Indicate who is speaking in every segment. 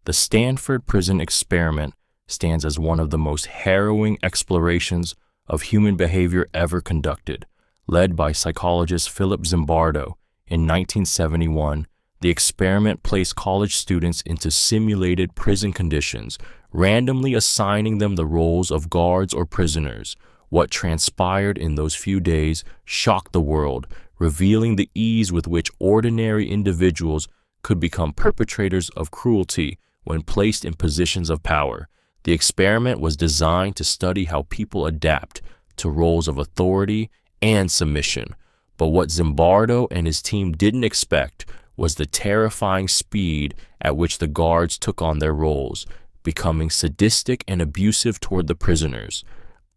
Speaker 1: The Stanford Prison Experiment stands as one of the most harrowing explorations of human behavior ever conducted. Led by psychologist Philip Zimbardo in 1971, the experiment placed college students into simulated prison conditions, randomly assigning them the roles of guards or prisoners. What transpired in those few days shocked the world, revealing the ease with which ordinary individuals could become perpetrators of cruelty when placed in positions of power. The experiment was designed to study how people adapt to roles of authority and submission. But what Zimbardo and his team didn't expect was the terrifying speed at which the guards took on their roles, becoming sadistic and abusive toward the prisoners.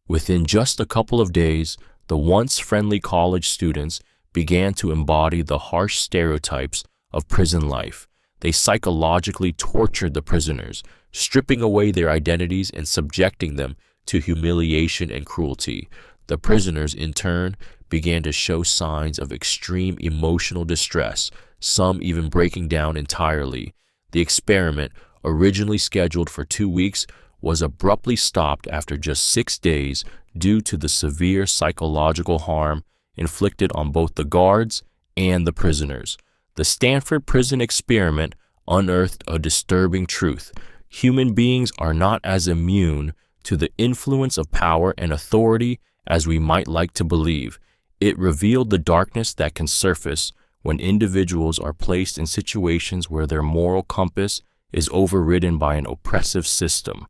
Speaker 1: Within just a couple of days, the once friendly college students began to embody the harsh stereotypes of prison life. They psychologically tortured the prisoners, stripping away their identities and subjecting them to humiliation and cruelty. The prisoners, in turn, began to show signs of extreme emotional distress, some even breaking down entirely. The experiment, originally scheduled for 2 weeks, was abruptly stopped after just 6 days due to the severe psychological harm inflicted on both the guards and the prisoners. The Stanford Prison Experiment unearthed a disturbing truth. Human beings are not as immune to the influence of power and authority as we might like to believe. It revealed the darkness that can surface when individuals are placed in situations where their moral compass is overridden by an oppressive system.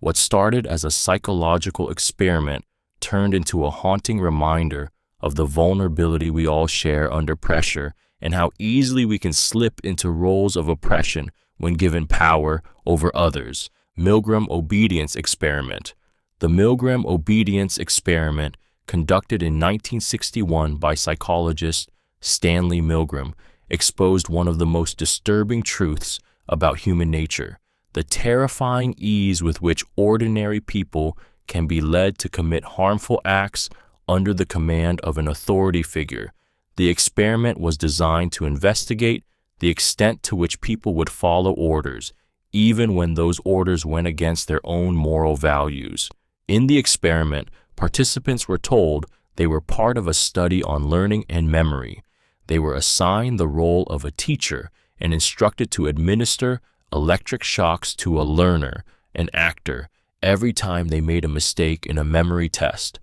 Speaker 1: What started as a psychological experiment turned into a haunting reminder of the vulnerability we all share under pressure and how easily we can slip into roles of oppression when given power over others. Milgram Obedience Experiment. The Milgram Obedience Experiment, conducted in 1961 by psychologist Stanley Milgram, exposed one of the most disturbing truths about human nature: the terrifying ease with which ordinary people can be led to commit harmful acts under the command of an authority figure. The experiment was designed to investigate the extent to which people would follow orders, even when those orders went against their own moral values. In the experiment, participants were told they were part of a study on learning and memory. They were assigned the role of a teacher and instructed to administer electric shocks to a learner, an actor, every time they made a mistake in a memory test.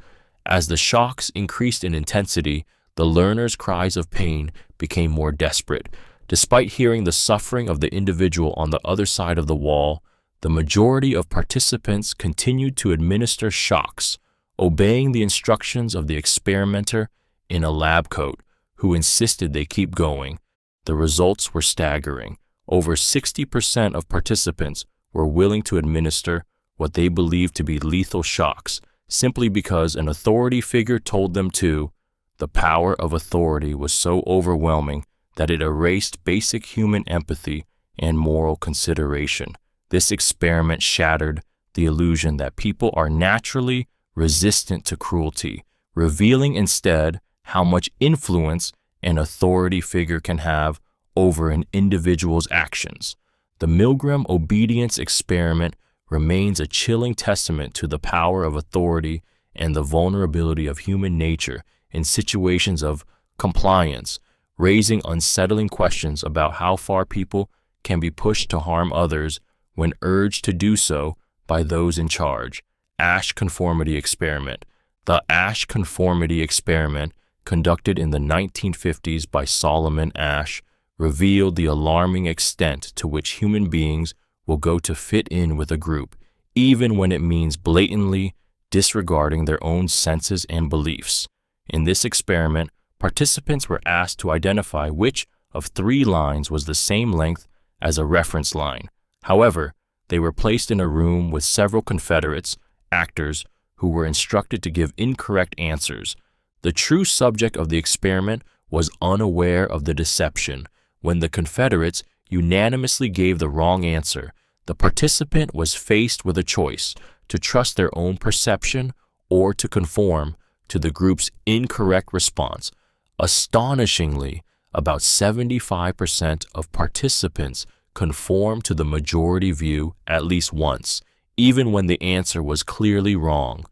Speaker 1: As the shocks increased in intensity, the learner's cries of pain became more desperate. Despite hearing the suffering of the individual on the other side of the wall, the majority of participants continued to administer shocks, obeying the instructions of the experimenter in a lab coat, who insisted they keep going. The results were staggering. Over 60% of participants were willing to administer what they believed to be lethal shocks, simply because an authority figure told them to. The power of authority was so overwhelming that it erased basic human empathy and moral consideration. This experiment shattered the illusion that people are naturally resistant to cruelty, revealing instead how much influence an authority figure can have over an individual's actions. The Milgram Obedience Experiment remains a chilling testament to the power of authority and the vulnerability of human nature in situations of compliance, raising unsettling questions about how far people can be pushed to harm others when urged to do so by those in charge. Asch Conformity Experiment. The Asch Conformity Experiment, conducted in the 1950s by Solomon Asch, revealed the alarming extent to which human beings will go to fit in with a group, even when it means blatantly disregarding their own senses and beliefs. In this experiment, participants were asked to identify which of 3 lines was the same length as a reference line. However, they were placed in a room with several Confederates, actors, who were instructed to give incorrect answers. The true subject of the experiment was unaware of the deception. When the Confederates unanimously gave the wrong answer, the participant was faced with a choice: to trust their own perception or to conform to the group's incorrect response. Astonishingly, about 75% of participants conform to the majority view at least once, even when the answer was clearly wrong.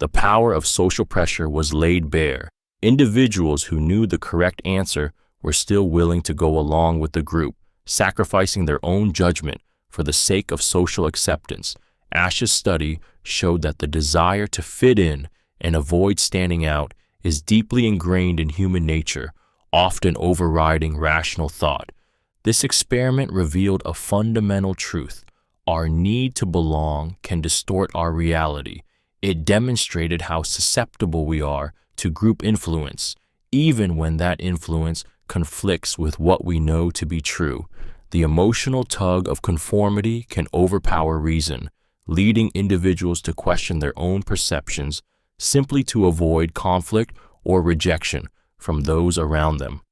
Speaker 1: The power of social pressure was laid bare. Individuals who knew the correct answer were still willing to go along with the group, sacrificing their own judgment for the sake of social acceptance. Ash's study showed that the desire to fit in and avoid standing out is deeply ingrained in human nature, often overriding rational thought. This experiment revealed a fundamental truth. Our need to belong can distort our reality. It demonstrated how susceptible we are to group influence, even when that influence conflicts with what we know to be true. The emotional tug of conformity can overpower reason, leading individuals to question their own perceptions simply to avoid conflict or rejection from those around them.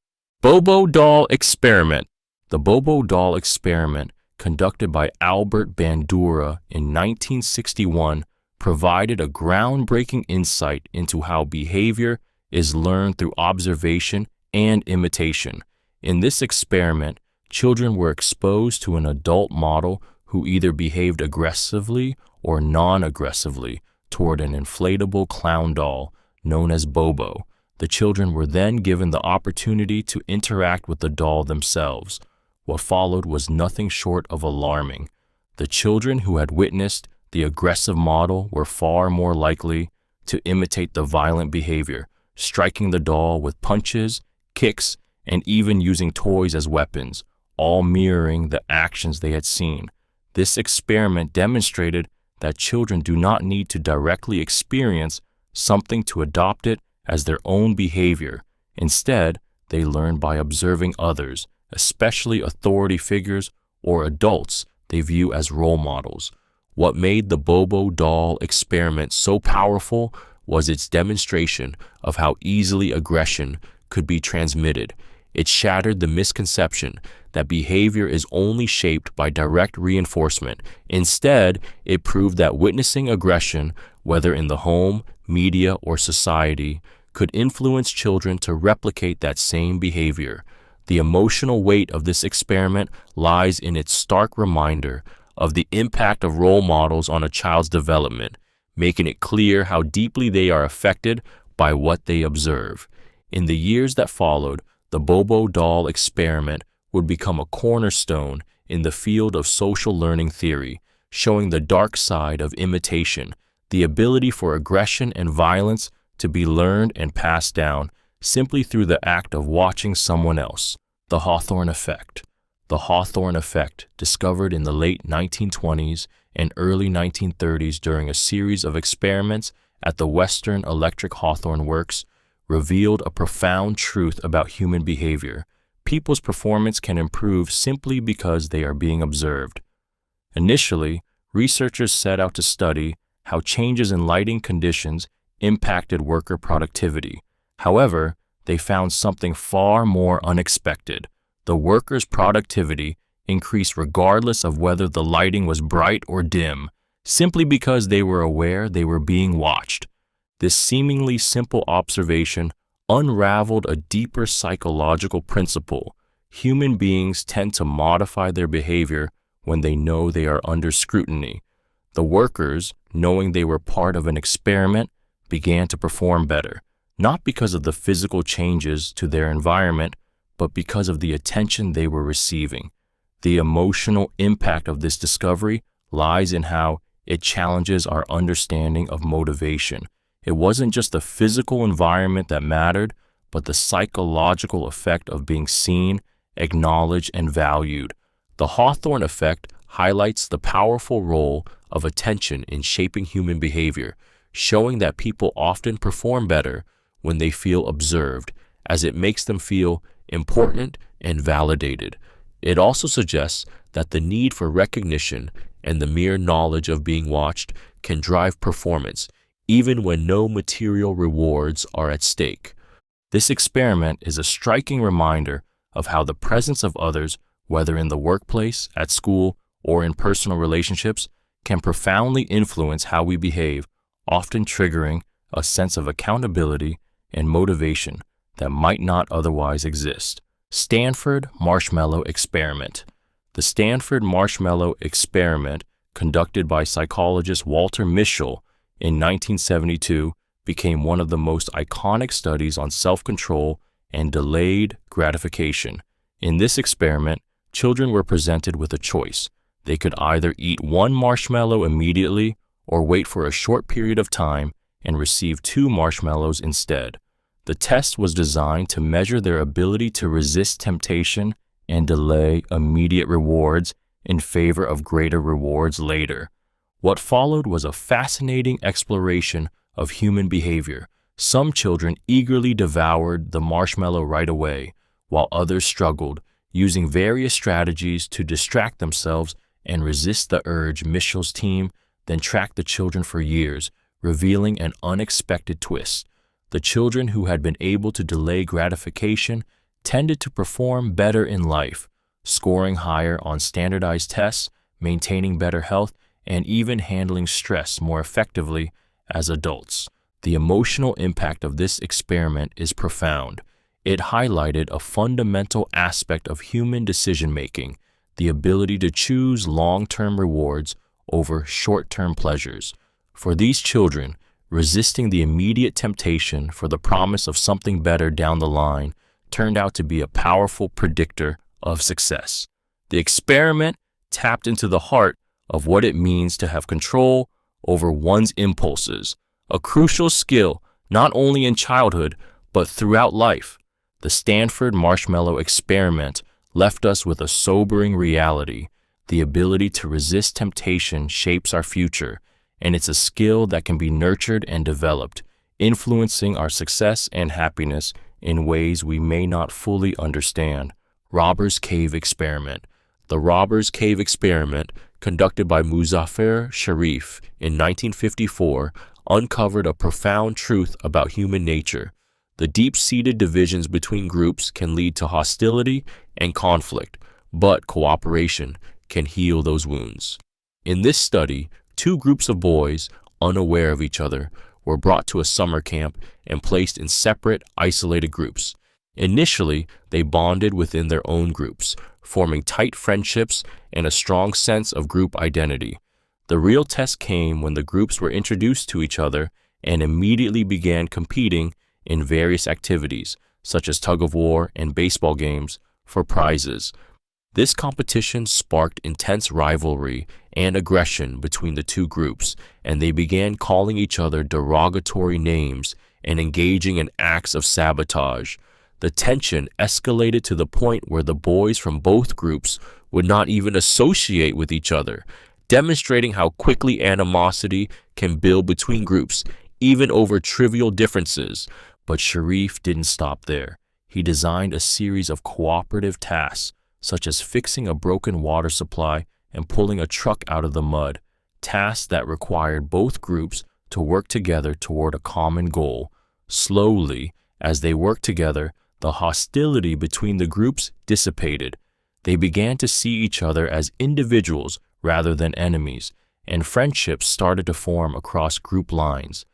Speaker 1: Bobo doll experiment. The Bobo doll experiment, conducted by Albert Bandura in 1961, provided a groundbreaking insight into how behavior is learned through observation and imitation. In this experiment, children were exposed to an adult model who either behaved aggressively or non-aggressively toward an inflatable clown doll known as Bobo. The children were then given the opportunity to interact with the doll themselves. What followed was nothing short of alarming. The children who had witnessed the aggressive model were far more likely to imitate the violent behavior, striking the doll with punches, kicks, and even using toys as weapons, all mirroring the actions they had seen. This experiment demonstrated that children do not need to directly experience something to adopt it as their own behavior. Instead, they learn by observing others, especially authority figures or adults they view as role models. What made the Bobo doll experiment so powerful was its demonstration of how easily aggression could be transmitted. It shattered the misconception that behavior is only shaped by direct reinforcement. Instead, it proved that witnessing aggression, whether in the home, media, or society, could influence children to replicate that same behavior. The emotional weight of this experiment lies in its stark reminder of the impact of role models on a child's development, making it clear how deeply they are affected by what they observe. In the years that followed, the Bobo doll experiment would become a cornerstone in the field of social learning theory, showing the dark side of imitation, the ability for aggression and violence to be learned and passed down simply through the act of watching someone else. The Hawthorne effect. The Hawthorne effect, discovered in the late 1920s and early 1930s during a series of experiments at the Western Electric Hawthorne Works, revealed a profound truth about human behavior. People's performance can improve simply because they are being observed. Initially, researchers set out to study how changes in lighting conditions impacted worker productivity. However, they found something far more unexpected. The workers' productivity increased regardless of whether the lighting was bright or dim, simply because they were aware they were being watched. This seemingly simple observation unraveled a deeper psychological principle. Human beings tend to modify their behavior when they know they are under scrutiny. The workers, knowing they were part of an experiment, began to perform better, not because of the physical changes to their environment, but because of the attention they were receiving. The emotional impact of this discovery lies in how it challenges our understanding of motivation. It wasn't just the physical environment that mattered, but the psychological effect of being seen, acknowledged, and valued. The Hawthorne effect highlights the powerful role of attention in shaping human behavior, showing that people often perform better when they feel observed, as it makes them feel important and validated. It also suggests that the need for recognition and the mere knowledge of being watched can drive performance, even when no material rewards are at stake. This experiment is a striking reminder of how the presence of others, whether in the workplace, at school, or in personal relationships, can profoundly influence how we behave, often triggering a sense of accountability and motivation that might not otherwise exist. Stanford Marshmallow Experiment. The Stanford Marshmallow Experiment, conducted by psychologist Walter Mischel in 1972, became one of the most iconic studies on self-control and delayed gratification. In this experiment, children were presented with a choice. They could either eat one marshmallow immediately or wait for a short period of time and receive 2 marshmallows instead. The test was designed to measure their ability to resist temptation and delay immediate rewards in favor of greater rewards later. What followed was a fascinating exploration of human behavior. Some children eagerly devoured the marshmallow right away, while others struggled, using various strategies to distract themselves and resist the urge. Mischel's team then tracked the children for years, revealing an unexpected twist. The children who had been able to delay gratification tended to perform better in life, scoring higher on standardized tests, maintaining better health, and even handling stress more effectively as adults. The emotional impact of this experiment is profound. It highlighted a fundamental aspect of human decision-making, the ability to choose long-term rewards over short-term pleasures. For these children, resisting the immediate temptation for the promise of something better down the line turned out to be a powerful predictor of success. The experiment tapped into the heart of what it means to have control over one's impulses, a crucial skill not only in childhood but throughout life. The Stanford Marshmallow Experiment left us with a sobering reality. The ability to resist temptation shapes our future, and it's a skill that can be nurtured and developed, influencing our success and happiness in ways we may not fully understand. Robbers Cave Experiment. The Robbers Cave Experiment, conducted by Muzafer Sherif in 1954, uncovered a profound truth about human nature. The deep-seated divisions between groups can lead to hostility and conflict, but cooperation can heal those wounds. In this study, 2 groups of boys, unaware of each other, were brought to a summer camp and placed in separate, isolated groups. Initially, they bonded within their own groups, forming tight friendships and a strong sense of group identity. The real test came when the groups were introduced to each other and immediately began competing in various activities, such as tug-of-war and baseball games, for prizes. This competition sparked intense rivalry and aggression between the 2 groups, and they began calling each other derogatory names and engaging in acts of sabotage. The tension escalated to the point where the boys from both groups would not even associate with each other, demonstrating how quickly animosity can build between groups, even over trivial differences. But Sherif didn't stop there. He designed a series of cooperative tasks, such as fixing a broken water supply and pulling a truck out of the mud, tasks that required both groups to work together toward a common goal. Slowly, as they worked together, the hostility between the groups dissipated. They began to see each other as individuals rather than enemies, and friendships started to form across group lines.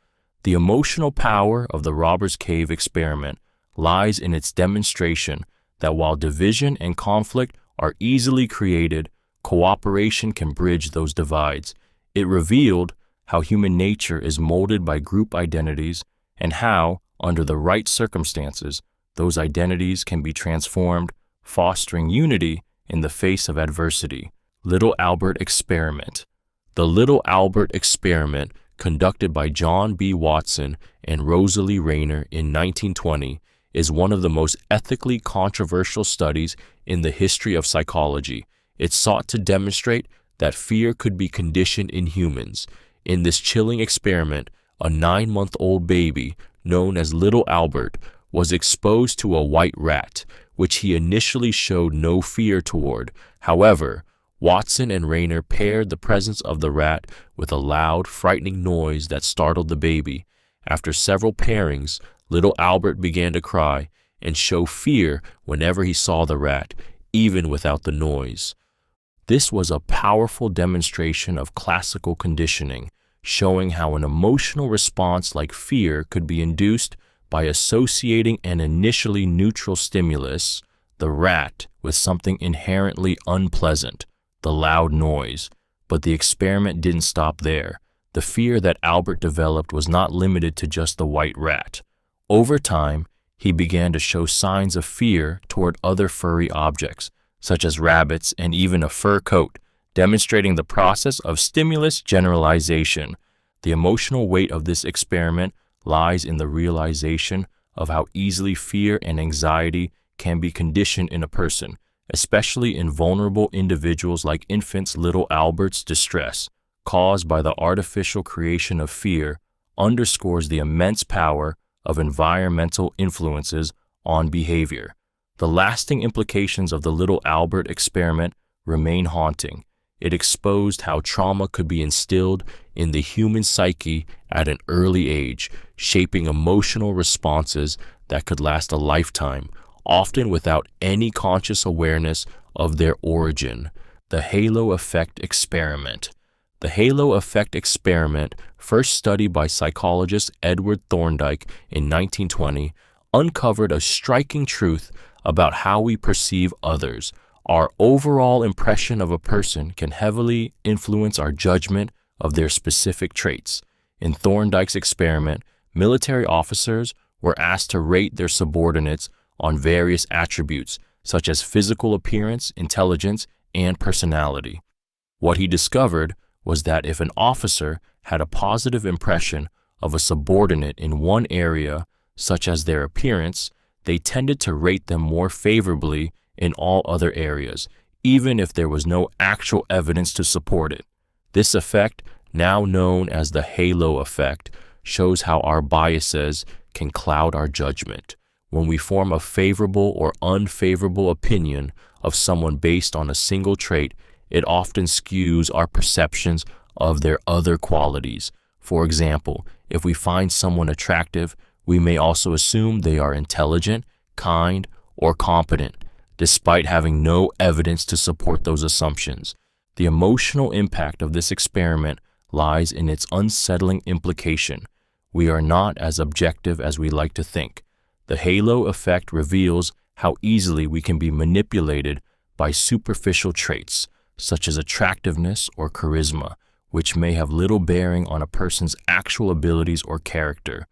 Speaker 1: The emotional power of the Robbers Cave Experiment lies in its demonstration that while division and conflict are easily created, cooperation can bridge those divides. It revealed how human nature is molded by group identities and how, under the right circumstances, those identities can be transformed, fostering unity in the face of adversity. Little Albert Experiment. The Little Albert Experiment, conducted by John B. Watson and Rosalie Rayner in 1920, is one of the most ethically controversial studies in the history of psychology. It sought to demonstrate that fear could be conditioned in humans. In this chilling experiment, a 9-month-old baby, known as Little Albert, was exposed to a white rat, which he initially showed no fear toward. However, Watson and Rayner paired the presence of the rat with a loud, frightening noise that startled the baby. After several pairings, Little Albert began to cry and show fear whenever he saw the rat, even without the noise. This was a powerful demonstration of classical conditioning, showing how an emotional response like fear could be induced by associating an initially neutral stimulus, the rat with something inherently unpleasant, the loud noise. But the experiment didn't stop there. The fear that Albert developed was not limited to just the white rat. Over time, he began to show signs of fear toward other furry objects, such as rabbits and even a fur coat, demonstrating the process of stimulus generalization. The emotional weight of this experiment lies in the realization of how easily fear and anxiety can be conditioned in a person, especially in vulnerable individuals like infants. Little Albert's distress, caused by the artificial creation of fear, underscores the immense power of environmental influences on behavior. The lasting implications of the little Albert experiment remain haunting. It exposed how trauma could be instilled in the human psyche at an early age, shaping emotional responses that could last a lifetime, often without any conscious awareness of their origin. The halo effect experiment. The halo effect experiment, first studied by psychologist Edward Thorndike in 1920, uncovered a striking truth about how we perceive others. Our overall impression of a person can heavily influence our judgment of their specific traits. In Thorndike's experiment, military officers were asked to rate their subordinates on various attributes, such as physical appearance, intelligence, and personality. What he discovered was that if an officer had a positive impression of a subordinate in one area, such as their appearance, they tended to rate them more favorably in all other areas, even if there was no actual evidence to support it. This effect, now known as the halo effect, shows how our biases can cloud our judgment. When we form a favorable or unfavorable opinion of someone based on a single trait, it often skews our perceptions of their other qualities. For example, if we find someone attractive, we may also assume they are intelligent, kind, or competent, despite having no evidence to support those assumptions. The emotional impact of this experiment lies in its unsettling implication. We are not as objective as we like to think. The halo effect reveals how easily we can be manipulated by superficial traits, such as attractiveness or charisma, which may have little bearing on a person's actual abilities or character.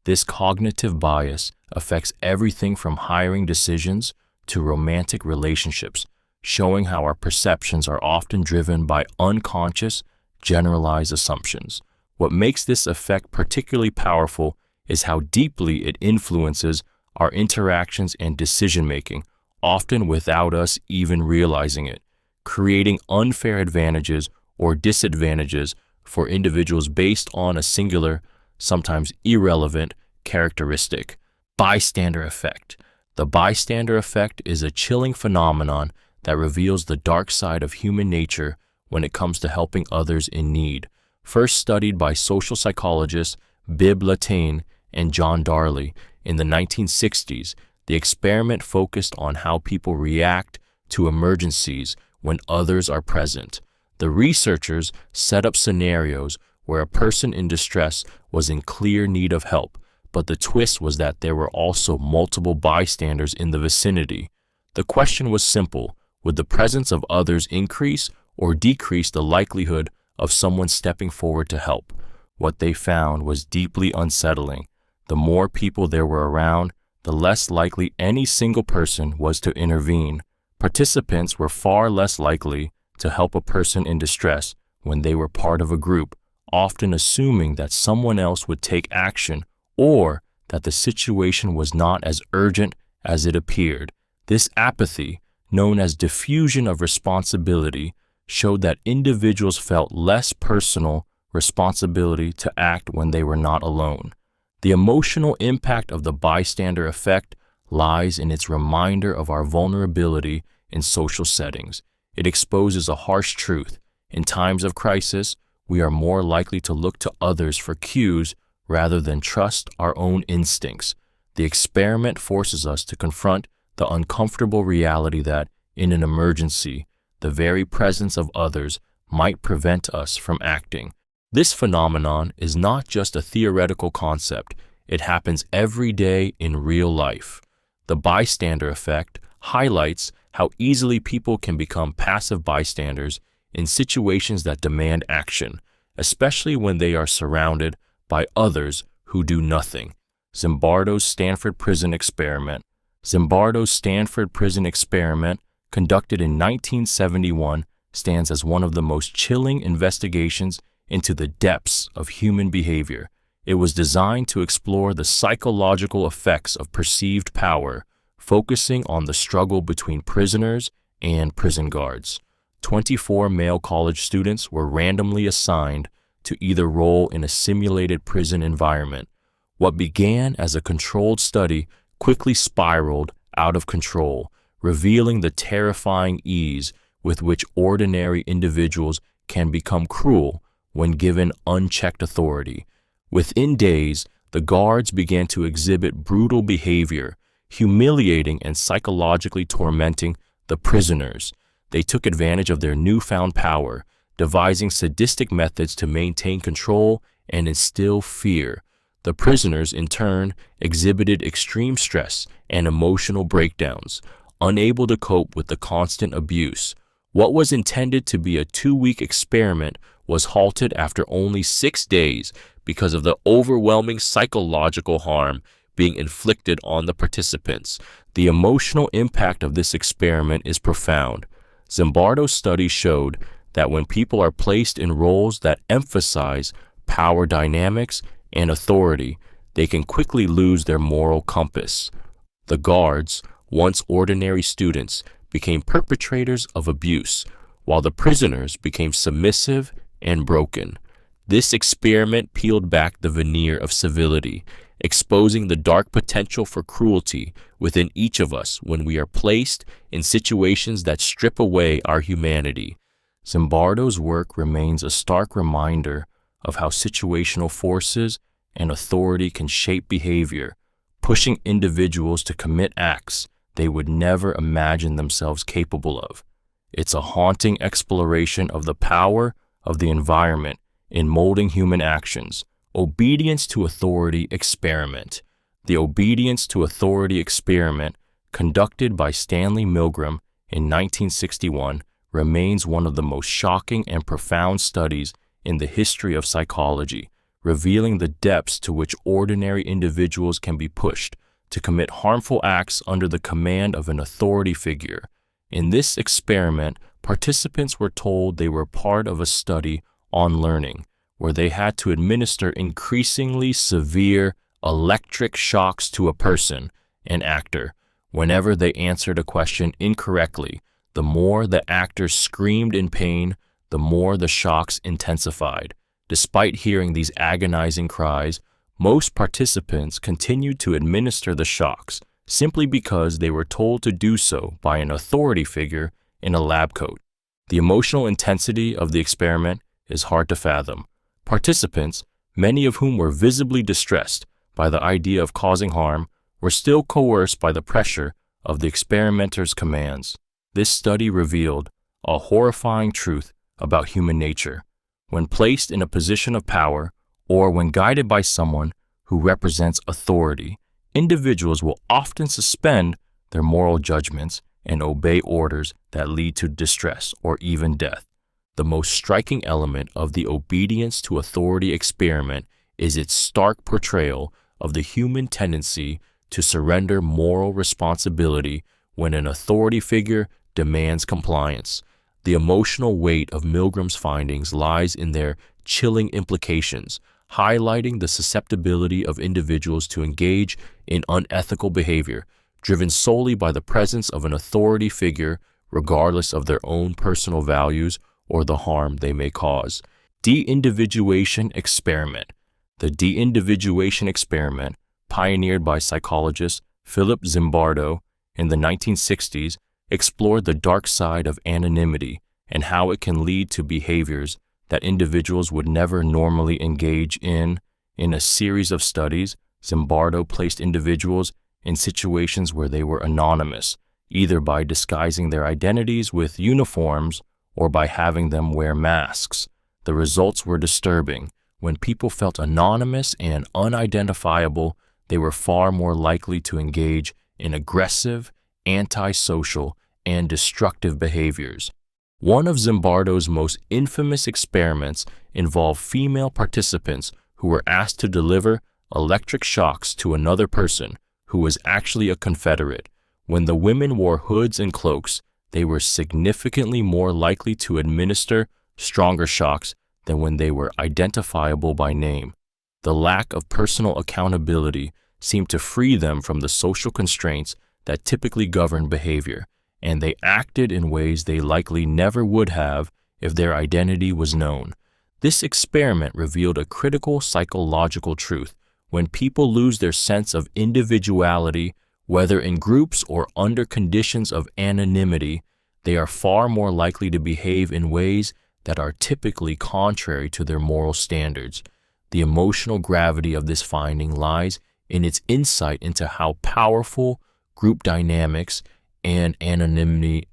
Speaker 1: This cognitive bias affects everything from hiring decisions to romantic relationships, showing how our perceptions are often driven by unconscious, generalized assumptions. What makes this effect particularly powerful is how deeply it influences our interactions and decision-making, often without us even realizing it, creating unfair advantages or disadvantages for individuals based on a singular, sometimes irrelevant, characteristic. Bystander effect. The bystander effect is a chilling phenomenon that reveals the dark side of human nature when it comes to helping others in need. First studied by social psychologists Bibb Latané and John Darley in the 1960s, the experiment focused on how people react to emergencies when others are present. The researchers set up scenarios where a person in distress was in clear need of help, but the twist was that there were also multiple bystanders in the vicinity. The question was simple: would the presence of others increase or decrease the likelihood of someone stepping forward to help? What they found was deeply unsettling. The more people there were around, the less likely any single person was to intervene. Participants were far less likely to help a person in distress when they were part of a group, often assuming that someone else would take action or that the situation was not as urgent as it appeared. This apathy, known as diffusion of responsibility, showed that individuals felt less personal responsibility to act when they were not alone. The emotional impact of the bystander effect lies in its reminder of our vulnerability in social settings. It exposes a harsh truth. In times of crisis, we are more likely to look to others for cues rather than trust our own instincts. The experiment forces us to confront the uncomfortable reality that, in an emergency, the very presence of others might prevent us from acting. This phenomenon is not just a theoretical concept. It happens every day in real life. The bystander effect highlights how easily people can become passive bystanders in situations that demand action, especially when they are surrounded by others who do nothing. Zimbardo's Stanford Prison Experiment. Zimbardo's Stanford Prison Experiment, conducted in 1971, stands as one of the most chilling investigations into the depths of human behavior. It was designed to explore the psychological effects of perceived power, focusing on the struggle between prisoners and prison guards. 24 male college students were randomly assigned to either role in a simulated prison environment. What began as a controlled study quickly spiraled out of control, revealing the terrifying ease with which ordinary individuals can become cruel when given unchecked authority. Within days, the guards began to exhibit brutal behavior, humiliating and psychologically tormenting the prisoners. They took advantage of their newfound power, devising sadistic methods to maintain control and instill fear. The prisoners, in turn, exhibited extreme stress and emotional breakdowns, unable to cope with the constant abuse. What was intended to be a 2-week experiment was halted after only 6 days because of the overwhelming psychological harm being inflicted on the participants. The emotional impact of this experiment is profound. Zimbardo's study showed that when people are placed in roles that emphasize power dynamics and authority, they can quickly lose their moral compass. The guards, once ordinary students, became perpetrators of abuse, while the prisoners became submissive and broken. This experiment peeled back the veneer of civility, exposing the dark potential for cruelty within each of us when we are placed in situations that strip away our humanity. Zimbardo's work remains a stark reminder of how situational forces and authority can shape behavior, pushing individuals to commit acts they would never imagine themselves capable of. It's a haunting exploration of the power of the environment in molding human actions. Obedience to Authority Experiment. The Obedience to Authority Experiment, conducted by Stanley Milgram in 1961, remains one of the most shocking and profound studies in the history of psychology, revealing the depths to which ordinary individuals can be pushed to commit harmful acts under the command of an authority figure. In this experiment, participants were told they were part of a study on learning, where they had to administer increasingly severe electric shocks to a person, an actor. Whenever they answered a question incorrectly, the more the actor screamed in pain, the more the shocks intensified. Despite hearing these agonizing cries, most participants continued to administer the shocks simply because they were told to do so by an authority figure in a lab coat. The emotional intensity of the experiment is hard to fathom. Participants, many of whom were visibly distressed by the idea of causing harm, were still coerced by the pressure of the experimenters' commands. This study revealed a horrifying truth about human nature. When placed in a position of power, or when guided by someone who represents authority, individuals will often suspend their moral judgments and obey orders that lead to distress or even death. The most striking element of the Obedience to Authority experiment is its stark portrayal of the human tendency to surrender moral responsibility when an authority figure demands compliance. The emotional weight of Milgram's findings lies in their chilling implications, highlighting the susceptibility of individuals to engage in unethical behavior, driven solely by the presence of an authority figure, regardless of their own personal values or the harm they may cause. De-individuation experiment. The de-individuation experiment, pioneered by psychologist Philip Zimbardo in the 1960s, explored the dark side of anonymity and how it can lead to behaviors that individuals would never normally engage in. In a series of studies, Zimbardo placed individuals in situations where they were anonymous, either by disguising their identities with uniforms or by having them wear masks. The results were disturbing. When people felt anonymous and unidentifiable, they were far more likely to engage in aggressive antisocial, and destructive behaviors. One of Zimbardo's most infamous experiments involved female participants who were asked to deliver electric shocks to another person who was actually a Confederate. When the women wore hoods and cloaks, they were significantly more likely to administer stronger shocks than when they were identifiable by name. The lack of personal accountability seemed to free them from the social constraints that typically govern behavior, and they acted in ways they likely never would have if their identity was known. This experiment revealed a critical psychological truth. When people lose their sense of individuality, whether in groups or under conditions of anonymity, they are far more likely to behave in ways that are typically contrary to their moral standards. The emotional gravity of this finding lies in its insight into how powerful group dynamics and anonymity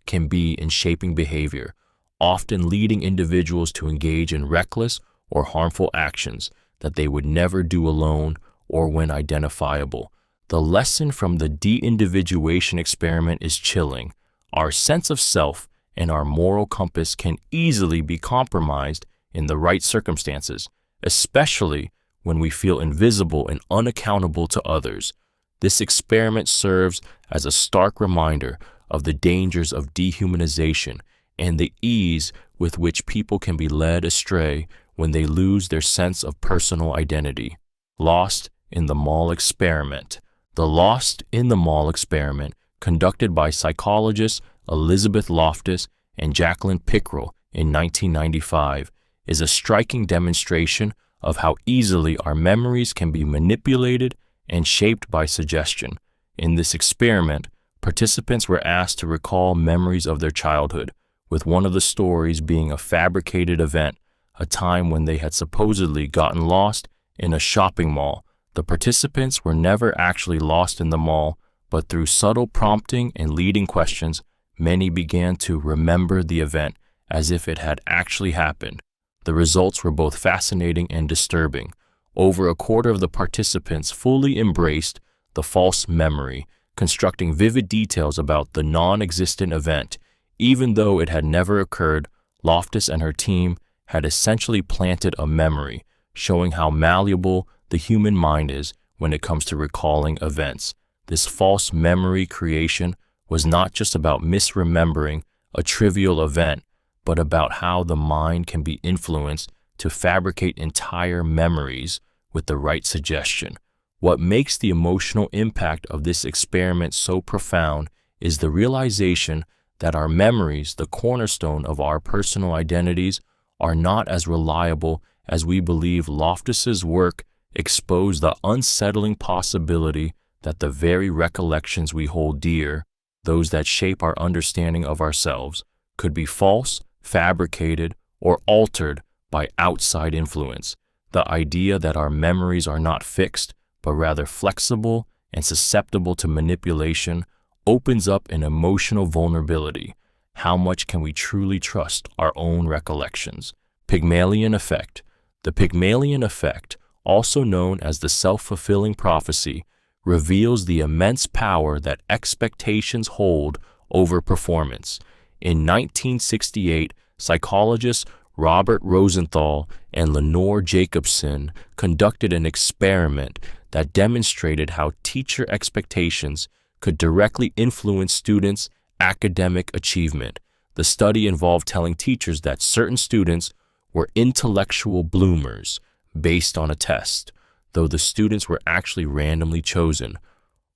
Speaker 1: can be in shaping behavior, often leading individuals to engage in reckless or harmful actions that they would never do alone or when identifiable. The lesson from the de-individuation experiment is chilling. Our sense of self and our moral compass can easily be compromised in the right circumstances, especially when we feel invisible and unaccountable to others. This experiment serves as a stark reminder of the dangers of dehumanization and the ease with which people can be led astray when they lose their sense of personal identity. Lost in the Mall Experiment. The Lost in the Mall experiment, conducted by psychologists Elizabeth Loftus and Jacqueline Pickrell in 1995, is a striking demonstration of how easily our memories can be manipulated and shaped by suggestion. In this experiment, participants were asked to recall memories of their childhood, with one of the stories being a fabricated event, a time when they had supposedly gotten lost in a shopping mall. The participants were never actually lost in the mall, but through subtle prompting and leading questions, many began to remember the event as if it had actually happened. The results were both fascinating and disturbing. Over a quarter of the participants fully embraced the false memory, constructing vivid details about the non-existent event. Even though it had never occurred, Loftus and her team had essentially planted a memory, showing how malleable the human mind is when it comes to recalling events. This false memory creation was not just about misremembering a trivial event, but about how the mind can be influenced to fabricate entire memories with the right suggestion. What makes the emotional impact of this experiment so profound is the realization that our memories, the cornerstone of our personal identities, are not as reliable as we believe. Loftus's work exposed the unsettling possibility that the very recollections we hold dear, those that shape our understanding of ourselves, could be false, fabricated, or altered by outside influence. The idea that our memories are not fixed, but rather flexible and susceptible to manipulation, opens up an emotional vulnerability. How much can we truly trust our own recollections? Pygmalion Effect. The Pygmalion Effect, also known as the self-fulfilling prophecy, reveals the immense power that expectations hold over performance. In 1968, psychologists Robert Rosenthal and Lenore Jacobson conducted an experiment that demonstrated how teacher expectations could directly influence students' academic achievement. The study involved telling teachers that certain students were intellectual bloomers based on a test, though the students were actually randomly chosen.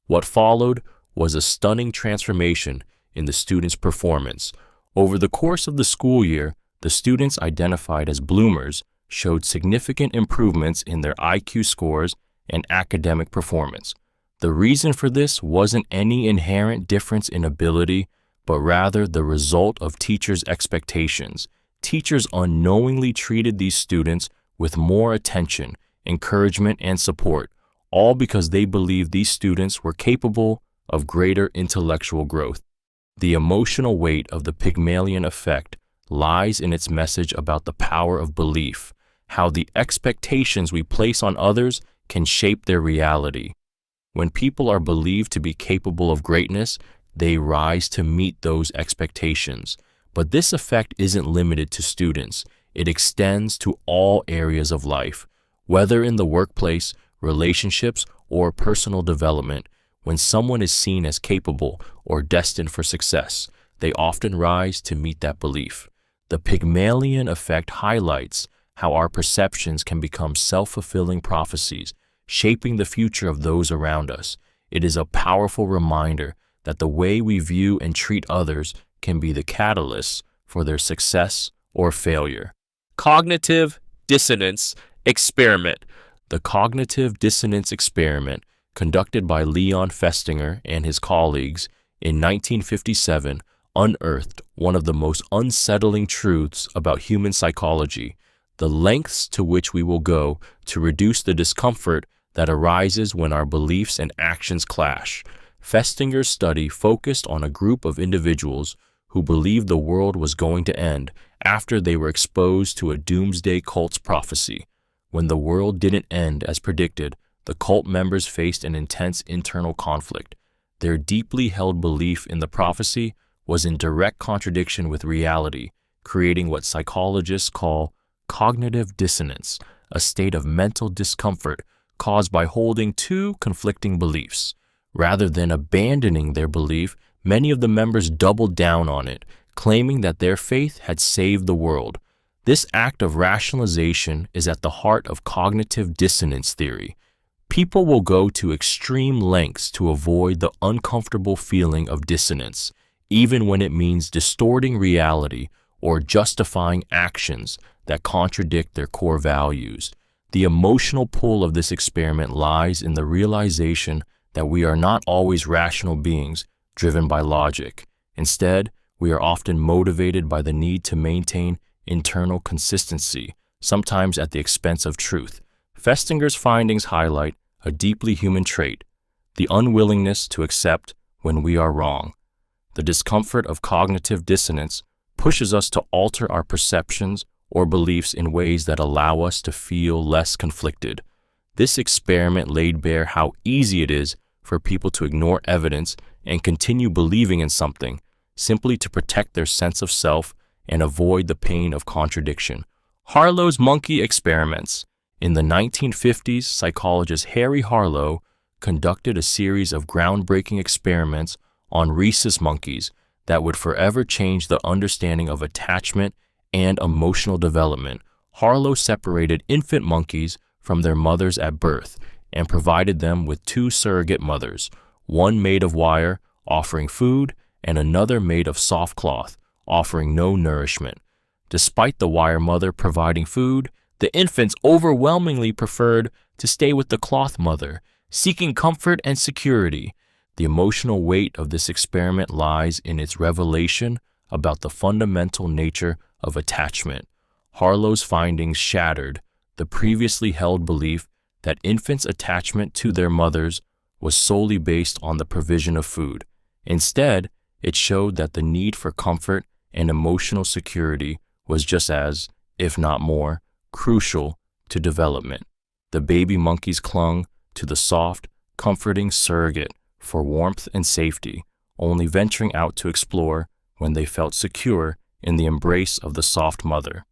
Speaker 1: What followed was a stunning transformation in the students' performance. Over the course of the school year, the students identified as bloomers showed significant improvements in their IQ scores and academic performance. The reason for this wasn't any inherent difference in ability, but rather the result of teachers' expectations. Teachers unknowingly treated these students with more attention, encouragement, and support, all because they believed these students were capable of greater intellectual growth. The emotional weight of the Pygmalion Effect lies in its message about the power of belief, how the expectations we place on others can shape their reality. When people are believed to be capable of greatness, they rise to meet those expectations. But this effect isn't limited to students. It extends to all areas of life, whether in the workplace, relationships, or personal development. When someone is seen as capable or destined for success, they often rise to meet that belief. The Pygmalion effect highlights how our perceptions can become self-fulfilling prophecies, shaping the future of those around us. It is a powerful reminder that the way we view and treat others can be the catalyst for their success or failure. Cognitive dissonance experiment. The cognitive dissonance experiment, conducted by Leon Festinger and his colleagues in 1957, unearthed one of the most unsettling truths about human psychology: the lengths to which we will go to reduce the discomfort that arises when our beliefs and actions clash. Festinger's study focused on a group of individuals who believed the world was going to end after they were exposed to a doomsday cult's prophecy. When the world didn't end as predicted, the cult members faced an intense internal conflict. Their deeply held belief in the prophecy was in direct contradiction with reality, creating what psychologists call cognitive dissonance, a state of mental discomfort caused by holding two conflicting beliefs. Rather than abandoning their belief, many of the members doubled down on it, claiming that their faith had saved the world. This act of rationalization is at the heart of cognitive dissonance theory. People will go to extreme lengths to avoid the uncomfortable feeling of dissonance, even when it means distorting reality or justifying actions that contradict their core values. The emotional pull of this experiment lies in the realization that we are not always rational beings driven by logic. Instead, we are often motivated by the need to maintain internal consistency, sometimes at the expense of truth. Festinger's findings highlight a deeply human trait: the unwillingness to accept when we are wrong. The discomfort of cognitive dissonance pushes us to alter our perceptions or beliefs in ways that allow us to feel less conflicted. This experiment laid bare how easy it is for people to ignore evidence and continue believing in something simply to protect their sense of self and avoid the pain of contradiction. Harlow's monkey experiments. In the 1950s, psychologist Harry Harlow conducted a series of groundbreaking experiments on rhesus monkeys that would forever change the understanding of attachment and emotional development. Harlow separated infant monkeys from their mothers at birth and provided them with two surrogate mothers, one made of wire, offering food, and another made of soft cloth, offering no nourishment. Despite the wire mother providing food, the infants overwhelmingly preferred to stay with the cloth mother, seeking comfort and security. The emotional weight of this experiment lies in its revelation about the fundamental nature of attachment. Harlow's findings shattered the previously held belief that infants' attachment to their mothers was solely based on the provision of food. Instead, it showed that the need for comfort and emotional security was just as, if not more, crucial to development. The baby monkeys clung to the soft, comforting surrogate for warmth and safety, only venturing out to explore when they felt secure in the embrace of the soft mother.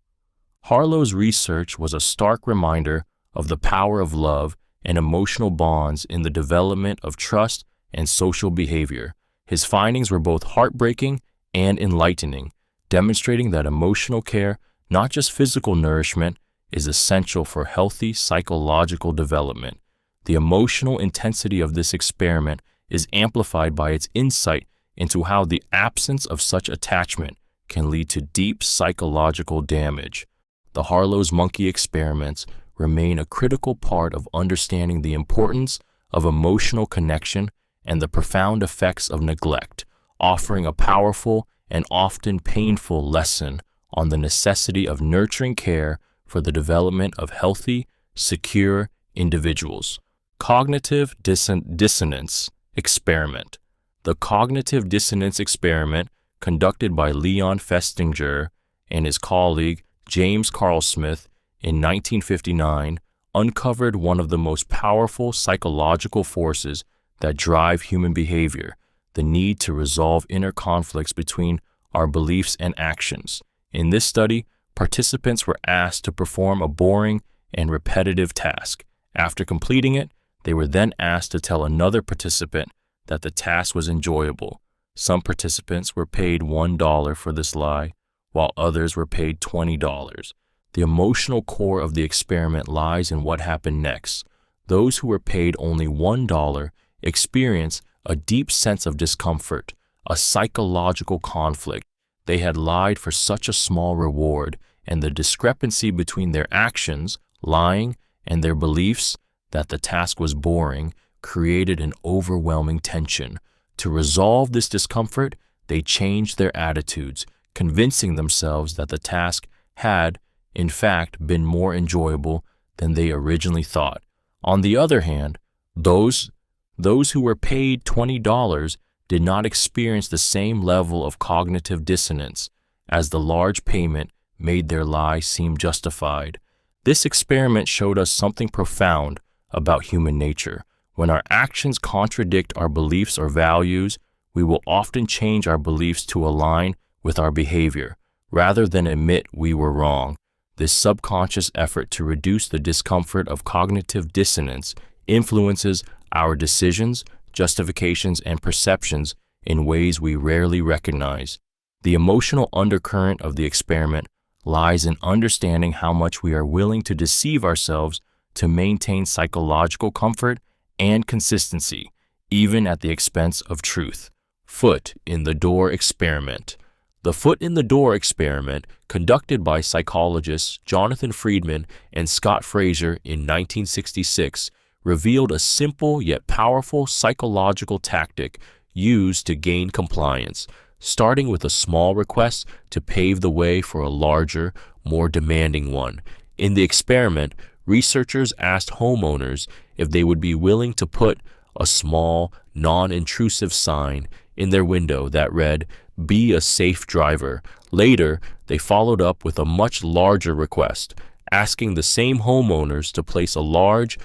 Speaker 1: Harlow's research was a stark reminder of the power of love and emotional bonds in the development of trust and social behavior. His findings were both heartbreaking and enlightening, demonstrating that emotional care, not just physical nourishment, is essential for healthy psychological development. The emotional intensity of this experiment is amplified by its insight into how the absence of such attachment can lead to deep psychological damage. The Harlow's monkey experiments remain a critical part of understanding the importance of emotional connection and the profound effects of neglect, offering a powerful and often painful lesson on the necessity of nurturing care for the development of healthy, secure individuals. Cognitive dissonance experiment. The cognitive dissonance experiment, conducted by Leon Festinger and his colleague James Carlsmith in 1959, uncovered one of the most powerful psychological forces that drive human behavior, the need to resolve inner conflicts between our beliefs and actions. In this study, participants were asked to perform a boring and repetitive task. After completing it, they were then asked to tell another participant that the task was enjoyable. Some participants were paid $1 for this lie, while others were paid $20. The emotional core of the experiment lies in what happened next. Those who were paid only $1 experienced a deep sense of discomfort, a psychological conflict. They had lied for such a small reward, and the discrepancy between their actions, lying, and their beliefs that the task was boring created an overwhelming tension. To resolve this discomfort, they changed their attitudes, convincing themselves that the task had, in fact, been more enjoyable than they originally thought. On the other hand, those who were paid $20 did not experience the same level of cognitive dissonance, as the large payment made their lie seem justified. This experiment showed us something profound about human nature. When our actions contradict our beliefs or values, we will often change our beliefs to align with our behavior, rather than admit we were wrong. This subconscious effort to reduce the discomfort of cognitive dissonance influences our decisions, justifications, and perceptions in ways we rarely recognize. The emotional undercurrent of the experiment lies in understanding how much we are willing to deceive ourselves to maintain psychological comfort and consistency, even at the expense of truth. Foot in the door experiment. The foot in the door experiment, conducted by psychologists Jonathan Friedman and Scott Fraser in 1966, revealed a simple yet powerful psychological tactic used to gain compliance, starting with a small request to pave the way for a larger, more demanding one. In the experiment, researchers asked homeowners if they would be willing to put a small, non-intrusive sign in their window that read, "Be a safe driver." Later, they followed up with a much larger request, asking the same homeowners to place a large,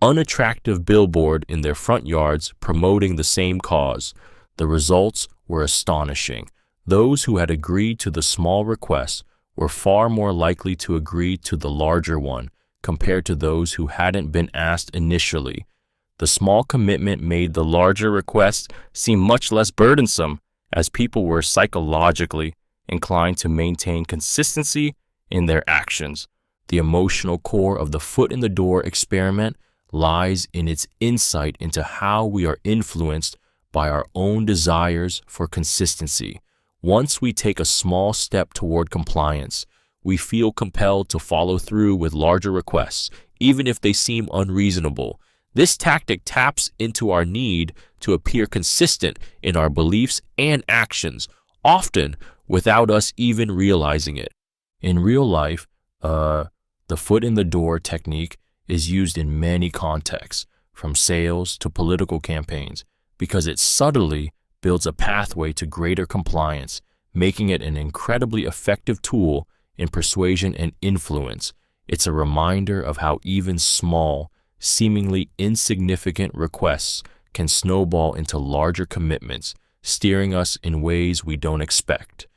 Speaker 1: unattractive billboard in their front yards promoting the same cause. The results were astonishing. Those who had agreed to the small request were far more likely to agree to the larger one compared to those who hadn't been asked initially. The small commitment made the larger request seem much less burdensome, as people were psychologically inclined to maintain consistency in their actions. The emotional core of the foot in the door experiment lies in its insight into how we are influenced by our own desires for consistency. Once we take a small step toward compliance, we feel compelled to follow through with larger requests, even if they seem unreasonable. This tactic taps into our need to appear consistent in our beliefs and actions, often without us even realizing it. In real life, the foot in the door technique is used in many contexts, from sales to political campaigns, because it subtly builds a pathway to greater compliance, making it an incredibly effective tool in persuasion and influence. It's a reminder of how even small, seemingly insignificant requests can snowball into larger commitments, steering us in ways we don't expect.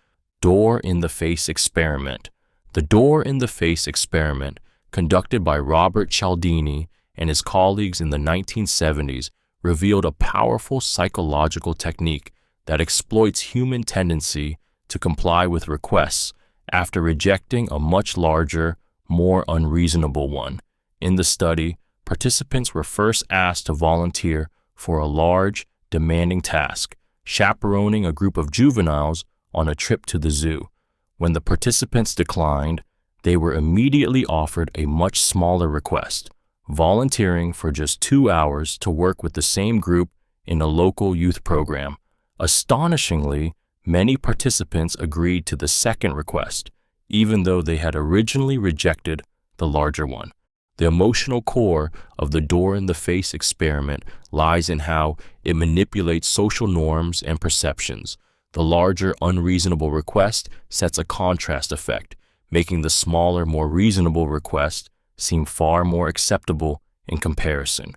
Speaker 1: Door in the face experiment. The door in the face experiment, conducted by Robert Cialdini and his colleagues in the 1970s, revealed a powerful psychological technique that exploits human tendency to comply with requests after rejecting a much larger, more unreasonable one. In the study, participants were first asked to volunteer for a large, demanding task, chaperoning a group of juveniles on a trip to the zoo. When the participants declined, they were immediately offered a much smaller request, volunteering for just 2 hours to work with the same group in a local youth program. Astonishingly, many participants agreed to the second request, even though they had originally rejected the larger one. The emotional core of the door in the face experiment lies in how it manipulates social norms and perceptions. The larger, unreasonable request sets a contrast effect, making the smaller, more reasonable request seem far more acceptable in comparison.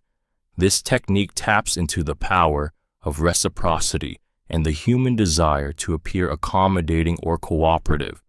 Speaker 1: This technique taps into the power of reciprocity and the human desire to appear accommodating or cooperative.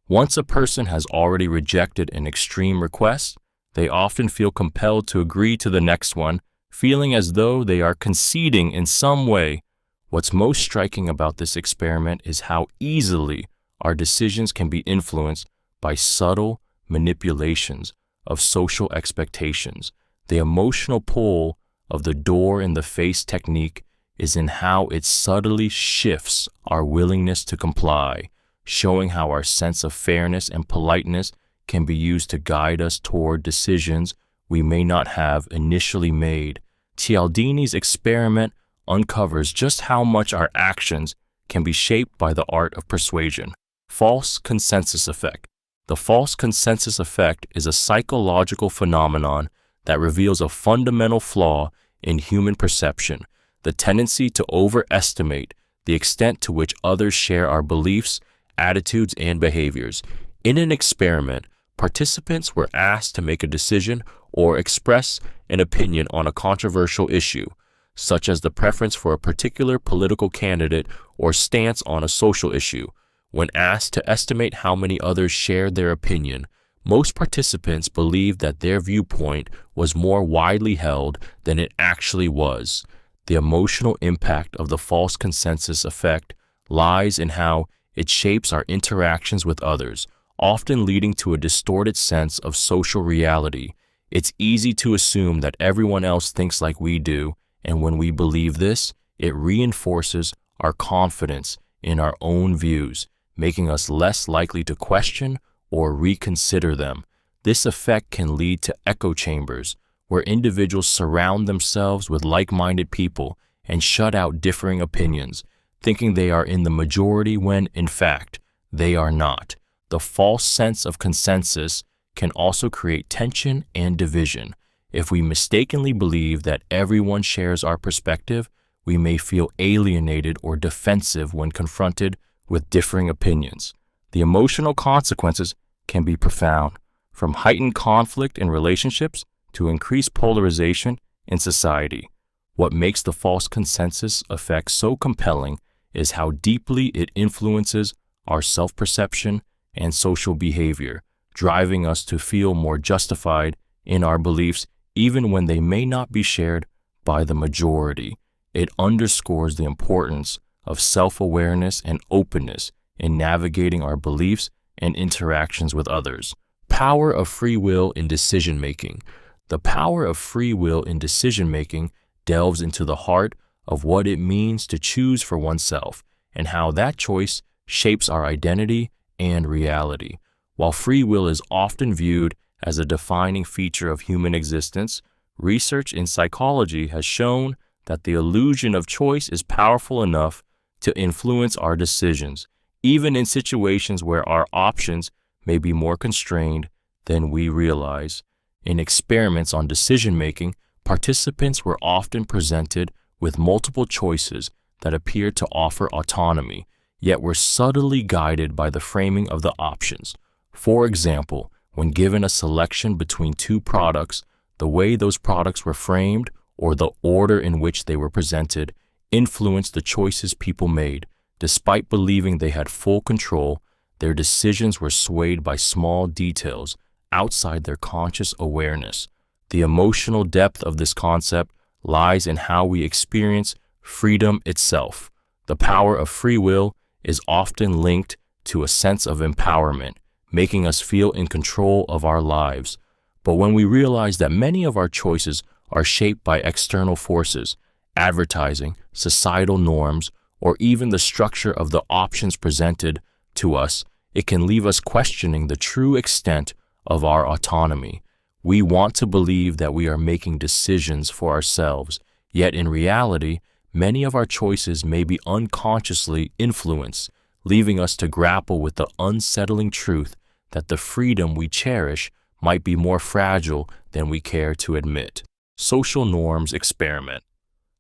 Speaker 1: Once a person has already rejected an extreme request, they often feel compelled to agree to the next one, feeling as though they are conceding in some way. What's most striking about this experiment is how easily our decisions can be influenced by subtle manipulations of social expectations. The emotional pull of the door-in-the-face technique is in how it subtly shifts our willingness to comply, showing how our sense of fairness and politeness can be used to guide us toward decisions we may not have initially made. Cialdini's experiment uncovers just how much our actions can be shaped by the art of persuasion. False consensus effect. The false consensus effect is a psychological phenomenon that reveals a fundamental flaw in human perception, the tendency to overestimate the extent to which others share our beliefs, attitudes, and behaviors. In an experiment, participants were asked to make a decision or express an opinion on a controversial issue, such as the preference for a particular political candidate or stance on a social issue. When asked to estimate how many others shared their opinion, most participants believed that their viewpoint was more widely held than it actually was. The emotional impact of the false consensus effect lies in how it shapes our interactions with others, often leading to a distorted sense of social reality. It's easy to assume that everyone else thinks like we do, and when we believe this, it reinforces our confidence in our own views, making us less likely to question or reconsider them. This effect can lead to echo chambers, where individuals surround themselves with like-minded people and shut out differing opinions, thinking they are in the majority when, in fact, they are not. The false sense of consensus can also create tension and division. If we mistakenly believe that everyone shares our perspective, we may feel alienated or defensive when confronted with differing opinions. The emotional consequences can be profound, from heightened conflict in relationships to increased polarization in society. What makes the false consensus effect so compelling is how deeply it influences our self-perception and social behavior, driving us to feel more justified in our beliefs even when they may not be shared by the majority. It underscores the importance of self-awareness and openness in navigating our beliefs and interactions with others. Power of free will in decision-making. The power of free will in decision-making delves into the heart of what it means to choose for oneself and how that choice shapes our identity and reality. While free will is often viewed as a defining feature of human existence, research in psychology has shown that the illusion of choice is powerful enough to influence our decisions, even in situations where our options may be more constrained than we realize. In experiments on decision-making, participants were often presented with multiple choices that appeared to offer autonomy, yet were subtly guided by the framing of the options. For example, when given a selection between two products, the way those products were framed or the order in which they were presented influenced the choices people made. Despite believing they had full control, their decisions were swayed by small details outside their conscious awareness. The emotional depth of this concept lies in how we experience freedom itself. The power of free will is often linked to a sense of empowerment, making us feel in control of our lives. But when we realize that many of our choices are shaped by external forces, advertising, societal norms, or even the structure of the options presented to us, it can leave us questioning the true extent of our autonomy. We want to believe that we are making decisions for ourselves, yet in reality, many of our choices may be unconsciously influenced, leaving us to grapple with the unsettling truth that the freedom we cherish might be more fragile than we care to admit. Social norms experiment.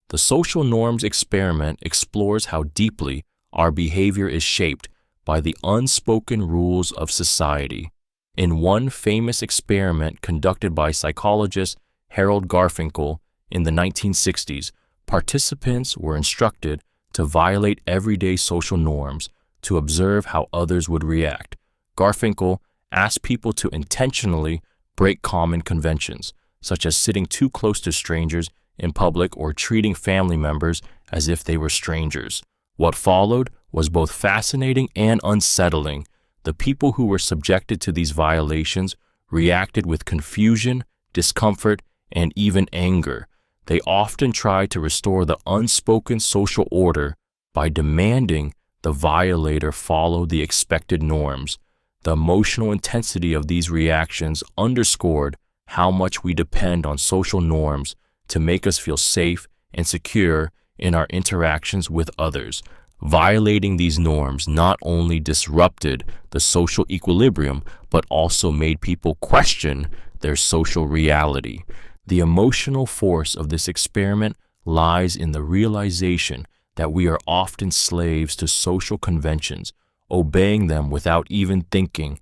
Speaker 1: The social norms experiment explores how deeply our behavior is shaped by the unspoken rules of society. In one famous experiment conducted by psychologist Harold Garfinkel, in the 1960s, participants were instructed to violate everyday social norms to observe how others would react. Garfinkel asked people to intentionally break common conventions, such as sitting too close to strangers in public or treating family members as if they were strangers. What followed was both fascinating and unsettling. The people who were subjected to these violations reacted with confusion, discomfort, and even anger. They often tried to restore the unspoken social order by demanding the violator follow the expected norms. The emotional intensity of these reactions underscored how much we depend on social norms to make us feel safe and secure in our interactions with others. Violating these norms not only disrupted the social equilibrium, but also made people question their social reality. The emotional force of this experiment lies in the realization that we are often slaves to social conventions, obeying them without even thinking.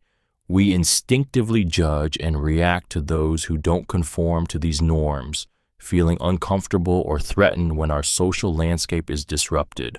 Speaker 1: We instinctively judge and react to those who don't conform to these norms, feeling uncomfortable or threatened when our social landscape is disrupted.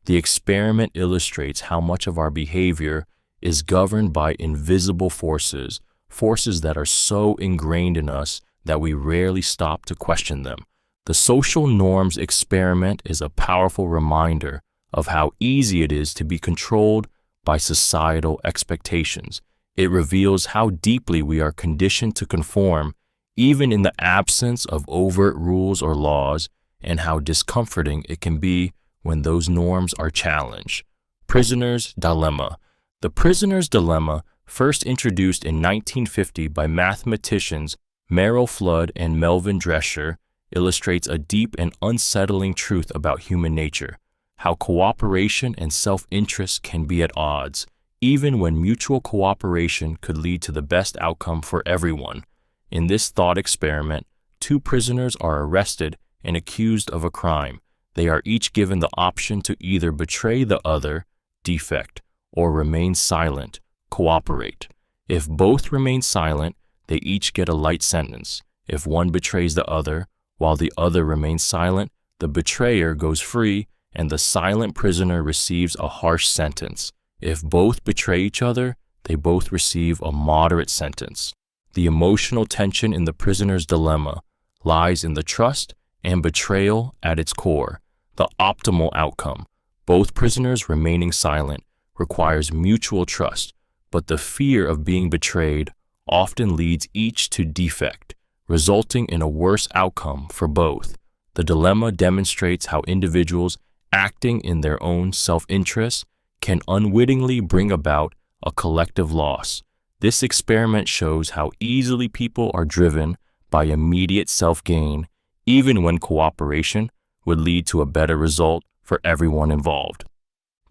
Speaker 1: The experiment illustrates how much of our behavior is governed by invisible forces, forces that are so ingrained in us that we rarely stop to question them. The social norms experiment is a powerful reminder of how easy it is to be controlled by societal expectations. It reveals how deeply we are conditioned to conform, even in the absence of overt rules or laws, and how discomforting it can be when those norms are challenged. Prisoner's Dilemma. The prisoner's dilemma, first introduced in 1950 by mathematicians Merrill Flood and Melvin Drescher, illustrates a deep and unsettling truth about human nature, how cooperation and self-interest can be at odds, even when mutual cooperation could lead to the best outcome for everyone. In this thought experiment, two prisoners are arrested and accused of a crime. They are each given the option to either betray the other, defect, or remain silent, cooperate. If both remain silent, they each get a light sentence. If one betrays the other, while the other remains silent, the betrayer goes free and the silent prisoner receives a harsh sentence. If both betray each other, they both receive a moderate sentence. The emotional tension in the prisoner's dilemma lies in the trust and betrayal at its core. The optimal outcome, both prisoners remaining silent, requires mutual trust, but the fear of being betrayed often leads each to defect, resulting in a worse outcome for both. The dilemma demonstrates how individuals acting in their own self-interest can unwittingly bring about a collective loss. This experiment shows how easily people are driven by immediate self-gain, even when cooperation would lead to a better result for everyone involved.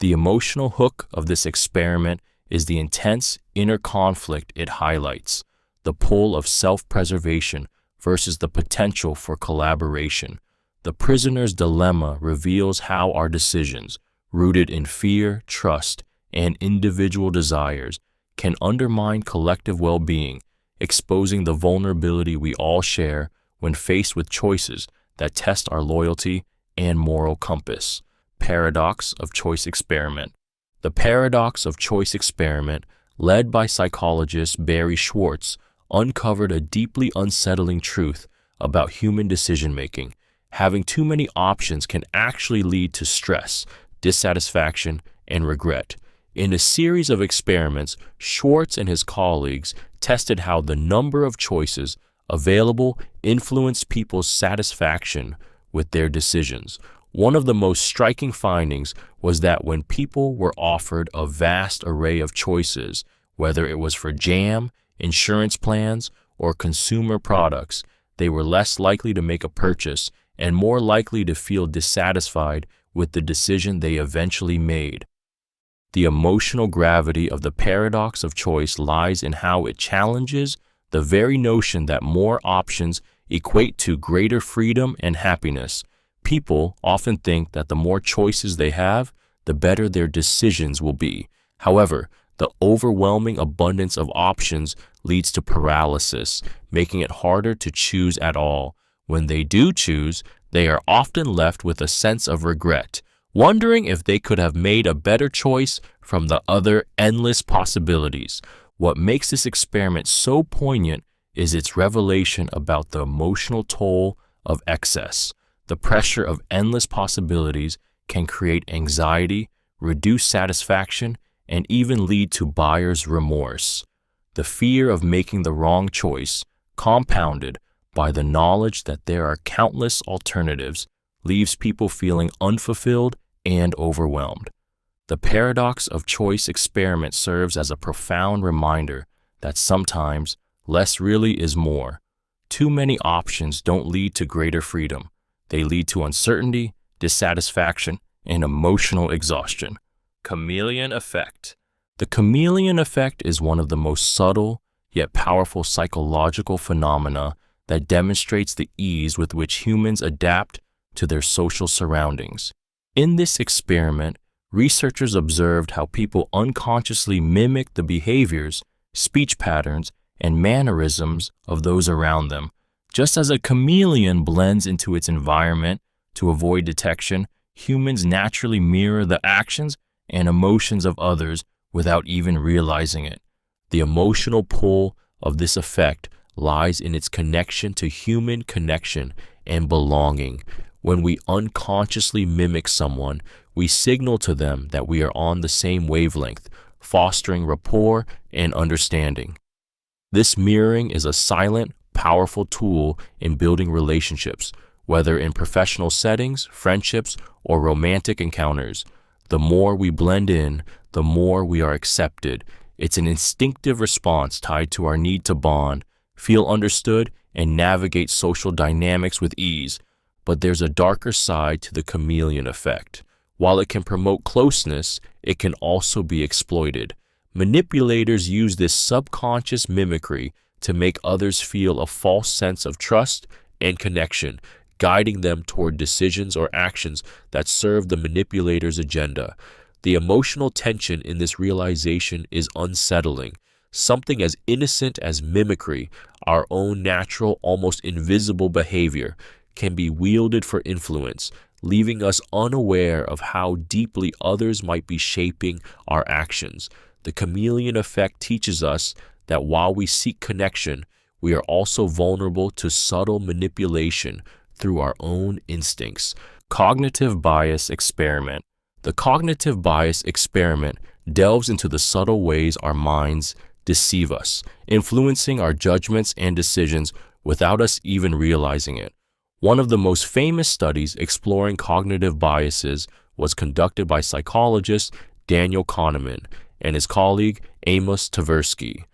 Speaker 1: The emotional hook of this experiment is the intense inner conflict it highlights, the pull of self-preservation versus the potential for collaboration. The prisoner's dilemma reveals how our decisions, rooted in fear, trust, and individual desires, can undermine collective well-being, exposing the vulnerability we all share when faced with choices that test our loyalty and moral compass. Paradox of Choice Experiment. The paradox of choice experiment, led by psychologist Barry Schwartz, uncovered a deeply unsettling truth about human decision-making. Having too many options can actually lead to stress, dissatisfaction, and regret. In a series of experiments, Schwartz and his colleagues tested how the number of choices available influenced people's satisfaction with their decisions. One of the most striking findings was that when people were offered a vast array of choices, whether it was for jam, insurance plans, or consumer products, they were less likely to make a purchase and more likely to feel dissatisfied with the decision they eventually made. The emotional gravity of the paradox of choice lies in how it challenges the very notion that more options equate to greater freedom and happiness. People often think that the more choices they have, the better their decisions will be. However, The overwhelming abundance of options leads to paralysis, making it harder to choose at all. When they do choose, they are often left with a sense of regret, wondering if they could have made a better choice from the other endless possibilities. What makes this experiment so poignant is its revelation about the emotional toll of excess. The pressure of endless possibilities can create anxiety, reduce satisfaction, and even lead to buyer's remorse. The fear of making the wrong choice, compounded by the knowledge that there are countless alternatives, leaves people feeling unfulfilled and overwhelmed. The paradox of choice experiment serves as a profound reminder that sometimes less really is more. Too many options don't lead to greater freedom. They lead to uncertainty, dissatisfaction, and emotional exhaustion. Chameleon effect. The chameleon effect is one of the most subtle yet powerful psychological phenomena that demonstrates the ease with which humans adapt to their social surroundings. In this experiment, researchers observed how people unconsciously mimic the behaviors, speech patterns, and mannerisms of those around them. Just as a chameleon blends into its environment to avoid detection, humans naturally mirror the actions and emotions of others without even realizing it. The emotional pull of this effect lies in its connection to human connection and belonging. When we unconsciously mimic someone, we signal to them that we are on the same wavelength, fostering rapport and understanding. This mirroring is a silent, powerful tool in building relationships, whether in professional settings, friendships, or romantic encounters. The more we blend in, the more we are accepted. It's an instinctive response tied to our need to bond, feel understood, and navigate social dynamics with ease. But there's a darker side to the chameleon effect. While it can promote closeness, it can also be exploited. Manipulators use this subconscious mimicry to make others feel a false sense of trust and connection, guiding them toward decisions or actions that serve the manipulator's agenda. The emotional tension in this realization is unsettling. Something as innocent as mimicry, our own natural, almost invisible behavior, can be wielded for influence, leaving us unaware of how deeply others might be shaping our actions. The chameleon effect teaches us that while we seek connection, we are also vulnerable to subtle manipulation through our own instincts. Cognitive bias experiment. The cognitive bias experiment delves into the subtle ways our minds deceive us, influencing our judgments and decisions without us even realizing it. One of the most famous studies exploring cognitive biases was conducted by psychologist Daniel Kahneman and his colleague Amos Tversky.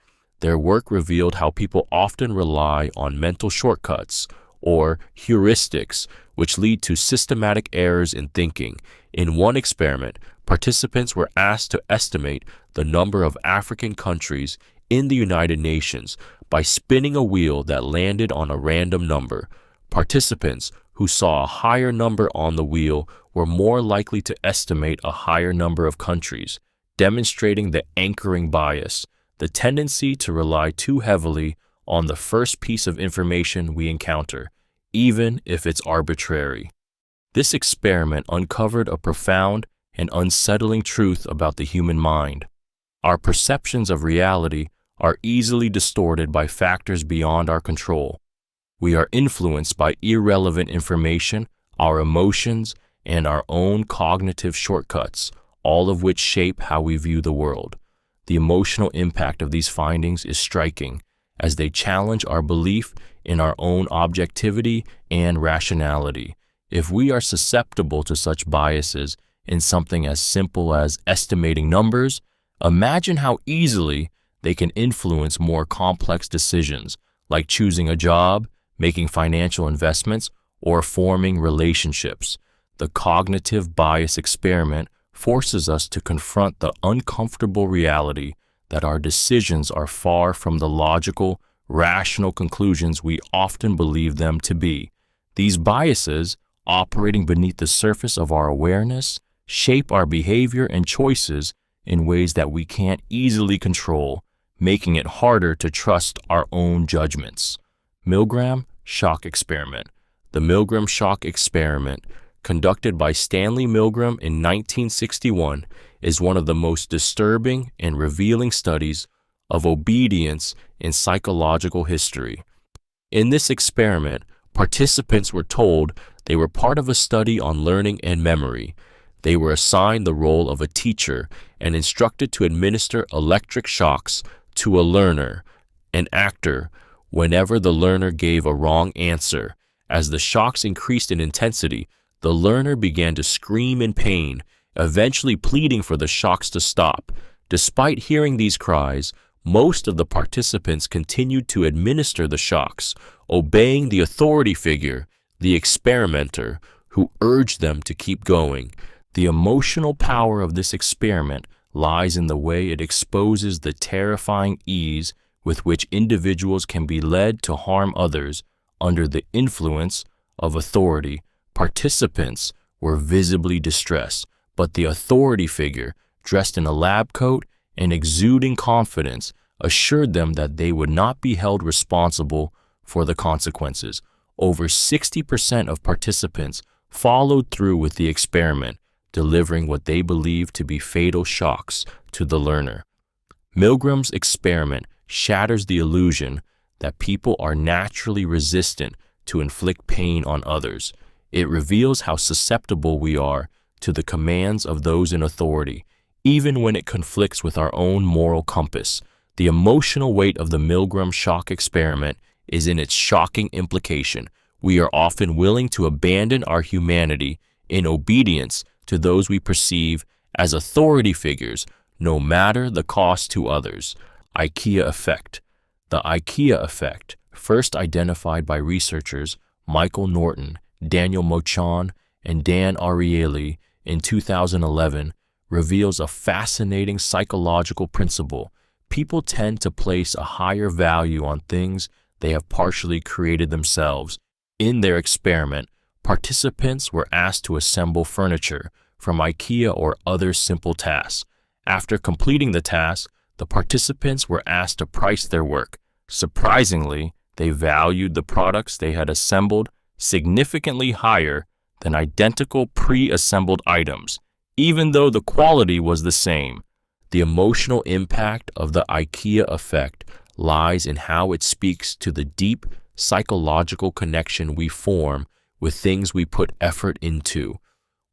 Speaker 1: Their work revealed how people often rely on mental shortcuts or heuristics, which lead to systematic errors in thinking. In one experiment, participants were asked to estimate the number of African countries in the United Nations by spinning a wheel that landed on a random number. Participants who saw a higher number on the wheel were more likely to estimate a higher number of countries, demonstrating the anchoring bias, the tendency to rely too heavily on the first piece of information we encounter, even if it's arbitrary. This experiment uncovered a profound and unsettling truth about the human mind. Our perceptions of reality are easily distorted by factors beyond our control. We are influenced by irrelevant information, our emotions, and our own cognitive shortcuts, all of which shape how we view the world. The emotional impact of these findings is striking, as they challenge our belief in our own objectivity and rationality. If we are susceptible to such biases in something as simple as estimating numbers, imagine how easily they can influence more complex decisions, like choosing a job, making financial investments, or forming relationships. The cognitive bias experiment forces us to confront the uncomfortable reality that our decisions are far from the logical, rational conclusions we often believe them to be. These biases, operating beneath the surface of our awareness, shape our behavior and choices in ways that we can't easily control, making it harder to trust our own judgments. Milgram Shock Experiment. The Milgram Shock Experiment, conducted by Stanley Milgram in 1961, is one of the most disturbing and revealing studies of obedience in psychological history. In this experiment, participants were told they were part of a study on learning and memory. They were assigned the role of a teacher and instructed to administer electric shocks to a learner, an actor, whenever the learner gave a wrong answer. As the shocks increased in intensity, the learner began to scream in pain, eventually pleading for the shocks to stop. Despite hearing these cries, most of the participants continued to administer the shocks, obeying the authority figure, the experimenter, who urged them to keep going. The emotional power of this experiment lies in the way it exposes the terrifying ease with which individuals can be led to harm others under the influence of authority. Participants were visibly distressed, but the authority figure, dressed in a lab coat and exuding confidence, assured them that they would not be held responsible for the consequences. Over 60% of participants followed through with the experiment, delivering what they believed to be fatal shocks to the learner. Milgram's experiment shatters the illusion that people are naturally resistant to inflict pain on others. It reveals how susceptible we are to the commands of those in authority, even when it conflicts with our own moral compass. The emotional weight of the Milgram shock experiment is in its shocking implication. We are often willing to abandon our humanity in obedience to those we perceive as authority figures, no matter the cost to others. IKEA effect. The IKEA effect, first identified by researchers Michael Norton, Daniel Mochon, and Dan Ariely in 2011, reveals a fascinating psychological principle. People tend to place a higher value on things they have partially created themselves. In their experiment, participants were asked to assemble furniture from IKEA or other simple tasks. After completing the task, the participants were asked to price their work. Surprisingly, they valued the products they had assembled significantly higher than identical pre-assembled items, even though the quality was the same. The emotional impact of the IKEA effect lies in how it speaks to the deep psychological connection we form with things we put effort into.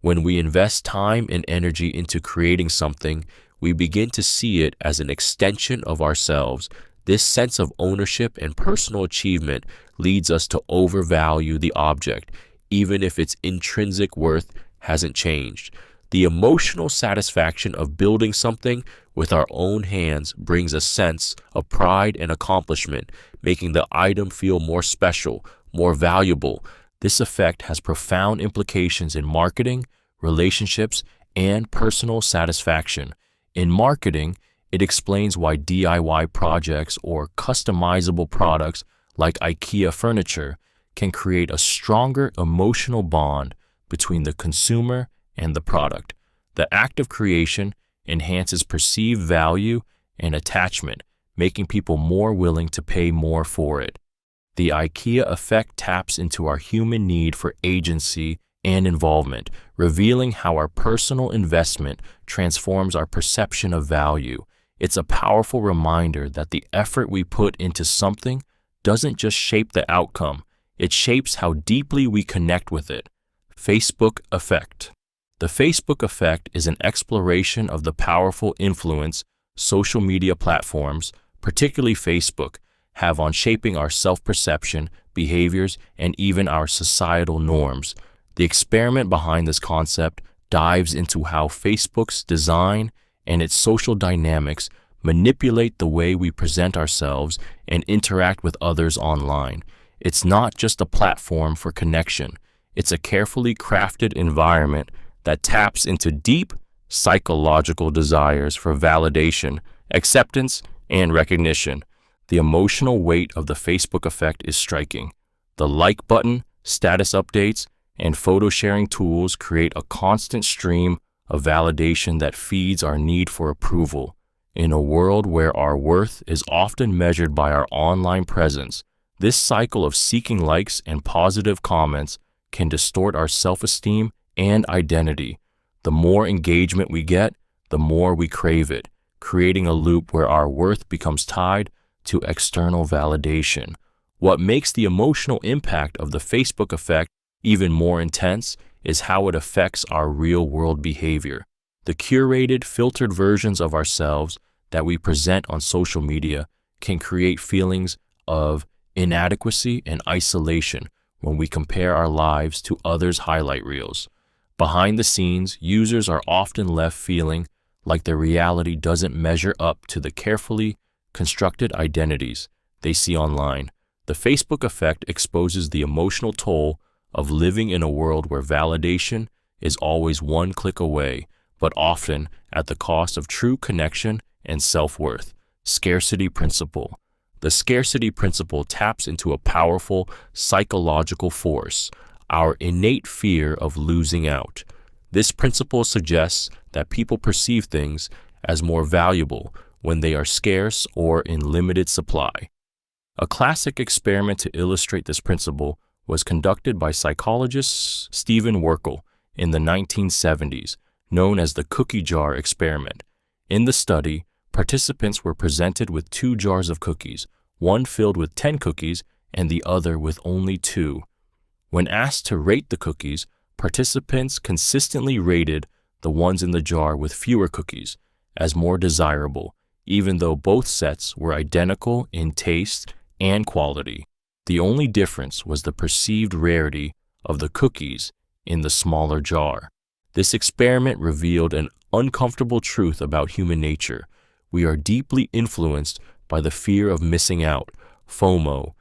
Speaker 1: When we invest time and energy into creating something, we begin to see it as an extension of ourselves. This sense of ownership and personal achievement leads us to overvalue the object, even if its intrinsic worth hasn't changed. The emotional satisfaction of building something with our own hands brings a sense of pride and accomplishment, making the item feel more special, more valuable. This effect has profound implications in marketing, relationships, and personal satisfaction. In marketing, it explains why DIY projects or customizable products like IKEA furniture can create a stronger emotional bond between the consumer and the product. The act of creation enhances perceived value and attachment, making people more willing to pay more for it. The IKEA effect taps into our human need for agency and involvement, revealing how our personal investment transforms our perception of value. It's a powerful reminder that the effort we put into something doesn't just shape the outcome, it shapes how deeply we connect with it. Facebook effect. The Facebook effect is an exploration of the powerful influence social media platforms, particularly Facebook, have on shaping our self-perception, behaviors, and even our societal norms. The experiment behind this concept dives into how Facebook's design and its social dynamics manipulate the way we present ourselves and interact with others online. It's not just a platform for connection. It's a carefully crafted environment that taps into deep psychological desires for validation, acceptance, and recognition. The emotional weight of the Facebook effect is striking. The like button, status updates, and photo sharing tools create a constant stream a validation that feeds our need for approval. In a world where our worth is often measured by our online presence, this cycle of seeking likes and positive comments can distort our self-esteem and identity. The more engagement we get, the more we crave it, creating a loop where our worth becomes tied to external validation. What makes the emotional impact of the Facebook effect even more intense is how it affects our real-world behavior. The curated, filtered versions of ourselves that we present on social media can create feelings of inadequacy and isolation when we compare our lives to others' highlight reels. Behind the scenes, users are often left feeling like their reality doesn't measure up to the carefully constructed identities they see online. The Facebook effect exposes the emotional toll of living in a world where validation is always one click away, but often at the cost of true connection and self-worth. Scarcity principle. The scarcity principle taps into a powerful psychological force, our innate fear of losing out. This principle suggests that people perceive things as more valuable when they are scarce or in limited supply. A classic experiment to illustrate this principle was conducted by psychologist Stephen Werkel in the 1970s, known as the cookie jar experiment. In the study, participants were presented with 2 jars of cookies, one filled with 10 cookies and the other with only 2. When asked to rate the cookies, participants consistently rated the ones in the jar with fewer cookies as more desirable, even though both sets were identical in taste and quality. The only difference was the perceived rarity of the cookies in the smaller jar. This experiment revealed an uncomfortable truth about human nature. We are deeply influenced by the fear of missing out, FOMO.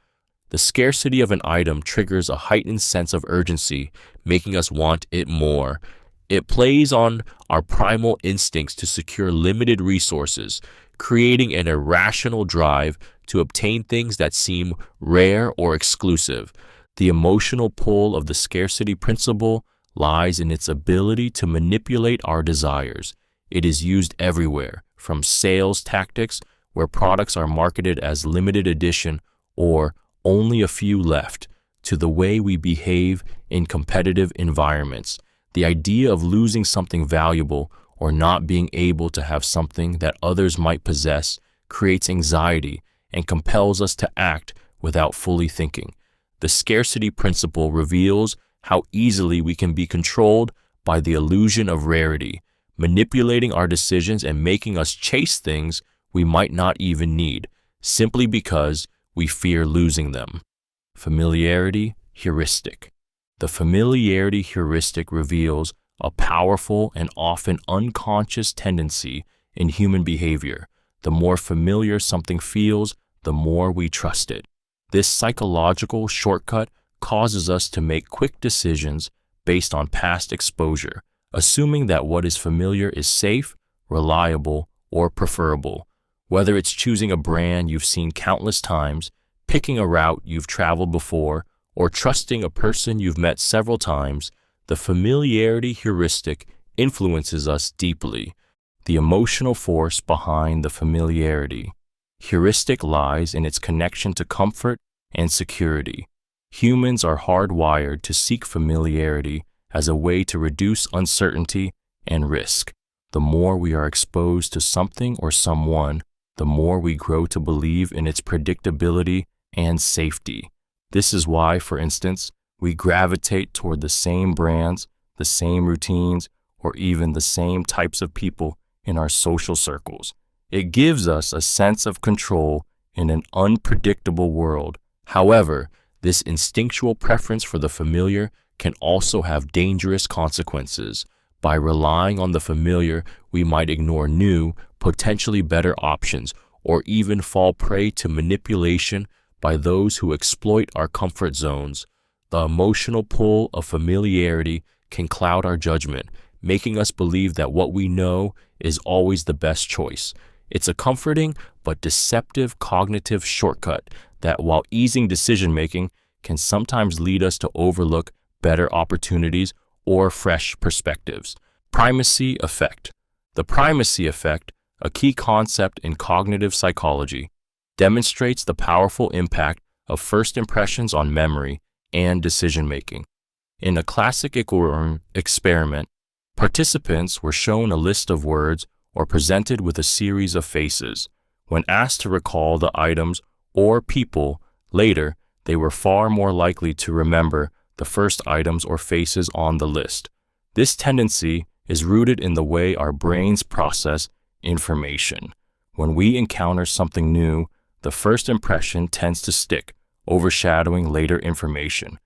Speaker 1: The scarcity of an item triggers a heightened sense of urgency, making us want it more. It plays on our primal instincts to secure limited resources, creating an irrational drive to obtain things that seem rare or exclusive. The emotional pull of the scarcity principle lies in its ability to manipulate our desires. It is used everywhere, from sales tactics where products are marketed as limited edition or only a few left, to the way we behave in competitive environments. The idea of losing something valuable or not being able to have something that others might possess creates anxiety and compels us to act without fully thinking. The scarcity principle reveals how easily we can be controlled by the illusion of rarity, manipulating our decisions and making us chase things we might not even need, simply because we fear losing them. Familiarity heuristic. The familiarity heuristic reveals a powerful and often unconscious tendency in human behavior. The more familiar something feels, the more we trust it. This psychological shortcut causes us to make quick decisions based on past exposure, assuming that what is familiar is safe, reliable, or preferable. Whether it's choosing a brand you've seen countless times, picking a route you've traveled before, or trusting a person you've met several times, the familiarity heuristic influences us deeply. The emotional force behind the familiarity heuristic lies in its connection to comfort and security. Humans are hardwired to seek familiarity as a way to reduce uncertainty and risk. The more we are exposed to something or someone, the more we grow to believe in its predictability and safety. This is why, for instance, we gravitate toward the same brands, the same routines, or even the same types of people in our social circles. It gives us a sense of control in an unpredictable world. However, this instinctual preference for the familiar can also have dangerous consequences. By relying on the familiar, we might ignore new, potentially better options, or even fall prey to manipulation by those who exploit our comfort zones. The emotional pull of familiarity can cloud our judgment, making us believe that what we know is always the best choice. It's a comforting but deceptive cognitive shortcut that, while easing decision-making, can sometimes lead us to overlook better opportunities or fresh perspectives. Primacy effect. The primacy effect, a key concept in cognitive psychology, demonstrates the powerful impact of first impressions on memory and decision-making. In a classic Equirm experiment, participants were shown a list of words or presented with a series of faces. When asked to recall the items or people later, they were far more likely to remember the first items or faces on the list. This tendency is rooted in the way our brains process information. When we encounter something new, the first impression tends to stick, overshadowing later information.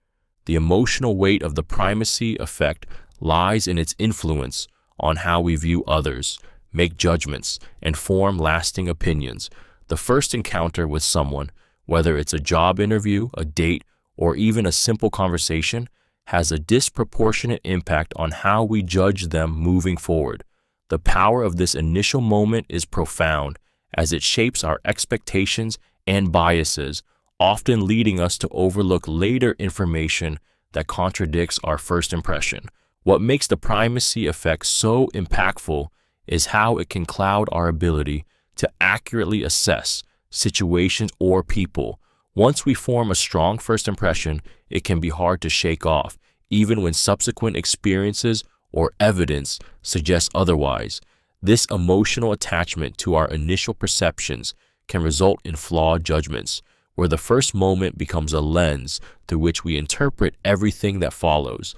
Speaker 1: The emotional weight of the primacy effect lies in its influence on how we view others, make judgments, and form lasting opinions. The first encounter with someone, whether it's a job interview, a date, or even a simple conversation, has a disproportionate impact on how we judge them moving forward. The power of this initial moment is profound, as it shapes our expectations and biases, often leading us to overlook later information that contradicts our first impression. What makes the primacy effect so impactful is how it can cloud our ability to accurately assess situations or people. Once we form a strong first impression, it can be hard to shake off, even when subsequent experiences or evidence suggest otherwise. This emotional attachment to our initial perceptions can result in flawed judgments, where the first moment becomes a lens through which we interpret everything that follows.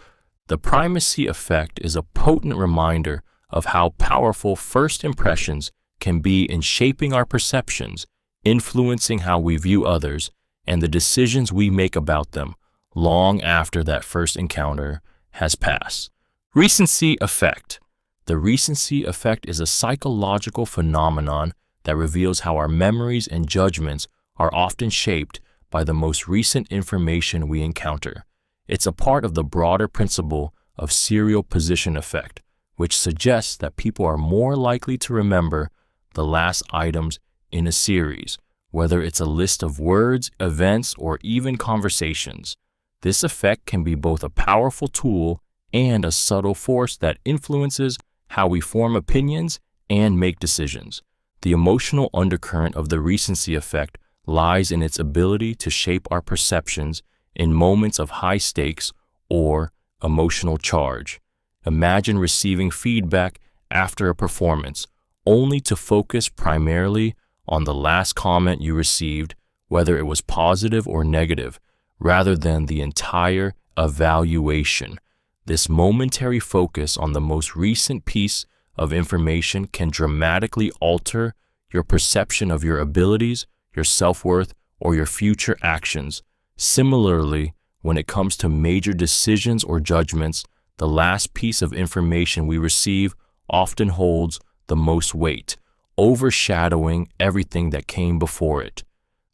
Speaker 1: The primacy effect is a potent reminder of how powerful first impressions can be in shaping our perceptions, influencing how we view others, and the decisions we make about them long after that first encounter has passed. Recency effect. The recency effect is a psychological phenomenon that reveals how our memories and judgments are often shaped by the most recent information we encounter. It's a part of the broader principle of serial position effect, which suggests that people are more likely to remember the last items in a series, whether it's a list of words, events, or even conversations. This effect can be both a powerful tool and a subtle force that influences how we form opinions and make decisions. The emotional undercurrent of the recency effect lies in its ability to shape our perceptions in moments of high stakes or emotional charge. Imagine receiving feedback after a performance, only to focus primarily on the last comment you received, whether it was positive or negative, rather than the entire evaluation. This momentary focus on the most recent piece of information can dramatically alter your perception of your abilities, your self-worth, or your future actions. Similarly, when it comes to major decisions or judgments, the last piece of information we receive often holds the most weight, overshadowing everything that came before it.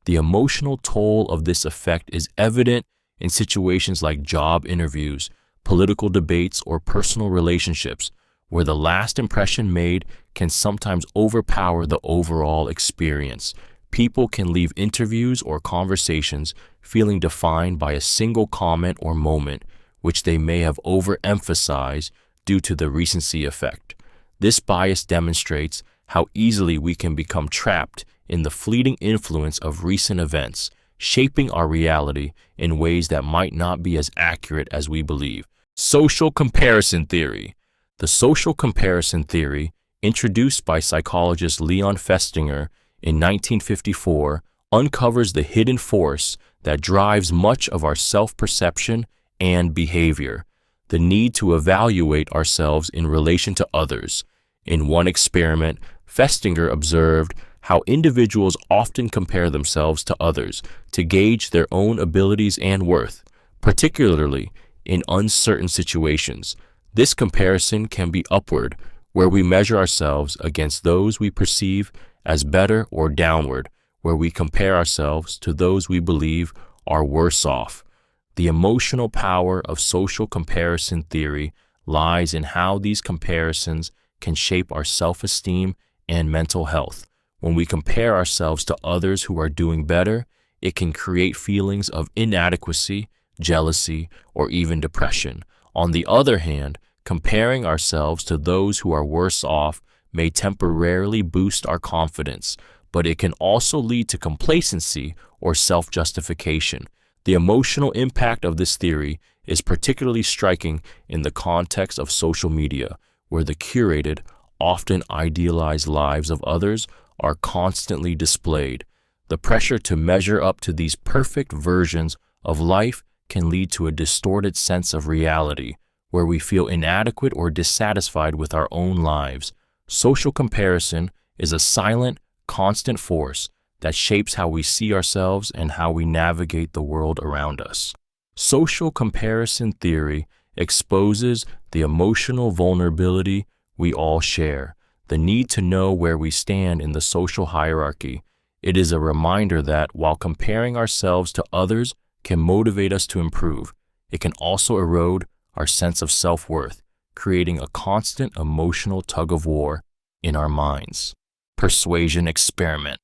Speaker 1: The emotional toll of this effect is evident in situations like job interviews, political debates, or personal relationships, where the last impression made can sometimes overpower the overall experience. People can leave interviews or conversations feeling defined by a single comment or moment, which they may have overemphasized due to the recency effect. This bias demonstrates how easily we can become trapped in the fleeting influence of recent events, shaping our reality in ways that might not be as accurate as we believe. Social comparison theory. The social comparison theory, introduced by psychologist Leon Festinger in 1954, uncovers the hidden force that drives much of our self-perception and behavior: the need to evaluate ourselves in relation to others. In one experiment, Festinger observed how individuals often compare themselves to others to gauge their own abilities and worth, particularly in uncertain situations. This comparison can be upward, where we measure ourselves against those we perceive as better, or downward, where we compare ourselves to those we believe are worse off. The emotional power of social comparison theory lies in how these comparisons can shape our self-esteem and mental health. When we compare ourselves to others who are doing better, it can create feelings of inadequacy, jealousy, or even depression. On the other hand, Comparing ourselves to those who are worse off may temporarily boost our confidence, but it can also lead to complacency or self-justification. The emotional impact of this theory is particularly striking in the context of social media, where the curated, often idealized lives of others are constantly displayed. The pressure to measure up to these perfect versions of life can lead to a distorted sense of reality, where we feel inadequate or dissatisfied with our own lives. Social comparison is a silent, constant force that shapes how we see ourselves and how we navigate the world around us. Social comparison theory exposes the emotional vulnerability we all share, the need to know where we stand in the social hierarchy. It is a reminder that while comparing ourselves to others can motivate us to improve, it can also erode our sense of self-worth, creating a constant emotional tug-of-war in our minds. Persuasion experiment.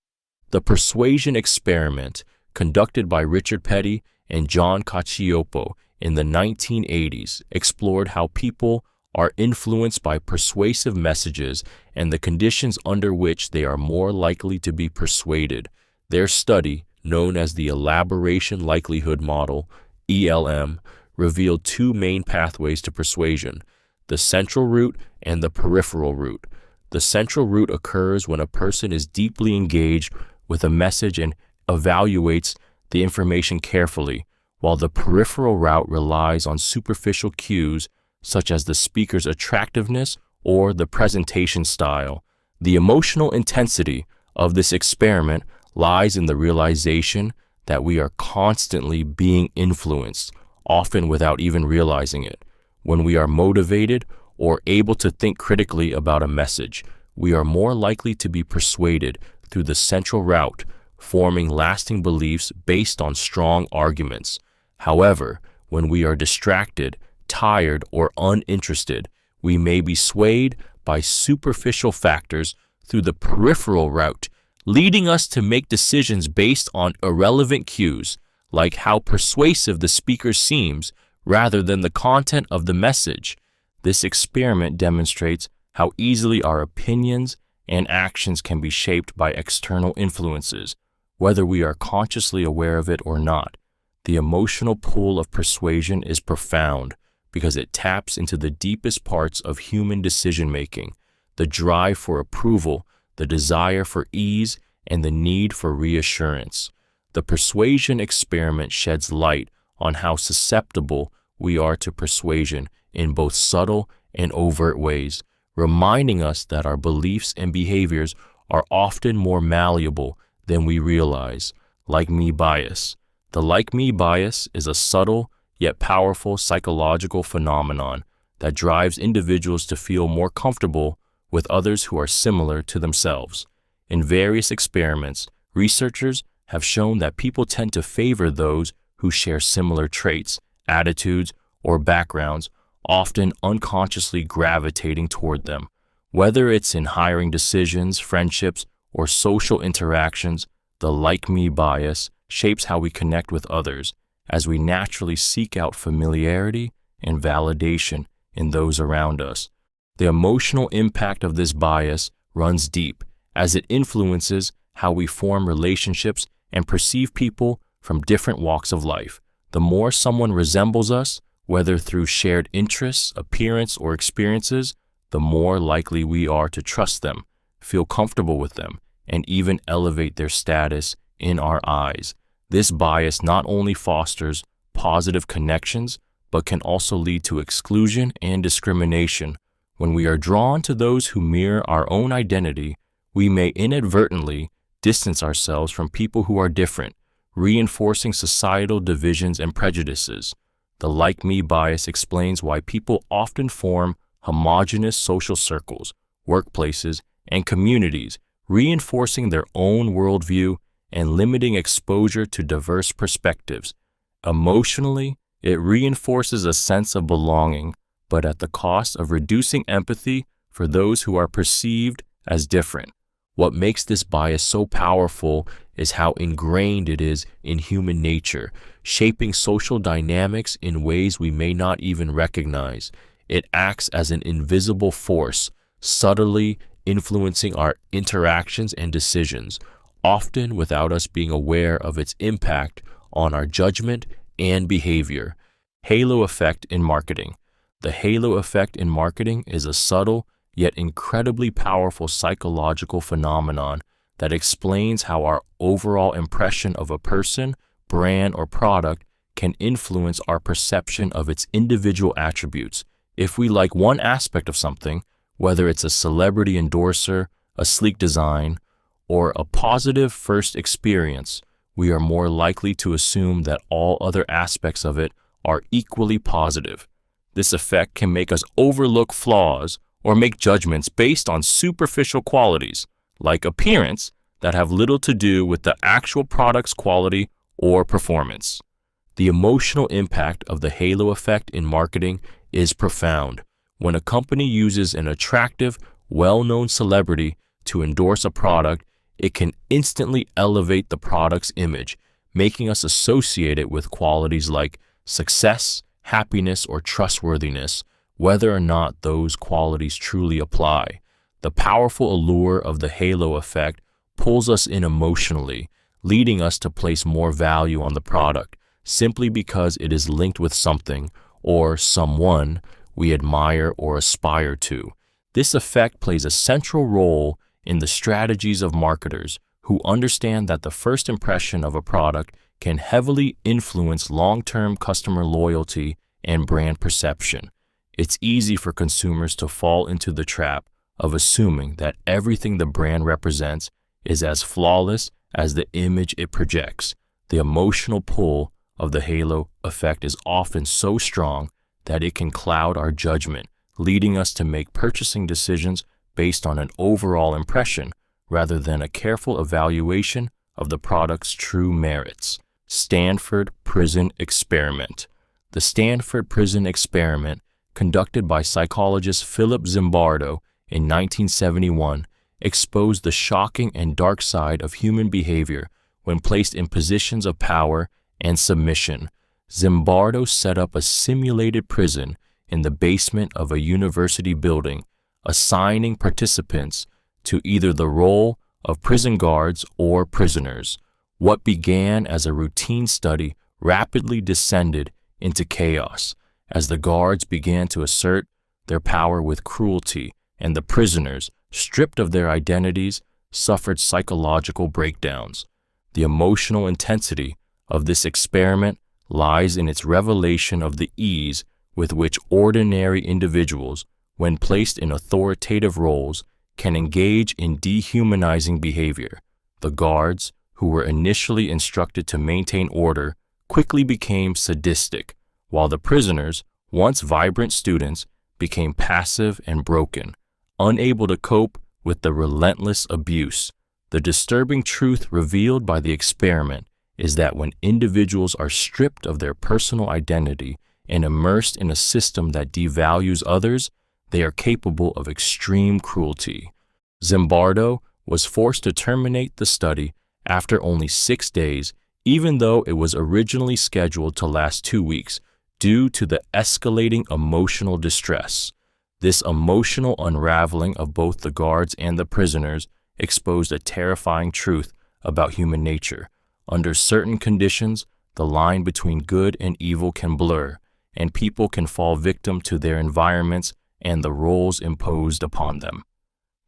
Speaker 1: The persuasion experiment, conducted by Richard Petty and John Cacioppo in the 1980s, explored how people are influenced by persuasive messages and the conditions under which they are more likely to be persuaded. Their study, known as the Elaboration Likelihood Model, ELM, revealed two main pathways to persuasion: the central route and the peripheral route. The central route occurs when a person is deeply engaged with a message and evaluates the information carefully, while the peripheral route relies on superficial cues such as the speaker's attractiveness or the presentation style. The emotional intensity of this experiment lies in the realization that we are constantly being influenced, often without even realizing it. When we are motivated or able to think critically about a message, we are more likely to be persuaded through the central route, forming lasting beliefs based on strong arguments. However, when we are distracted, tired, or uninterested, we may be swayed by superficial factors through the peripheral route, leading us to make decisions based on irrelevant cues, like how persuasive the speaker seems, rather than the content of the message. This experiment demonstrates how easily our opinions and actions can be shaped by external influences, whether we are consciously aware of it or not. The emotional pull of persuasion is profound because it taps into the deepest parts of human decision-making: the drive for approval, the desire for ease, and the need for reassurance. The persuasion experiment sheds light on how susceptible we are to persuasion in both subtle and overt ways, reminding us that our beliefs and behaviors are often more malleable than we realize. Like-me bias. The like-me bias is a subtle yet powerful psychological phenomenon that drives individuals to feel more comfortable with others who are similar to themselves. In various experiments, researchers have shown that people tend to favor those who share similar traits, attitudes, or backgrounds, often unconsciously gravitating toward them. Whether it's in hiring decisions, friendships, or social interactions, the like-me bias shapes how we connect with others, as we naturally seek out familiarity and validation in those around us. The emotional impact of this bias runs deep, as it influences how we form relationships and perceive people from different walks of life. The more someone resembles us, whether through shared interests, appearance, or experiences, the more likely we are to trust them, feel comfortable with them, and even elevate their status in our eyes. This bias not only fosters positive connections, but can also lead to exclusion and discrimination. When we are drawn to those who mirror our own identity, we may inadvertently distance ourselves from people who are different, reinforcing societal divisions and prejudices. The like-me bias explains why people often form homogeneous social circles, workplaces, and communities, reinforcing their own worldview and limiting exposure to diverse perspectives. Emotionally, it reinforces a sense of belonging, but at the cost of reducing empathy for those who are perceived as different. What makes this bias so powerful is how ingrained it is in human nature, shaping social dynamics in ways we may not even recognize. It acts as an invisible force, subtly influencing our interactions and decisions, often without us being aware of its impact on our judgment and behavior. Halo effect in marketing. The halo effect in marketing is a subtle yet incredibly powerful psychological phenomenon that explains how our overall impression of a person, brand, or product can influence our perception of its individual attributes. If we like one aspect of something, whether it's a celebrity endorser, a sleek design, or a positive first experience, we are more likely to assume that all other aspects of it are equally positive. This effect can make us overlook flaws or make judgments based on superficial qualities, like appearance, that have little to do with the actual product's quality or performance. The emotional impact of the halo effect in marketing is profound. When a company uses an attractive, well-known celebrity to endorse a product, it can instantly elevate the product's image, making us associate it with qualities like success, happiness, or trustworthiness, whether or not those qualities truly apply. The powerful allure of the halo effect pulls us in emotionally, leading us to place more value on the product simply because it is linked with something or someone we admire or aspire to. This effect plays a central role in the strategies of marketers who understand that the first impression of a product can heavily influence long-term customer loyalty and brand perception. It's easy for consumers to fall into the trap of assuming that everything the brand represents is as flawless as the image it projects. The emotional pull of the halo effect is often so strong that it can cloud our judgment, leading us to make purchasing decisions based on an overall impression rather than a careful evaluation of the product's true merits. Stanford Prison Experiment. The Stanford Prison Experiment, conducted by psychologist Philip Zimbardo in 1971, exposed the shocking and dark side of human behavior when placed in positions of power and submission. Zimbardo set up a simulated prison in the basement of a university building, assigning participants to either the role of prison guards or prisoners. What began as a routine study rapidly descended into chaos as the guards began to assert their power with cruelty, and the prisoners, stripped of their identities, suffered psychological breakdowns. The emotional intensity of this experiment lies in its revelation of the ease with which ordinary individuals, when placed in authoritative roles, can engage in dehumanizing behavior. The guards, who were initially instructed to maintain order, quickly became sadistic, while the prisoners, once vibrant students, became passive and broken, unable to cope with the relentless abuse. The disturbing truth revealed by the experiment is that when individuals are stripped of their personal identity and immersed in a system that devalues others, they are capable of extreme cruelty. Zimbardo was forced to terminate the study after only 6 days, even though it was originally scheduled to last 2 weeks, due to the escalating emotional distress. This emotional unraveling of both the guards and the prisoners exposed a terrifying truth about human nature. Under certain conditions, the line between good and evil can blur, and people can fall victim to their environments and the roles imposed upon them.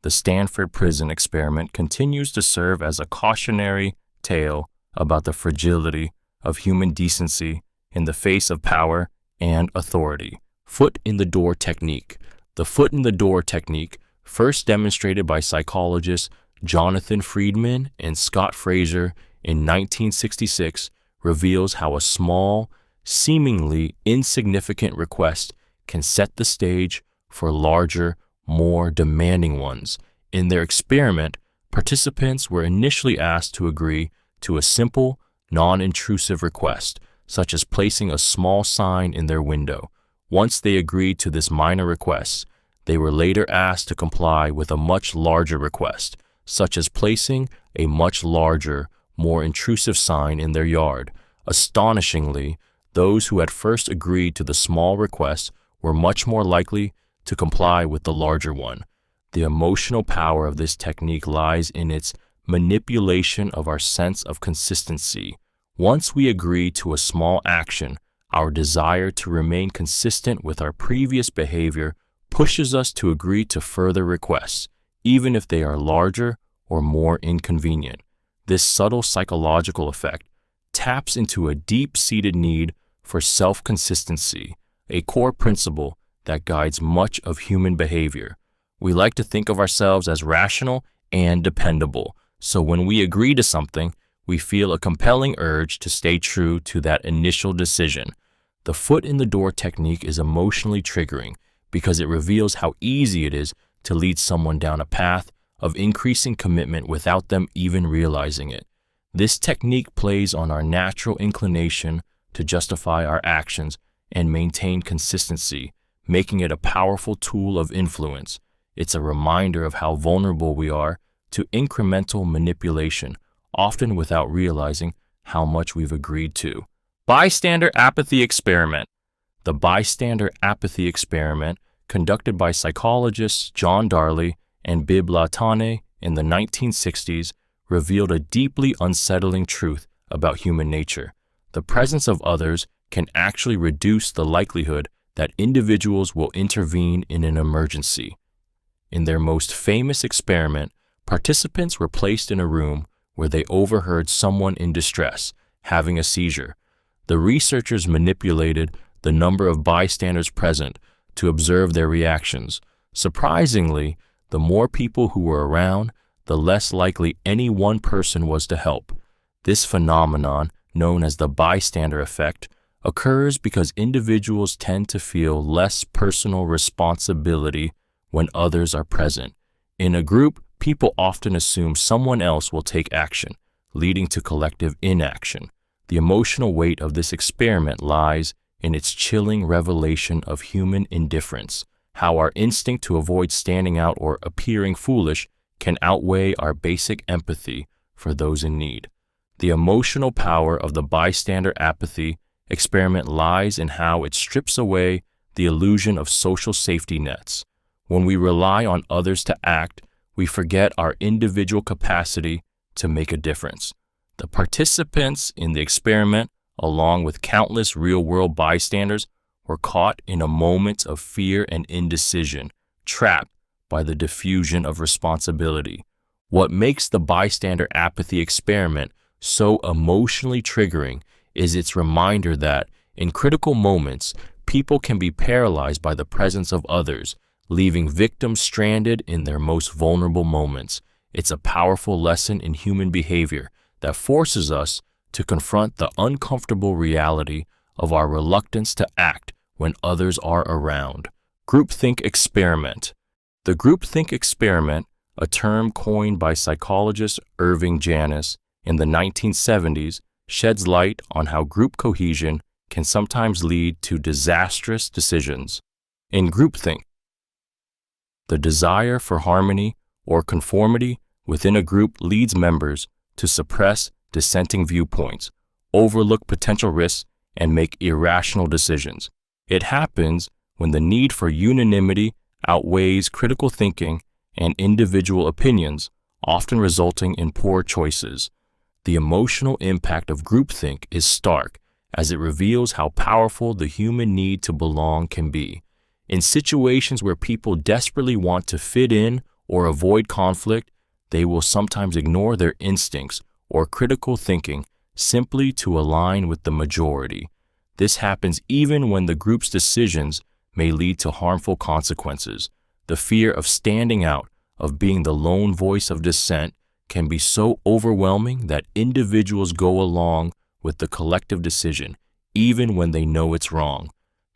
Speaker 1: The Stanford Prison Experiment continues to serve as a cautionary tale about the fragility of human decency in the face of power and authority. Foot in the door technique. The foot in the door technique, first demonstrated by psychologists Jonathan Friedman and Scott Fraser in 1966, reveals how a small, seemingly insignificant request can set the stage for larger, more demanding ones. In their experiment, participants were initially asked to agree to a simple, non-intrusive request, such as placing a small sign in their window. Once they agreed to this minor request, they were later asked to comply with a much larger request, such as placing a much larger, more intrusive sign in their yard. Astonishingly, those who had first agreed to the small request we're much more likely to comply with the larger one. The emotional power of this technique lies in its manipulation of our sense of consistency. Once we agree to a small action, our desire to remain consistent with our previous behavior pushes us to agree to further requests, even if they are larger or more inconvenient. This subtle psychological effect taps into a deep-seated need for self-consistency, a core principle that guides much of human behavior. We like to think of ourselves as rational and dependable, so when we agree to something, we feel a compelling urge to stay true to that initial decision. The foot in the door technique is emotionally triggering because it reveals how easy it is to lead someone down a path of increasing commitment without them even realizing it. This technique plays on our natural inclination to justify our actions and maintain consistency, making it a powerful tool of influence. It's a reminder of how vulnerable we are to incremental manipulation, often without realizing how much we've agreed to. Bystander apathy experiment. The bystander apathy experiment, conducted by psychologists John Darley and Bibb Latané in the 1960s, revealed a deeply unsettling truth about human nature. The presence of others can actually reduce the likelihood that individuals will intervene in an emergency. In their most famous experiment, participants were placed in a room where they overheard someone in distress, having a seizure. The researchers manipulated the number of bystanders present to observe their reactions. Surprisingly, the more people who were around, the less likely any one person was to help. This phenomenon, known as the bystander effect, occurs because individuals tend to feel less personal responsibility when others are present. In a group, people often assume someone else will take action, leading to collective inaction. The emotional weight of this experiment lies in its chilling revelation of human indifference, how our instinct to avoid standing out or appearing foolish can outweigh our basic empathy for those in need. The emotional power of the bystander apathy experiment lies in how it strips away the illusion of social safety nets. When we rely on others to act, we forget our individual capacity to make a difference. The participants in the experiment, along with countless real-world bystanders, were caught in a moment of fear and indecision, trapped by the diffusion of responsibility. What makes the bystander apathy experiment so emotionally triggering is its reminder that, in critical moments, people can be paralyzed by the presence of others, leaving victims stranded in their most vulnerable moments. It's a powerful lesson in human behavior that forces us to confront the uncomfortable reality of our reluctance to act when others are around. Groupthink experiment. The groupthink experiment, a term coined by psychologist Irving Janis in the 1970s, sheds light on how group cohesion can sometimes lead to disastrous decisions. In groupthink, the desire for harmony or conformity within a group leads members to suppress dissenting viewpoints, overlook potential risks, and make irrational decisions. It happens when the need for unanimity outweighs critical thinking and individual opinions, often resulting in poor choices. The emotional impact of groupthink is stark, as it reveals how powerful the human need to belong can be. In situations where people desperately want to fit in or avoid conflict, they will sometimes ignore their instincts or critical thinking simply to align with the majority. This happens even when the group's decisions may lead to harmful consequences. The fear of standing out, of being the lone voice of dissent, can be so overwhelming that individuals go along with the collective decision, even when they know it's wrong.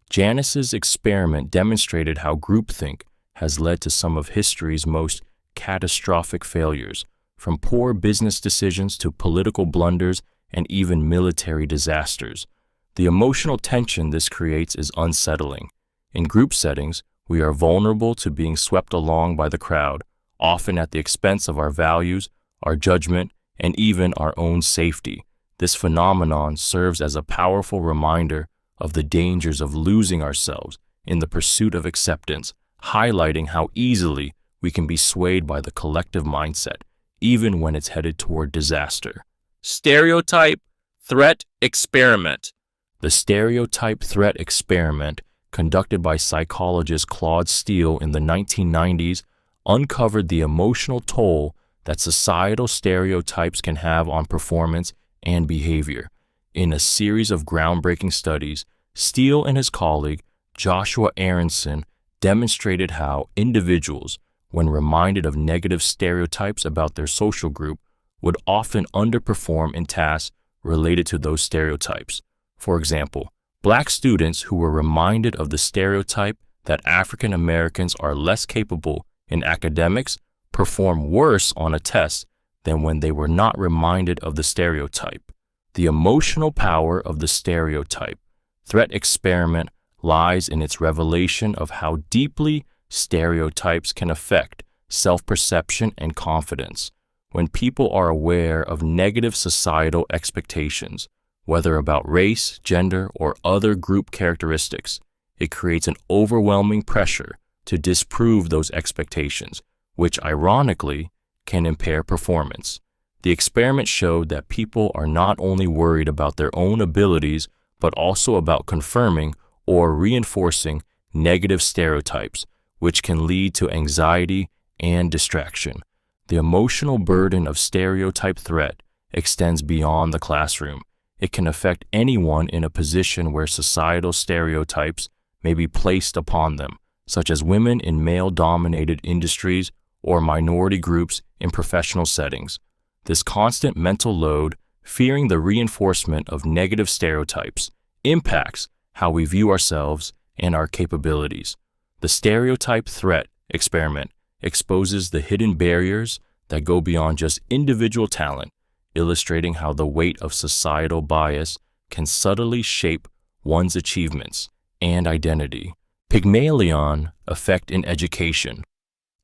Speaker 1: Janis's experiment demonstrated how groupthink has led to some of history's most catastrophic failures, from poor business decisions to political blunders and even military disasters. The emotional tension this creates is unsettling. In group settings, we are vulnerable to being swept along by the crowd, often at the expense of our values, our judgment, and even our own safety. This phenomenon serves as a powerful reminder of the dangers of losing ourselves in the pursuit of acceptance, highlighting how easily we can be swayed by the collective mindset, even when it's headed toward disaster. Stereotype Threat Experiment. The stereotype threat experiment, conducted by psychologist Claude Steele in the 1990s, uncovered the emotional toll that societal stereotypes can have on performance and behavior. In a series of groundbreaking studies, Steele and his colleague, Joshua Aronson, demonstrated how individuals, when reminded of negative stereotypes about their social group, would often underperform in tasks related to those stereotypes. For example, Black students who were reminded of the stereotype that African Americans are less capable in academics perform worse on a test than when they were not reminded of the stereotype. The emotional power of the stereotype threat experiment lies in its revelation of how deeply stereotypes can affect self-perception and confidence. When people are aware of negative societal expectations, whether about race, gender, or other group characteristics, it creates an overwhelming pressure to disprove those expectations, which ironically can impair performance. The experiment showed that people are not only worried about their own abilities, but also about confirming or reinforcing negative stereotypes, which can lead to anxiety and distraction. The emotional burden of stereotype threat extends beyond the classroom. It can affect anyone in a position where societal stereotypes may be placed upon them, such as women in male-dominated industries or minority groups in professional settings. This constant mental load, fearing the reinforcement of negative stereotypes, impacts how we view ourselves and our capabilities. The stereotype threat experiment exposes the hidden barriers that go beyond just individual talent, illustrating how the weight of societal bias can subtly shape one's achievements and identity. Pygmalion effect in education.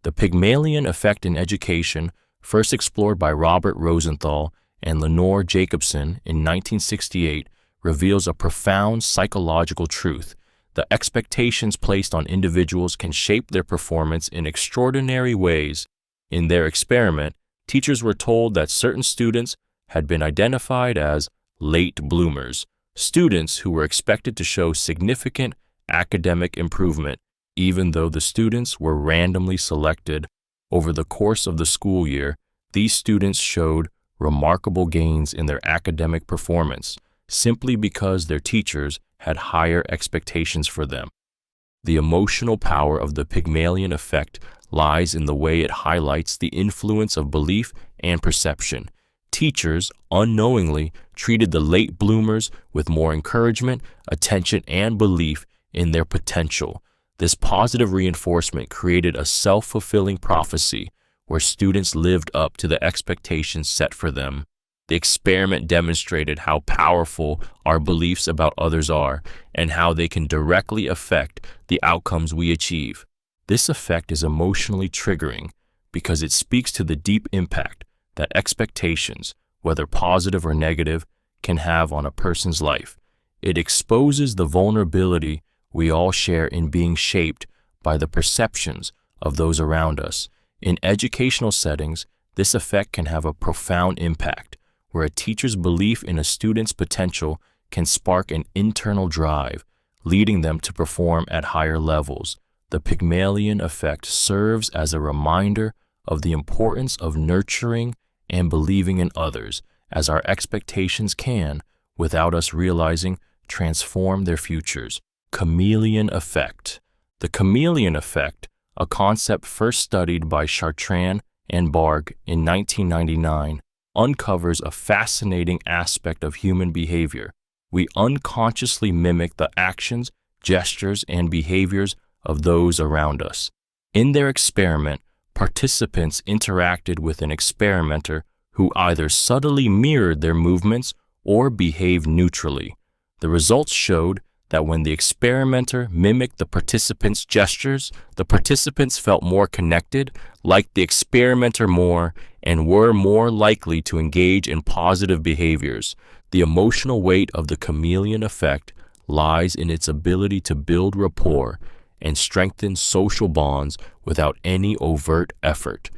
Speaker 1: The Pygmalion effect in education, first explored by Robert Rosenthal and Lenore Jacobson in 1968, reveals a profound psychological truth. The expectations placed on individuals can shape their performance in extraordinary ways. In their experiment, teachers were told that certain students had been identified as late bloomers, students who were expected to show significant academic improvement, even though the students were randomly selected. Over the course of the school year, these students showed remarkable gains in their academic performance, simply because their teachers had higher expectations for them. The emotional power of the Pygmalion effect lies in the way it highlights the influence of belief and perception. Teachers unknowingly treated the late bloomers with more encouragement, attention, and belief in their potential. This positive reinforcement created a self-fulfilling prophecy where students lived up to the expectations set for them. The experiment demonstrated how powerful our beliefs about others are and how they can directly affect the outcomes we achieve. This effect is emotionally triggering because it speaks to the deep impact that expectations, whether positive or negative, can have on a person's life. It exposes the vulnerability we all share in being shaped by the perceptions of those around us. In educational settings, this effect can have a profound impact, where a teacher's belief in a student's potential can spark an internal drive, leading them to perform at higher levels. The Pygmalion effect serves as a reminder of the importance of nurturing and believing in others, as our expectations can, without us realizing, transform their futures. Chameleon effect. The chameleon effect, a concept first studied by Chartrand and Bargue in 1999, uncovers a fascinating aspect of human behavior. We unconsciously mimic the actions, gestures, and behaviors of those around us. In their experiment, participants interacted with an experimenter who either subtly mirrored their movements or behaved neutrally. The results showed that when the experimenter mimicked the participants' gestures, the participants felt more connected, liked the experimenter more, and were more likely to engage in positive behaviors. The emotional weight of the chameleon effect lies in its ability to build rapport and strengthen social bonds without any overt effort.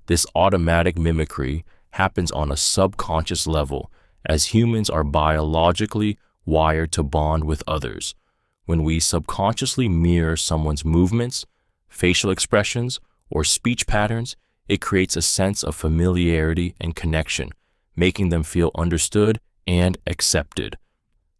Speaker 1: This automatic mimicry happens on a subconscious level, as humans are biologically wired to bond with others. When we subconsciously mirror someone's movements, facial expressions, or speech patterns, it creates a sense of familiarity and connection, making them feel understood and accepted.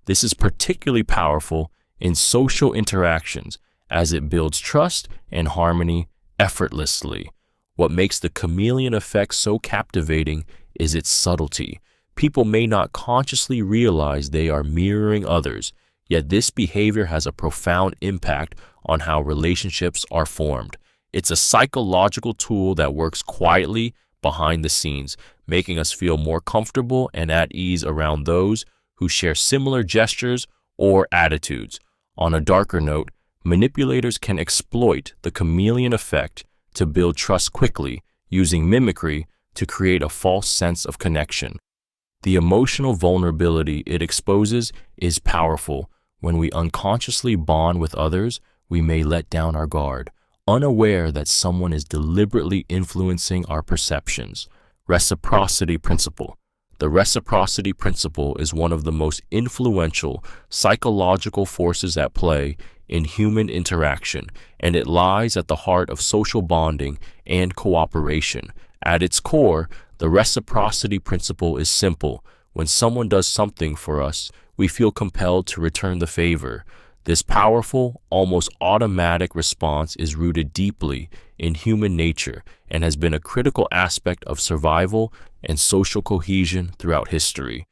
Speaker 1: This is particularly powerful in social interactions as it builds trust and harmony effortlessly. What makes the chameleon effect so captivating is its subtlety. People may not consciously realize they are mirroring others, yet this behavior has a profound impact on how relationships are formed. It's a psychological tool that works quietly behind the scenes, making us feel more comfortable and at ease around those who share similar gestures or attitudes. On a darker note, manipulators can exploit the chameleon effect to build trust quickly, using mimicry to create a false sense of connection. The emotional vulnerability it exposes is powerful. When we unconsciously bond with others, we may let down our guard, unaware that someone is deliberately influencing our perceptions. Reciprocity principle. The reciprocity principle is one of the most influential psychological forces at play in human interaction, and it lies at the heart of social bonding and cooperation. At its core, the reciprocity principle is simple. When someone does something for us, we feel compelled to return the favor. This powerful, almost automatic response is rooted deeply in human nature and has been a critical aspect of survival and social cohesion throughout history.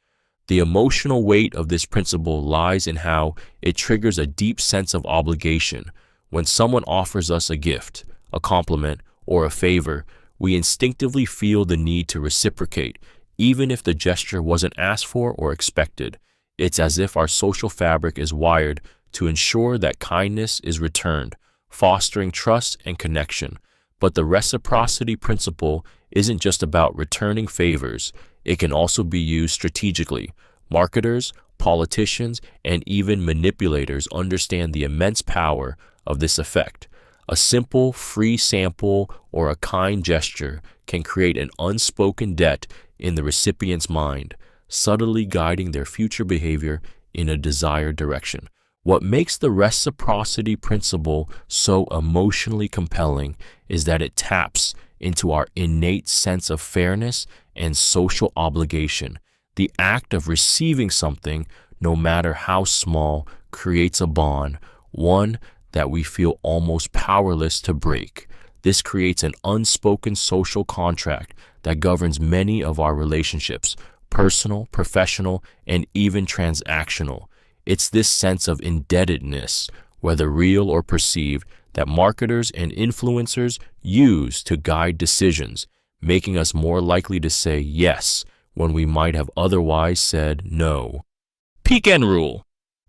Speaker 1: The emotional weight of this principle lies in how it triggers a deep sense of obligation. When someone offers us a gift, a compliment, or a favor, we instinctively feel the need to reciprocate, even if the gesture wasn't asked for or expected. It's as if our social fabric is wired to ensure that kindness is returned, fostering trust and connection. But the reciprocity principle isn't just about returning favors. It can also be used strategically. Marketers, politicians, and even manipulators understand the immense power of this effect. A simple, free sample or a kind gesture can create an unspoken debt in the recipient's mind, subtly guiding their future behavior in a desired direction. What makes the reciprocity principle so emotionally compelling is that it taps into our innate sense of fairness and social obligation. The act of receiving something, no matter how small, creates a bond, one that we feel almost powerless to break. This creates an unspoken social contract that governs many of our relationships, personal, professional, and even transactional. It's this sense of indebtedness, whether real or perceived, that marketers and influencers use to guide decisions, making us more likely to say yes when we might have otherwise said no. Peak End Rule.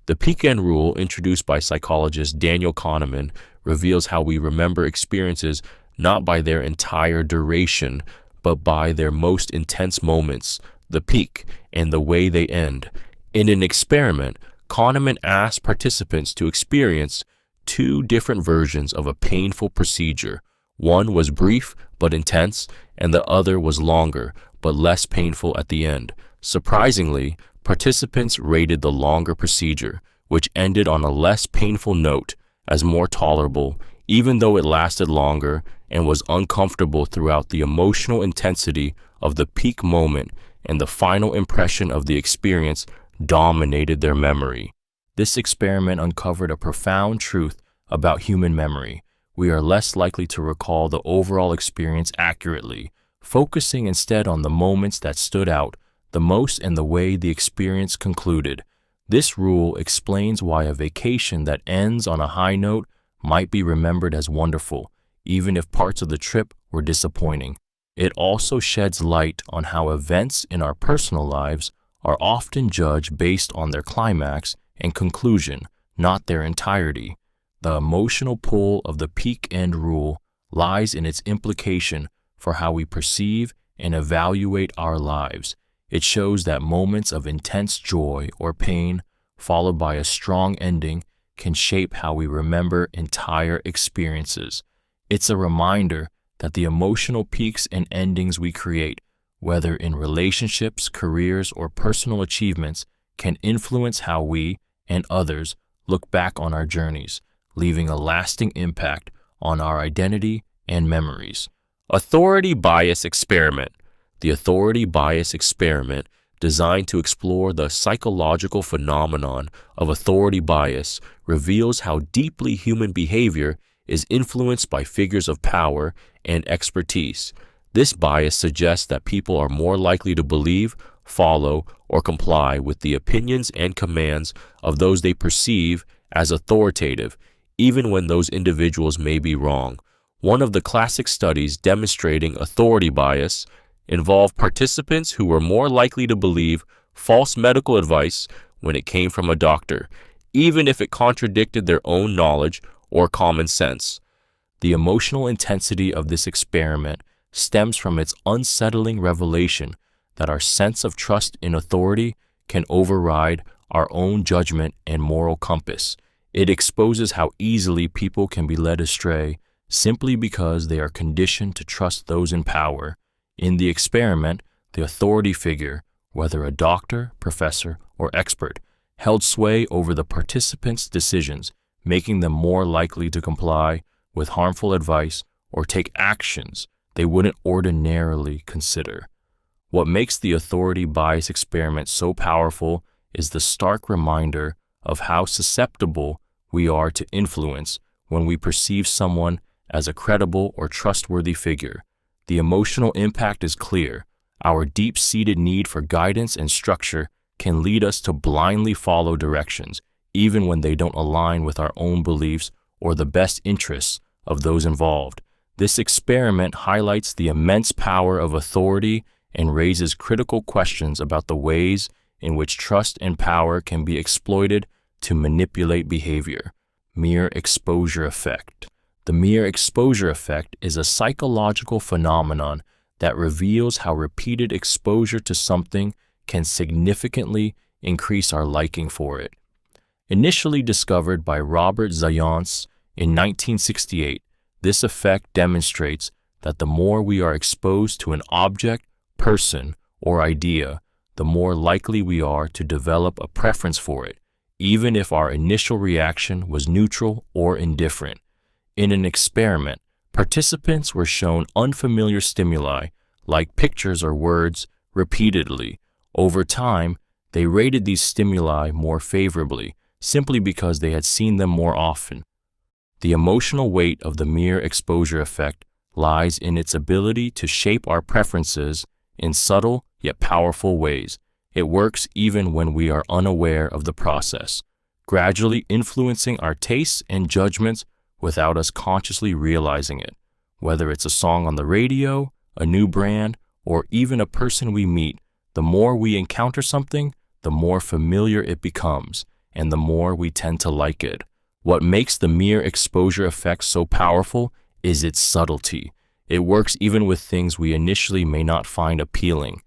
Speaker 1: The peak end rule, introduced by psychologist Daniel Kahneman, reveals how we remember experiences not by their entire duration, but by their most intense moments, the peak, and the way they end. In an experiment, Kahneman asked participants to experience two different versions of a painful procedure. One was brief but intense, and the other was longer but less painful at the end. Surprisingly, participants rated the longer procedure, which ended on a less painful note, as more tolerable, even though it lasted longer and was uncomfortable throughout. The emotional intensity of the peak moment and the final impression of the experience dominated their memory. This experiment uncovered a profound truth about human memory. We are less likely to recall the overall experience accurately, focusing instead on the moments that stood out the most and the way the experience concluded. This rule explains why a vacation that ends on a high note might be remembered as wonderful, even if parts of the trip were disappointing. It also sheds light on how events in our personal lives are often judged based on their climax and conclusion, not their entirety. The emotional pull of the peak end rule lies in its implication for how we perceive and evaluate our lives. It shows that moments of intense joy or pain followed by a strong ending, can shape how we remember entire experiences. It's a reminder that the emotional peaks and endings we create, whether in relationships, careers, or personal achievements, can influence how we and others look back on our journeys, leaving a lasting impact on our identity and memories. Authority bias experiment. The authority bias experiment, designed to explore the psychological phenomenon of authority bias, reveals how deeply human behavior is influenced by figures of power and expertise. This bias suggests that people are more likely to believe, follow, or comply with the opinions and commands of those they perceive as authoritative, even when those individuals may be wrong. One of the classic studies demonstrating authority bias involved participants who were more likely to believe false medical advice when it came from a doctor, even if it contradicted their own knowledge or common sense. The emotional intensity of this experiment stems from its unsettling revelation that our sense of trust in authority can override our own judgment and moral compass. It exposes how easily people can be led astray simply because they are conditioned to trust those in power. In the experiment, the authority figure, whether a doctor, professor, or expert, held sway over the participants' decisions, making them more likely to comply with harmful advice or take actions they wouldn't ordinarily consider. What makes the authority bias experiment so powerful is the stark reminder of how susceptible we are to influence when we perceive someone as a credible or trustworthy figure. The emotional impact is clear. Our deep-seated need for guidance and structure can lead us to blindly follow directions, even when they don't align with our own beliefs or the best interests of those involved. This experiment highlights the immense power of authority and raises critical questions about the ways in which trust and power can be exploited to manipulate behavior. Mere exposure effect. The mere exposure effect is a psychological phenomenon that reveals how repeated exposure to something can significantly increase our liking for it. Initially discovered by Robert Zajonc in 1968, this effect demonstrates that the more we are exposed to an object, person, or idea, the more likely we are to develop a preference for it, even if our initial reaction was neutral or indifferent. In an experiment, participants were shown unfamiliar stimuli, like pictures or words, repeatedly. Over time, they rated these stimuli more favorably, simply because they had seen them more often. The emotional weight of the mere exposure effect lies in its ability to shape our preferences in subtle yet powerful ways. It works even when we are unaware of the process, gradually influencing our tastes and judgments without us consciously realizing it. Whether it's a song on the radio, a new brand, or even a person we meet, the more we encounter something, the more familiar it becomes, and the more we tend to like it. What makes the mere exposure effect so powerful is its subtlety. It works even with things we initially may not find appealing.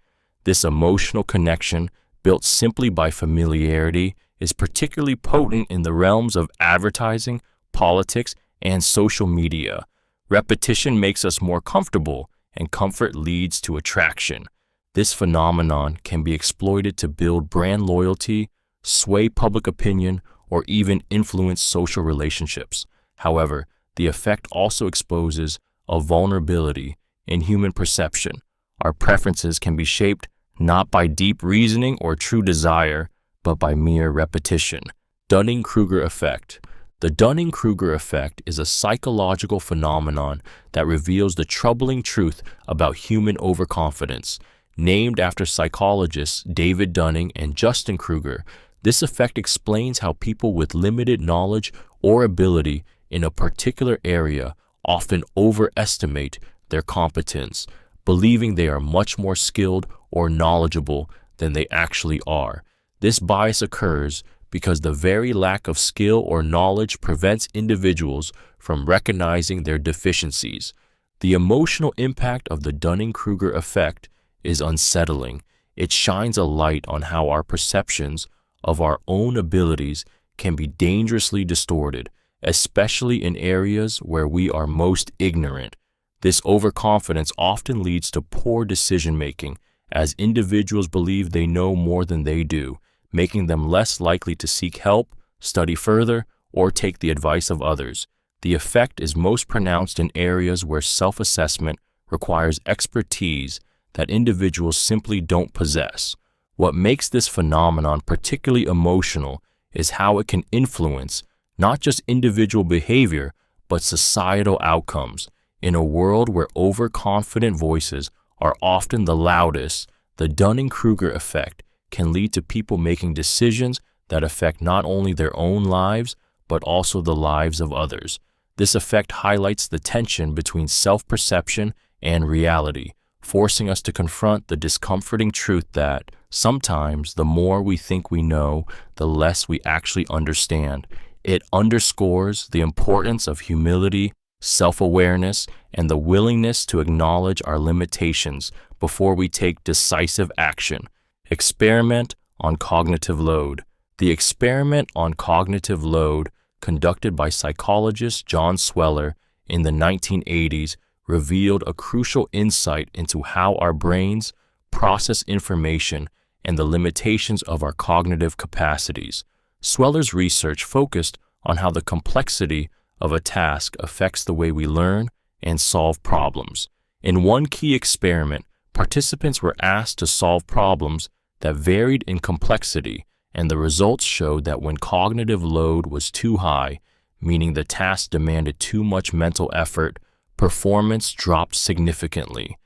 Speaker 1: This emotional connection, built simply by familiarity, is particularly potent in the realms of advertising, politics, and social media. Repetition makes us more comfortable, and comfort leads to attraction. This phenomenon can be exploited to build brand loyalty, sway public opinion, or even influence social relationships. However, the effect also exposes a vulnerability in human perception. Our preferences can be shaped not by deep reasoning or true desire, but by mere repetition. Dunning-Kruger effect. The Dunning-Kruger effect is a psychological phenomenon that reveals the troubling truth about human overconfidence. Named after psychologists David Dunning and Justin Kruger, this effect explains how people with limited knowledge or ability in a particular area often overestimate their competence, believing they are much more skilled or knowledgeable than they actually are. This bias occurs because the very lack of skill or knowledge prevents individuals from recognizing their deficiencies. The emotional impact of the Dunning-Kruger effect is unsettling. It shines a light on how our perceptions of our own abilities can be dangerously distorted, especially in areas where we are most ignorant. This overconfidence often leads to poor decision-making, as individuals believe they know more than they do, making them less likely to seek help, study further, or take the advice of others. The effect is most pronounced in areas where self-assessment requires expertise that individuals simply don't possess. What makes this phenomenon particularly emotional is how it can influence not just individual behavior, but societal outcomes. In a world where overconfident voices are often the loudest, the Dunning-Kruger effect can lead to people making decisions that affect not only their own lives, but also the lives of others. This effect highlights the tension between self-perception and reality, forcing us to confront the discomforting truth that sometimes the more we think we know, the less we actually understand. It underscores the importance of humility, self-awareness, and the willingness to acknowledge our limitations before we take decisive action. Experiment on cognitive load. The experiment on cognitive load, conducted by psychologist John Sweller in the 1980s, revealed a crucial insight into how our brains process information and the limitations of our cognitive capacities. Sweller's research focused on how the complexity of a task affects the way we learn and solve problems. In one key experiment, participants were asked to solve problems that varied in complexity, and the results showed that when cognitive load was too high, meaning the task demanded too much mental effort, performance dropped significantly.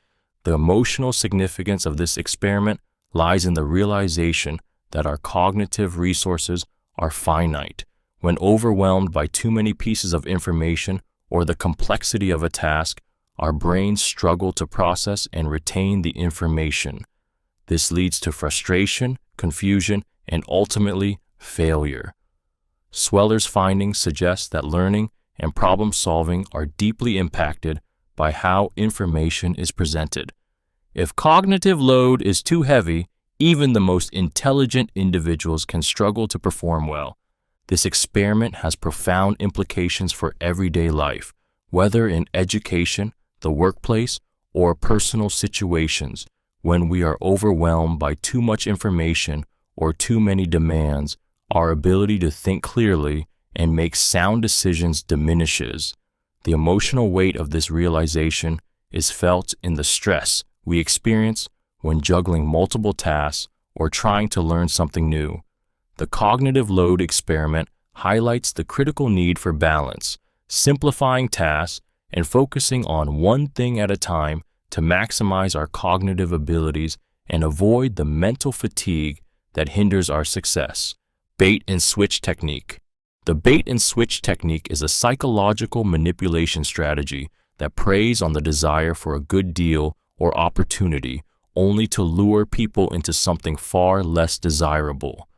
Speaker 1: The emotional significance of this experiment lies in the realization that our cognitive resources are finite. When overwhelmed by too many pieces of information or the complexity of a task, our brains struggle to process and retain the information. This leads to frustration, confusion, and ultimately failure. Sweller's findings suggest that learning and problem-solving are deeply impacted by how information is presented. If cognitive load is too heavy, even the most intelligent individuals can struggle to perform well. This experiment has profound implications for everyday life, whether in education, the workplace, or personal situations. When we are overwhelmed by too much information or too many demands, our ability to think clearly and make sound decisions diminishes. The emotional weight of this realization is felt in the stress we experience when juggling multiple tasks or trying to learn something new. The cognitive load experiment highlights the critical need for balance, simplifying tasks and focusing on one thing at a time to maximize our cognitive abilities and avoid the mental fatigue that hinders our success. Bait and switch technique. The bait and switch technique is a psychological manipulation strategy that preys on the desire for a good deal or opportunity only to lure people into something far less desirable.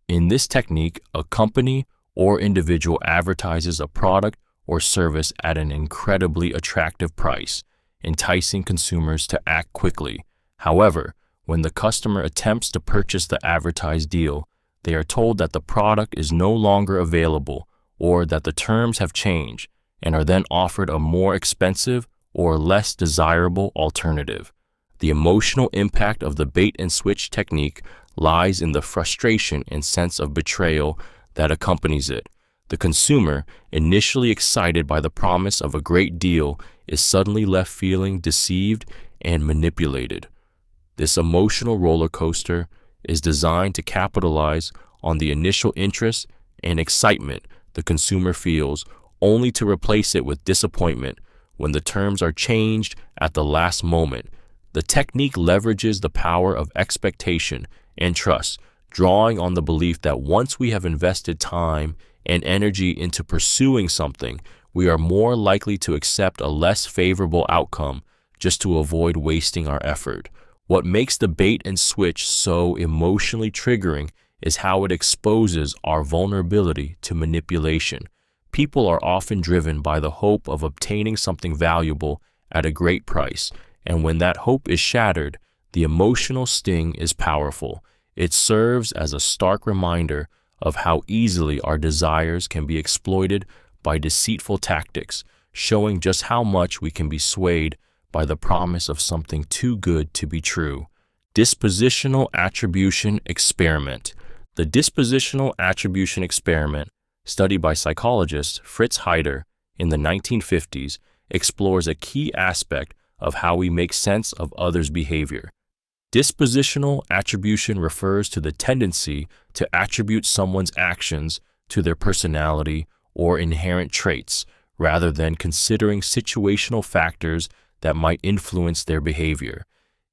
Speaker 1: In this technique, a company or individual advertises a product or service at an incredibly attractive price, enticing consumers to act quickly. However, when the customer attempts to purchase the advertised deal, they are told that the product is no longer available or that the terms have changed and are then offered a more expensive or less desirable alternative. The emotional impact of the bait and switch technique lies in the frustration and sense of betrayal that accompanies it. The consumer, initially excited by the promise of a great deal, is suddenly left feeling deceived and manipulated. This emotional roller coaster is designed to capitalize on the initial interest and excitement the consumer feels, only to replace it with disappointment when the terms are changed at the last moment. The technique leverages the power of expectation and trust, drawing on the belief that once we have invested time and energy into pursuing something, we are more likely to accept a less favorable outcome just to avoid wasting our effort. What makes the bait and switch so emotionally triggering is how it exposes our vulnerability to manipulation. People are often driven by the hope of obtaining something valuable at a great price, and when that hope is shattered, the emotional sting is powerful. It serves as a stark reminder of how easily our desires can be exploited by deceitful tactics, showing just how much we can be swayed by the promise of something too good to be true. Dispositional Attribution Experiment. The dispositional attribution experiment, studied by psychologist Fritz Heider in the 1950s, explores a key aspect of how we make sense of others' behavior. Dispositional attribution refers to the tendency to attribute someone's actions to their personality or inherent traits, rather than considering situational factors that might influence their behavior.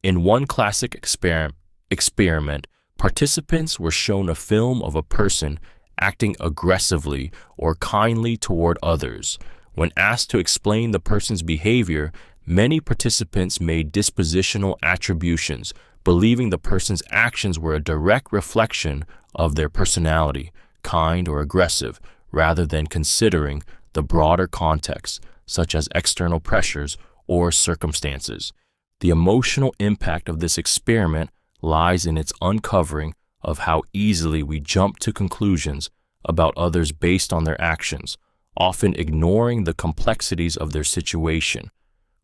Speaker 1: In one classic experiment, participants were shown a film of a person acting aggressively or kindly toward others. When asked to explain the person's behavior, many participants made dispositional attributions, believing the person's actions were a direct reflection of their personality, kind or aggressive, rather than considering the broader context, such as external pressures or circumstances. The emotional impact of this experiment lies in its uncovering of how easily we jump to conclusions about others based on their actions, often ignoring the complexities of their situation.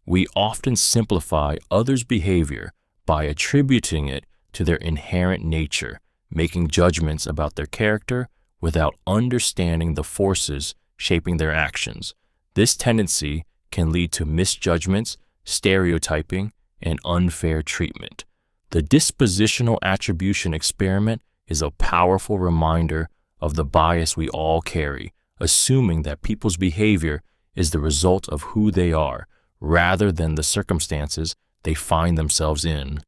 Speaker 1: We often simplify others' behavior by attributing it to their inherent nature, making judgments about their character without understanding the forces shaping their actions. This tendency can lead to misjudgments, stereotyping, and unfair treatment. The dispositional attribution experiment is a powerful reminder of the bias we all carry, assuming that people's behavior is the result of who they are, rather than the circumstances they find themselves in.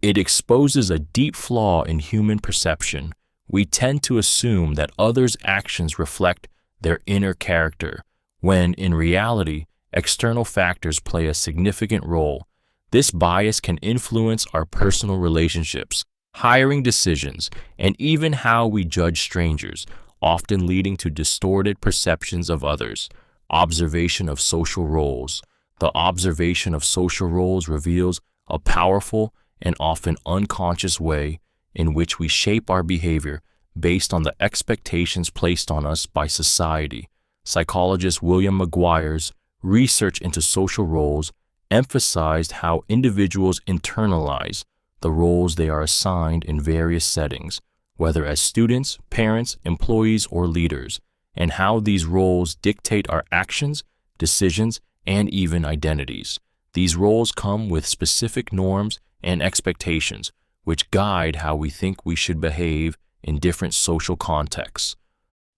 Speaker 1: It exposes a deep flaw in human perception. We tend to assume that others' actions reflect their inner character, when in reality, external factors play a significant role. This bias can influence our personal relationships, hiring decisions, and even how we judge strangers, often leading to distorted perceptions of others. Observation of social roles. The observation of social roles reveals a powerful and often unconscious way in which we shape our behavior based on the expectations placed on us by society. Psychologist William McGuire's research into social roles emphasized how individuals internalize the roles they are assigned in various settings, whether as students, parents, employees, or leaders, and how these roles dictate our actions, decisions, and even identities. These roles come with specific norms and expectations, which guide how we think we should behave in different social contexts.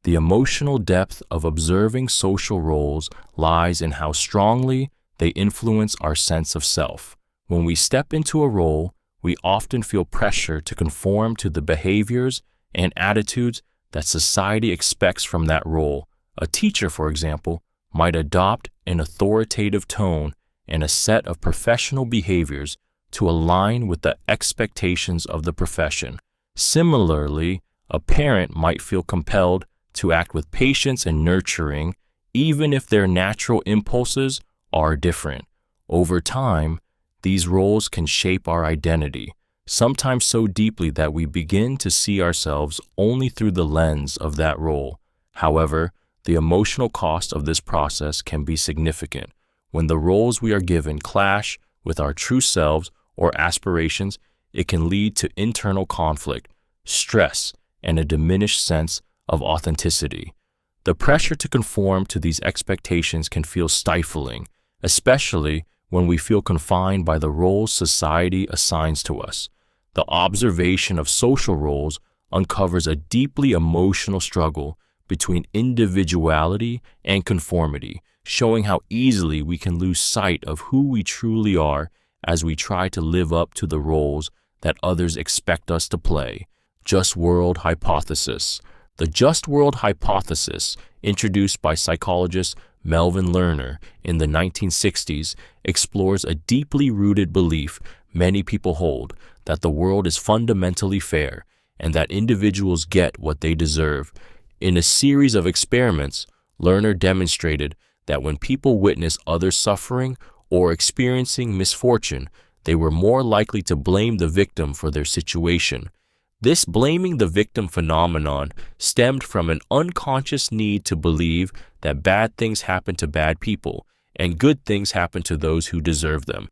Speaker 1: The emotional depth of observing social roles lies in how strongly they influence our sense of self. When we step into a role, we often feel pressure to conform to the behaviors and attitudes that society expects from that role. A teacher, for example, might adopt an authoritative tone and a set of professional behaviors to align with the expectations of the profession. Similarly, a parent might feel compelled to act with patience and nurturing, even if their natural impulses are different. Over time, these roles can shape our identity, sometimes so deeply that we begin to see ourselves only through the lens of that role. However, the emotional cost of this process can be significant. When the roles we are given clash with our true selves or aspirations, it can lead to internal conflict, stress, and a diminished sense of authenticity. The pressure to conform to these expectations can feel stifling, especially when we feel confined by the roles society assigns to us. The observation of social roles uncovers a deeply emotional struggle between individuality and conformity, showing how easily we can lose sight of who we truly are as we try to live up to the roles that others expect us to play. Just World Hypothesis. The Just World Hypothesis, introduced by psychologist Melvin Lerner in the 1960s, explores a deeply rooted belief many people hold that the world is fundamentally fair and that individuals get what they deserve. In a series of experiments, Lerner demonstrated that when people witness others suffering or experiencing misfortune, they were more likely to blame the victim for their situation. This blaming the victim phenomenon stemmed from an unconscious need to believe that bad things happen to bad people and good things happen to those who deserve them.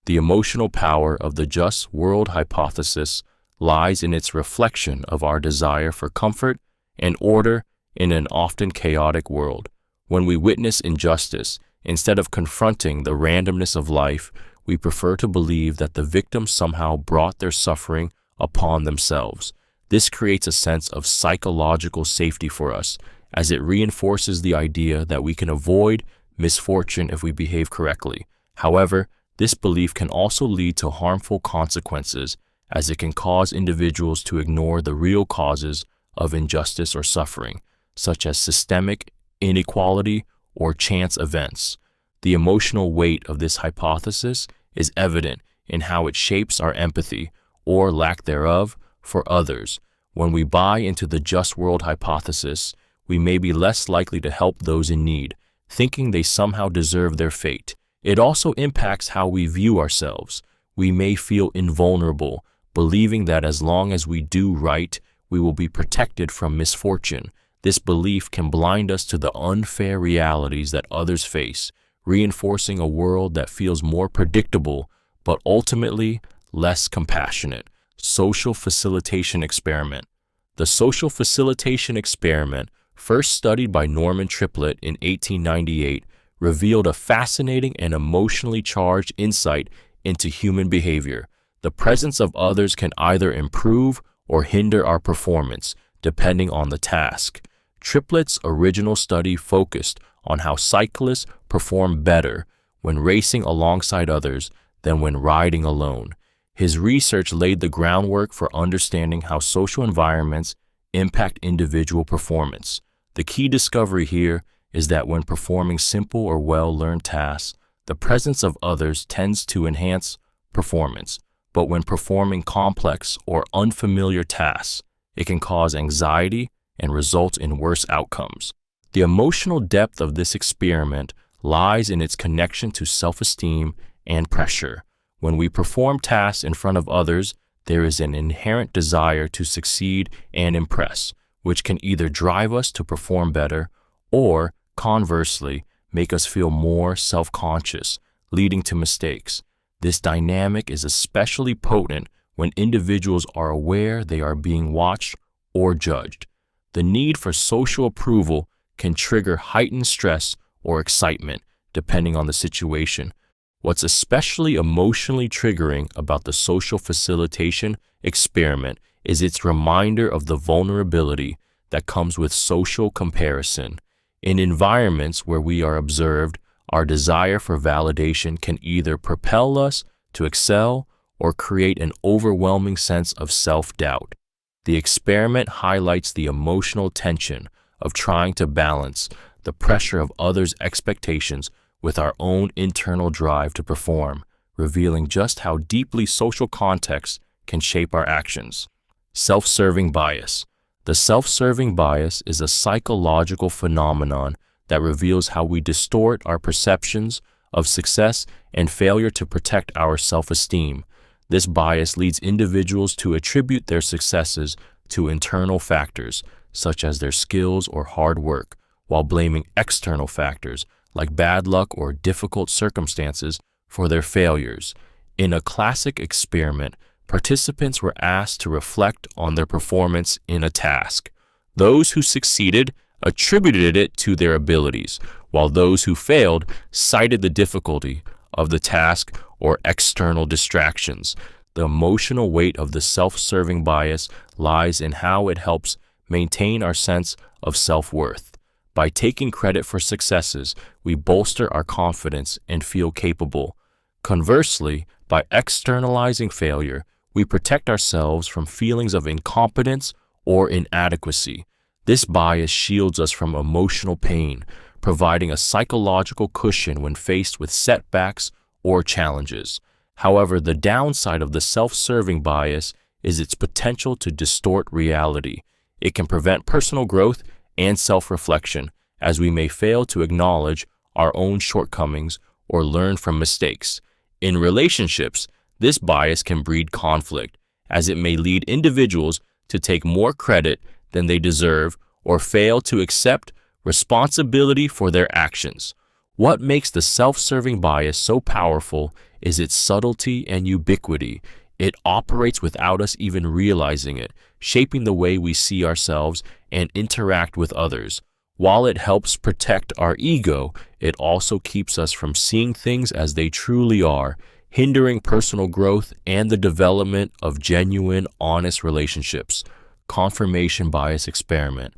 Speaker 1: The emotional power of the just world hypothesis lies in its reflection of our desire for comfort and order in an often chaotic world. When we witness injustice, instead of confronting the randomness of life, we prefer to believe that the victim somehow brought their suffering upon themselves. This creates a sense of psychological safety for us, as it reinforces the idea that we can avoid misfortune if we behave correctly. However, this belief can also lead to harmful consequences, as it can cause individuals to ignore the real causes of injustice or suffering, such as systemic inequality or chance events. The emotional weight of this hypothesis is evident in how it shapes our empathy, or lack thereof, for others. When we buy into the just world hypothesis, we may be less likely to help those in need, thinking they somehow deserve their fate. It also impacts how we view ourselves. We may feel invulnerable, believing that as long as we do right, we will be protected from misfortune. This belief can blind us to the unfair realities that others face, reinforcing a world that feels more predictable, but ultimately less compassionate. Social facilitation experiment. The social facilitation experiment, first studied by Norman Triplett in 1898, revealed a fascinating and emotionally charged insight into human behavior. The presence of others can either improve or hinder our performance, depending on the task. Triplett's original study focused on how cyclists perform better when racing alongside others than when riding alone. His research laid the groundwork for understanding how social environments impact individual performance. The key discovery here is that when performing simple or well-learned tasks, the presence of others tends to enhance performance. But when performing complex or unfamiliar tasks, it can cause anxiety and result in worse outcomes. The emotional depth of this experiment lies in its connection to self-esteem and pressure. When we perform tasks in front of others, there is an inherent desire to succeed and impress, which can either drive us to perform better or, conversely, make us feel more self-conscious, leading to mistakes. This dynamic is especially potent when individuals are aware they are being watched or judged. The need for social approval can trigger heightened stress or excitement, depending on the situation. What's especially emotionally triggering about the social facilitation experiment is its reminder of the vulnerability that comes with social comparison. In environments where we are observed, our desire for validation can either propel us to excel or create an overwhelming sense of self-doubt. The experiment highlights the emotional tension of trying to balance the pressure of others' expectations with our own internal drive to perform, revealing just how deeply social context can shape our actions. Self-serving bias. The self-serving bias is a psychological phenomenon that reveals how we distort our perceptions of success and failure to protect our self-esteem. This bias leads individuals to attribute their successes to internal factors, such as their skills or hard work, while blaming external factors like bad luck or difficult circumstances for their failures. In a classic experiment, participants were asked to reflect on their performance in a task. Those who succeeded attributed it to their abilities, while those who failed cited the difficulty of the task or external distractions. The emotional weight of the self-serving bias lies in how it helps maintain our sense of self-worth. By taking credit for successes, we bolster our confidence and feel capable. Conversely, by externalizing failure, we protect ourselves from feelings of incompetence or inadequacy. This bias shields us from emotional pain, providing a psychological cushion when faced with setbacks or challenges. However, the downside of the self-serving bias is its potential to distort reality. It can prevent personal growth and self-reflection, as we may fail to acknowledge our own shortcomings or learn from mistakes. In relationships, this bias can breed conflict, as it may lead individuals to take more credit than they deserve or fail to accept responsibility for their actions. What makes the self-serving bias so powerful is its subtlety and ubiquity. It operates without us even realizing it, shaping the way we see ourselves and interact with others. While it helps protect our ego, it also keeps us from seeing things as they truly are, hindering personal growth and the development of genuine, honest relationships. Confirmation bias experiment.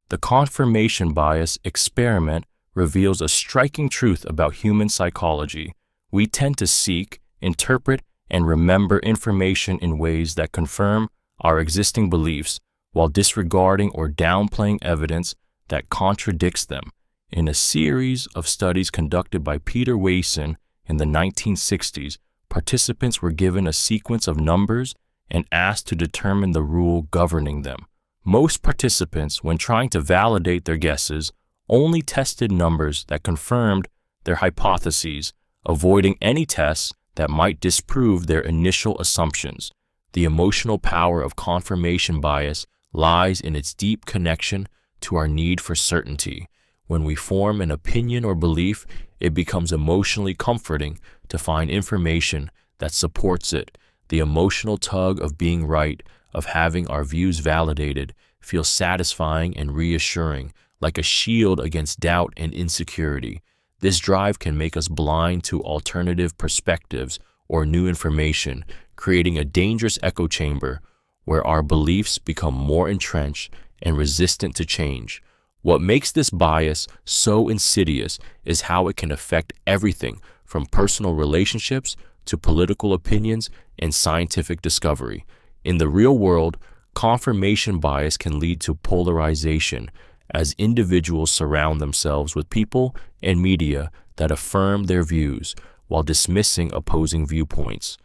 Speaker 1: The confirmation bias experiment reveals a striking truth about human psychology. We tend to seek, interpret, and remember information in ways that confirm our existing beliefs while disregarding or downplaying evidence that contradicts them. In a series of studies conducted by Peter Wason in the 1960s, participants were given a sequence of numbers and asked to determine the rule governing them. Most participants, when trying to validate their guesses, only tested numbers that confirmed their hypotheses, avoiding any tests that might disprove their initial assumptions. The emotional power of confirmation bias lies in its deep connection to our need for certainty. When we form an opinion or belief, it becomes emotionally comforting to find information that supports it. The emotional tug of being right, of having our views validated, feels satisfying and reassuring, like a shield against doubt and insecurity. This drive can make us blind to alternative perspectives or new information, creating a dangerous echo chamber where our beliefs become more entrenched and resistant to change. What makes this bias so insidious is how it can affect everything from personal relationships to political opinions and scientific discovery. In the real world, confirmation bias can lead to polarization as individuals surround themselves with people and media that affirm their views while dismissing opposing viewpoints.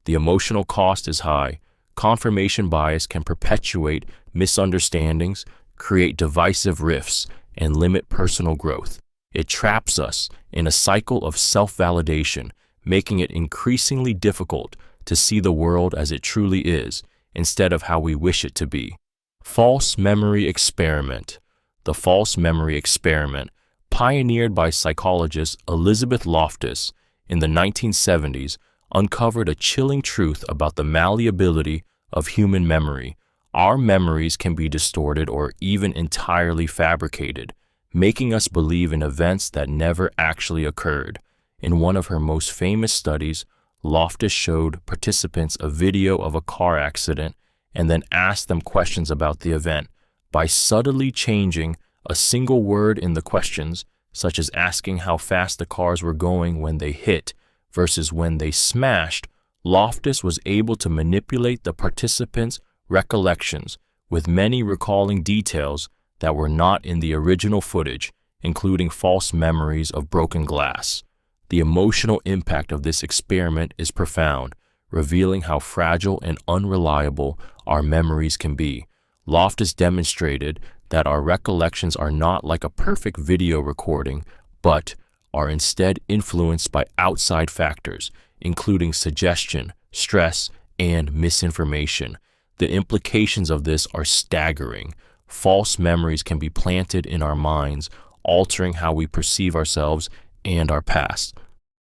Speaker 1: The emotional cost is high. Confirmation bias can perpetuate misunderstandings, create divisive rifts, and limit personal growth. It traps us in a cycle of self-validation, making it increasingly difficult to see the world as it truly is instead of how we wish it to be. False memory experiment. The false memory experiment, pioneered by psychologist Elizabeth Loftus in the 1970s, uncovered a chilling truth about the malleability of human memory. Our memories can be distorted or even entirely fabricated, making us believe in events that never actually occurred. In one of her most famous studies, Loftus showed participants a video of a car accident and then asked them questions about the event. By subtly changing a single word in the questions, such as asking how fast the cars were going when they hit versus when they smashed, Loftus was able to manipulate the participants' recollections, with many recalling details that were not in the original footage, including false memories of broken glass. The emotional impact of this experiment is profound, revealing how fragile and unreliable our memories can be. Loftus demonstrated that our recollections are not like a perfect video recording, but are instead influenced by outside factors, including suggestion, stress, and misinformation. The implications of this are staggering. False memories can be planted in our minds, altering how we perceive ourselves and our past.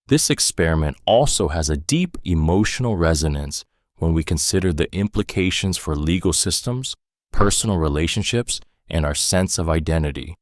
Speaker 1: This experiment also has a deep emotional resonance when we consider the implications for legal systems, personal relationships, and our sense of identity.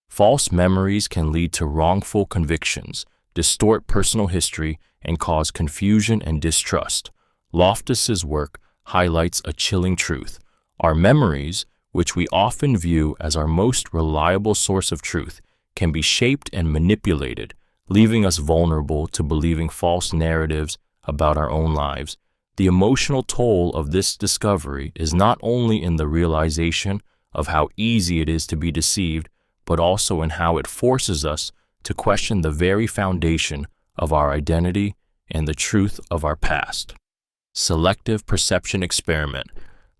Speaker 1: False memories can lead to wrongful convictions, distort personal history, and cause confusion and distrust. Loftus's work highlights a chilling truth. Our memories, which we often view as our most reliable source of truth, can be shaped and manipulated, leaving us vulnerable to believing false narratives about our own lives. The emotional toll of this discovery is not only in the realization of how easy it is to be deceived, but also in how it forces us to question the very foundation of our identity and the truth of our past. Selective perception experiment.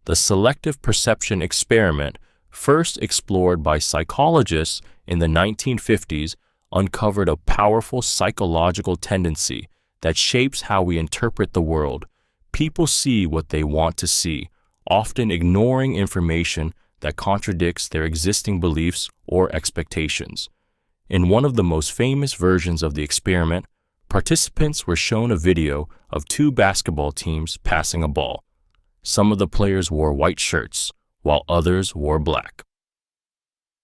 Speaker 1: The selective perception experiment, first explored by psychologists in the 1950s, uncovered a powerful psychological tendency that shapes how we interpret the world. People see what they want to see, often ignoring information that contradicts their existing beliefs or expectations. In one of the most famous versions of the experiment, participants were shown a video of two basketball teams passing a ball. Some of the players wore white shirts, while others wore black.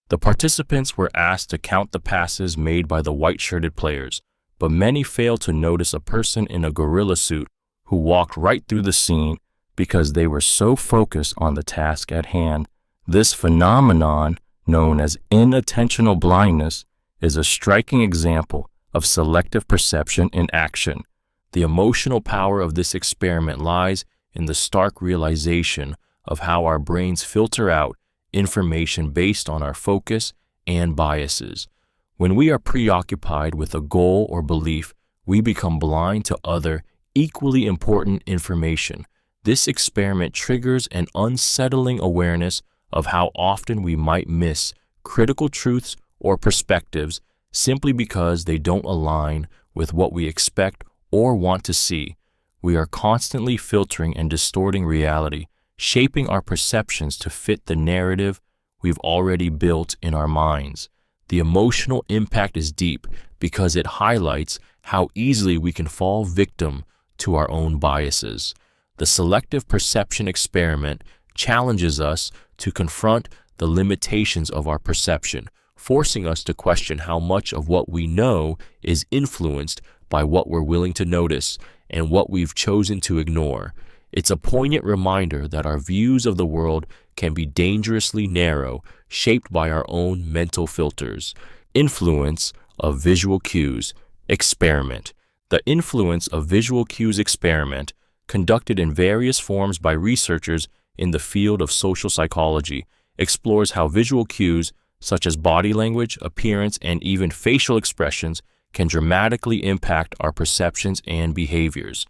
Speaker 1: The participants were asked to count the passes made by the white-shirted players, but many failed to notice a person in a gorilla suit who walked right through the scene because they were so focused on the task at hand. This phenomenon, known as inattentional blindness, is a striking example of selective perception in action. The emotional power of this experiment lies in the stark realization of how our brains filter out information based on our focus and biases. When we are preoccupied with a goal or belief, we become blind to other, equally important information. This experiment triggers an unsettling awareness of how often we might miss critical truths or perspectives simply because they don't align with what we expect or want to see. We are constantly filtering and distorting reality, shaping our perceptions to fit the narrative we've already built in our minds. The emotional impact is deep because it highlights how easily we can fall victim to our own biases. The selective perception experiment challenges us to confront the limitations of our perception, forcing us to question how much of what we know is influenced by what we're willing to notice and what we've chosen to ignore. It's a poignant reminder that our views of the world can be dangerously narrow, shaped by our own mental filters. Influence of visual cues experiment. The influence of visual cues experiment, conducted in various forms by researchers in the field of social psychology, explores how visual cues such as body language, appearance, and even facial expressions can dramatically impact our perceptions and behaviors.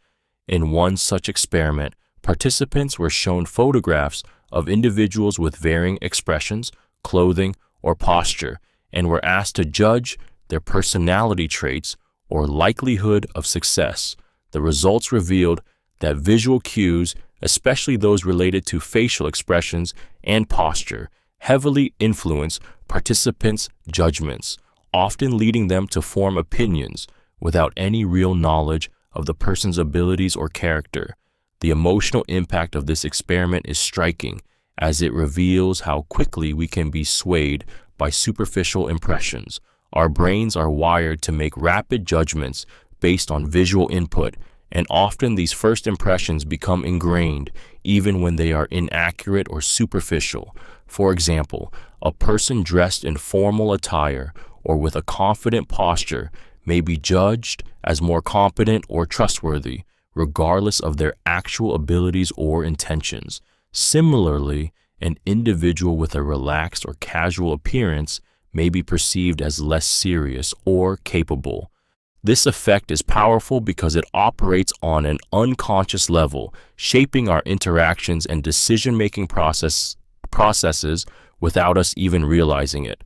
Speaker 1: In one such experiment, participants were shown photographs of individuals with varying expressions, clothing, or posture, and were asked to judge their personality traits or likelihood of success. The results revealed that visual cues, especially those related to facial expressions and posture, heavily influence participants' judgments, often leading them to form opinions without any real knowledge of the person's abilities or character. The emotional impact of this experiment is striking, as it reveals how quickly we can be swayed by superficial impressions. Our brains are wired to make rapid judgments based on visual input, and often these first impressions become ingrained even when they are inaccurate or superficial. For example, a person dressed in formal attire or with a confident posture may be judged as more competent or trustworthy, regardless of their actual abilities or intentions. Similarly, an individual with a relaxed or casual appearance may be perceived as less serious or capable. This effect is powerful because it operates on an unconscious level, shaping our interactions and decision-making processes without us even realizing it.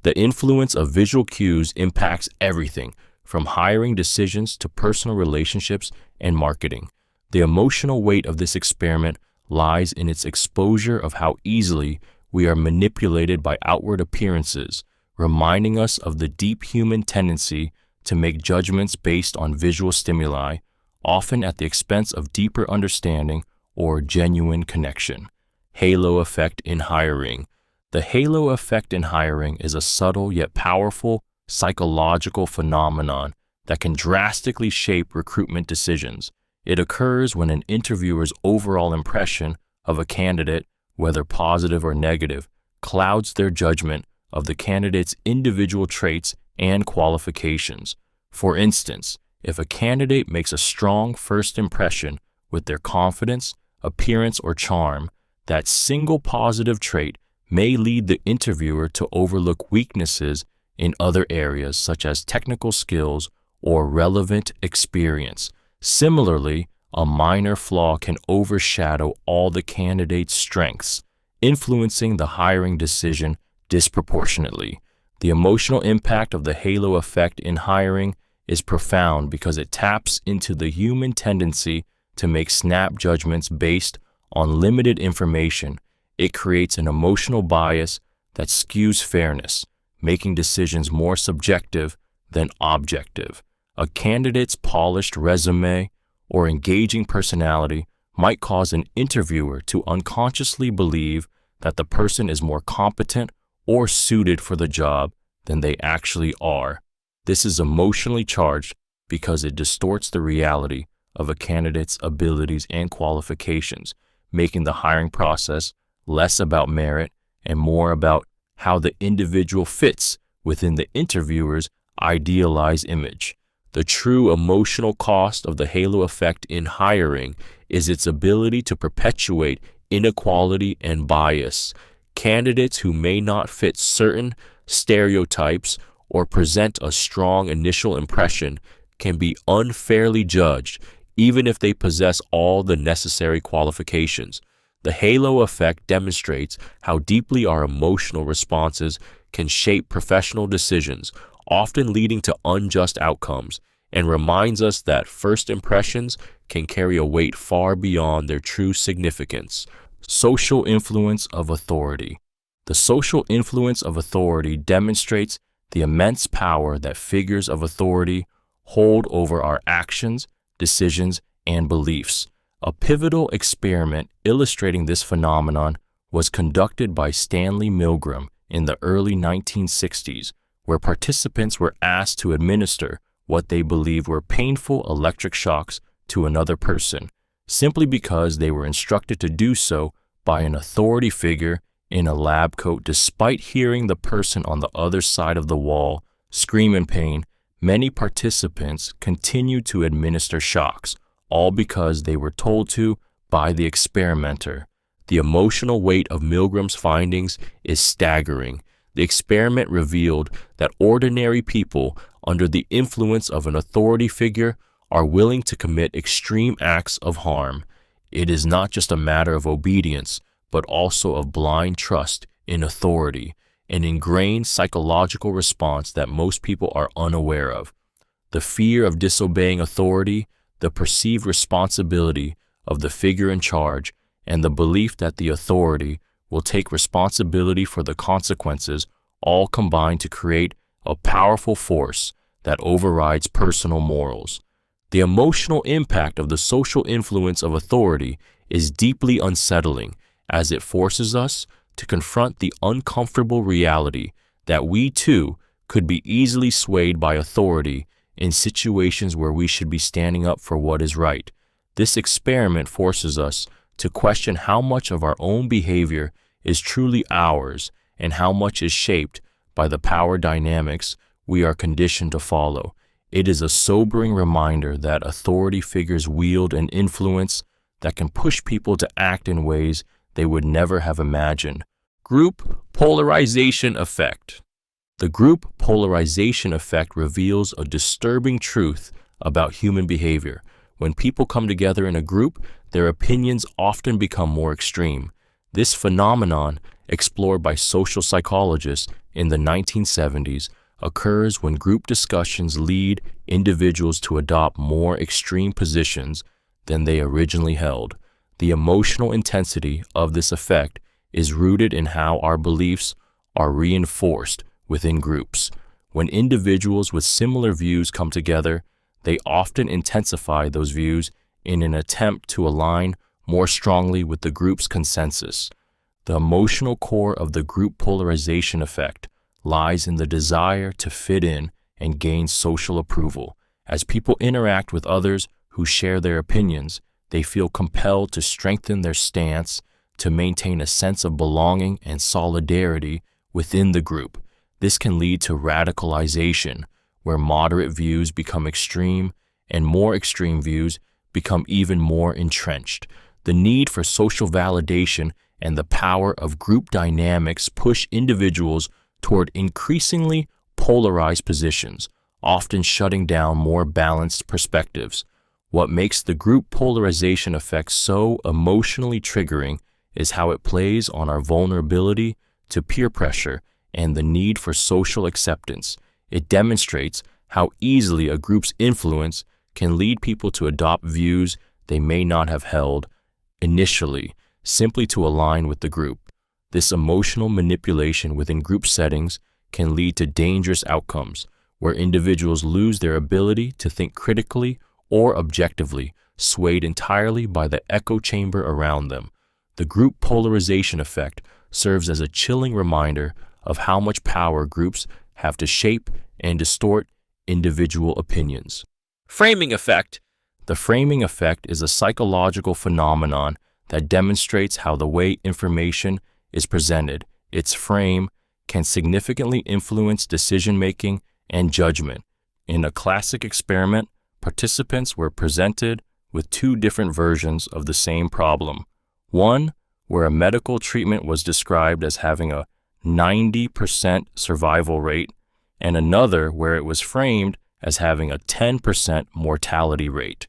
Speaker 1: The influence of visual cues impacts everything, from hiring decisions to personal relationships and marketing. The emotional weight of this experiment lies in its exposure of how easily we are manipulated by outward appearances, reminding us of the deep human tendency to make judgments based on visual stimuli, often at the expense of deeper understanding or genuine connection. Halo effect in hiring. The halo effect in hiring is a subtle yet powerful psychological phenomenon that can drastically shape recruitment decisions. It occurs when an interviewer's overall impression of a candidate, whether positive or negative, clouds their judgment of the candidate's individual traits and qualifications. For instance, if a candidate makes a strong first impression with their confidence, appearance, or charm, that single positive trait may lead the interviewer to overlook weaknesses in other areas such as technical skills or relevant experience. Similarly, a minor flaw can overshadow all the candidate's strengths, influencing the hiring decision disproportionately. The emotional impact of the halo effect in hiring is profound because it taps into the human tendency to make snap judgments based on limited information, it creates an emotional bias that skews fairness, making decisions more subjective than objective. A candidate's polished resume or engaging personality might cause an interviewer to unconsciously believe that the person is more competent or suited for the job than they actually are. This is emotionally charged because it distorts the reality of a candidate's abilities and qualifications, making the hiring process less about merit and more about how the individual fits within the interviewer's idealized image. The true emotional cost of the halo effect in hiring is its ability to perpetuate inequality and bias. Candidates who may not fit certain stereotypes or present a strong initial impression can be unfairly judged, even if they possess all the necessary qualifications. The halo effect demonstrates how deeply our emotional responses can shape professional decisions, often leading to unjust outcomes, and reminds us that first impressions can carry a weight far beyond their true significance. Social influence of authority. The social influence of authority demonstrates the immense power that figures of authority hold over our actions, decisions, and beliefs. A pivotal experiment illustrating this phenomenon was conducted by Stanley Milgram in the early 1960s, where participants were asked to administer what they believed were painful electric shocks to another person, simply because they were instructed to do so by an authority figure in a lab coat. Despite hearing the person on the other side of the wall scream in pain, many participants continued to administer shocks, all because they were told to by the experimenter. The emotional weight of Milgram's findings is staggering. The experiment revealed that ordinary people under the influence of an authority figure are willing to commit extreme acts of harm. It is not just a matter of obedience, but also of blind trust in authority, an ingrained psychological response that most people are unaware of. The fear of disobeying authority, the perceived responsibility of the figure in charge, and the belief that the authority will take responsibility for the consequences all combine to create a powerful force that overrides personal morals. The emotional impact of the social influence of authority is deeply unsettling, as it forces us to confront the uncomfortable reality that we too could be easily swayed by authority in situations where we should be standing up for what is right. This experiment forces us to question how much of our own behavior is truly ours and how much is shaped by the power dynamics we are conditioned to follow. It is a sobering reminder that authority figures wield an influence that can push people to act in ways they would never have imagined. Group polarization effect. The group polarization effect reveals a disturbing truth about human behavior. When people come together in a group, their opinions often become more extreme. This phenomenon, explored by social psychologists in the 1970s, occurs when group discussions lead individuals to adopt more extreme positions than they originally held. The emotional intensity of this effect is rooted in how our beliefs are reinforced within groups. When individuals with similar views come together, they often intensify those views in an attempt to align more strongly with the group's consensus. The emotional core of the group polarization effect lies in the desire to fit in and gain social approval. As people interact with others who share their opinions, they feel compelled to strengthen their stance to maintain a sense of belonging and solidarity within the group. This can lead to radicalization, where moderate views become extreme and more extreme views become even more entrenched. The need for social validation and the power of group dynamics push individuals toward increasingly polarized positions, often shutting down more balanced perspectives. What makes the group polarization effect so emotionally triggering is how it plays on our vulnerability to peer pressure and the need for social acceptance. It demonstrates how easily a group's influence can lead people to adopt views they may not have held initially. simply to align with the group. This emotional manipulation within group settings can lead to dangerous outcomes, where individuals lose their ability to think critically or objectively, swayed entirely by the echo chamber around them. The group polarization effect serves as a chilling reminder of how much power groups have to shape and distort individual opinions. Framing effect. The framing effect is a psychological phenomenon that demonstrates how the way information is presented, its frame, can significantly influence decision-making and judgment. In a classic experiment, participants were presented with two different versions of the same problem. One, where a medical treatment was described as having a 90% survival rate, and another where it was framed as having a 10% mortality rate.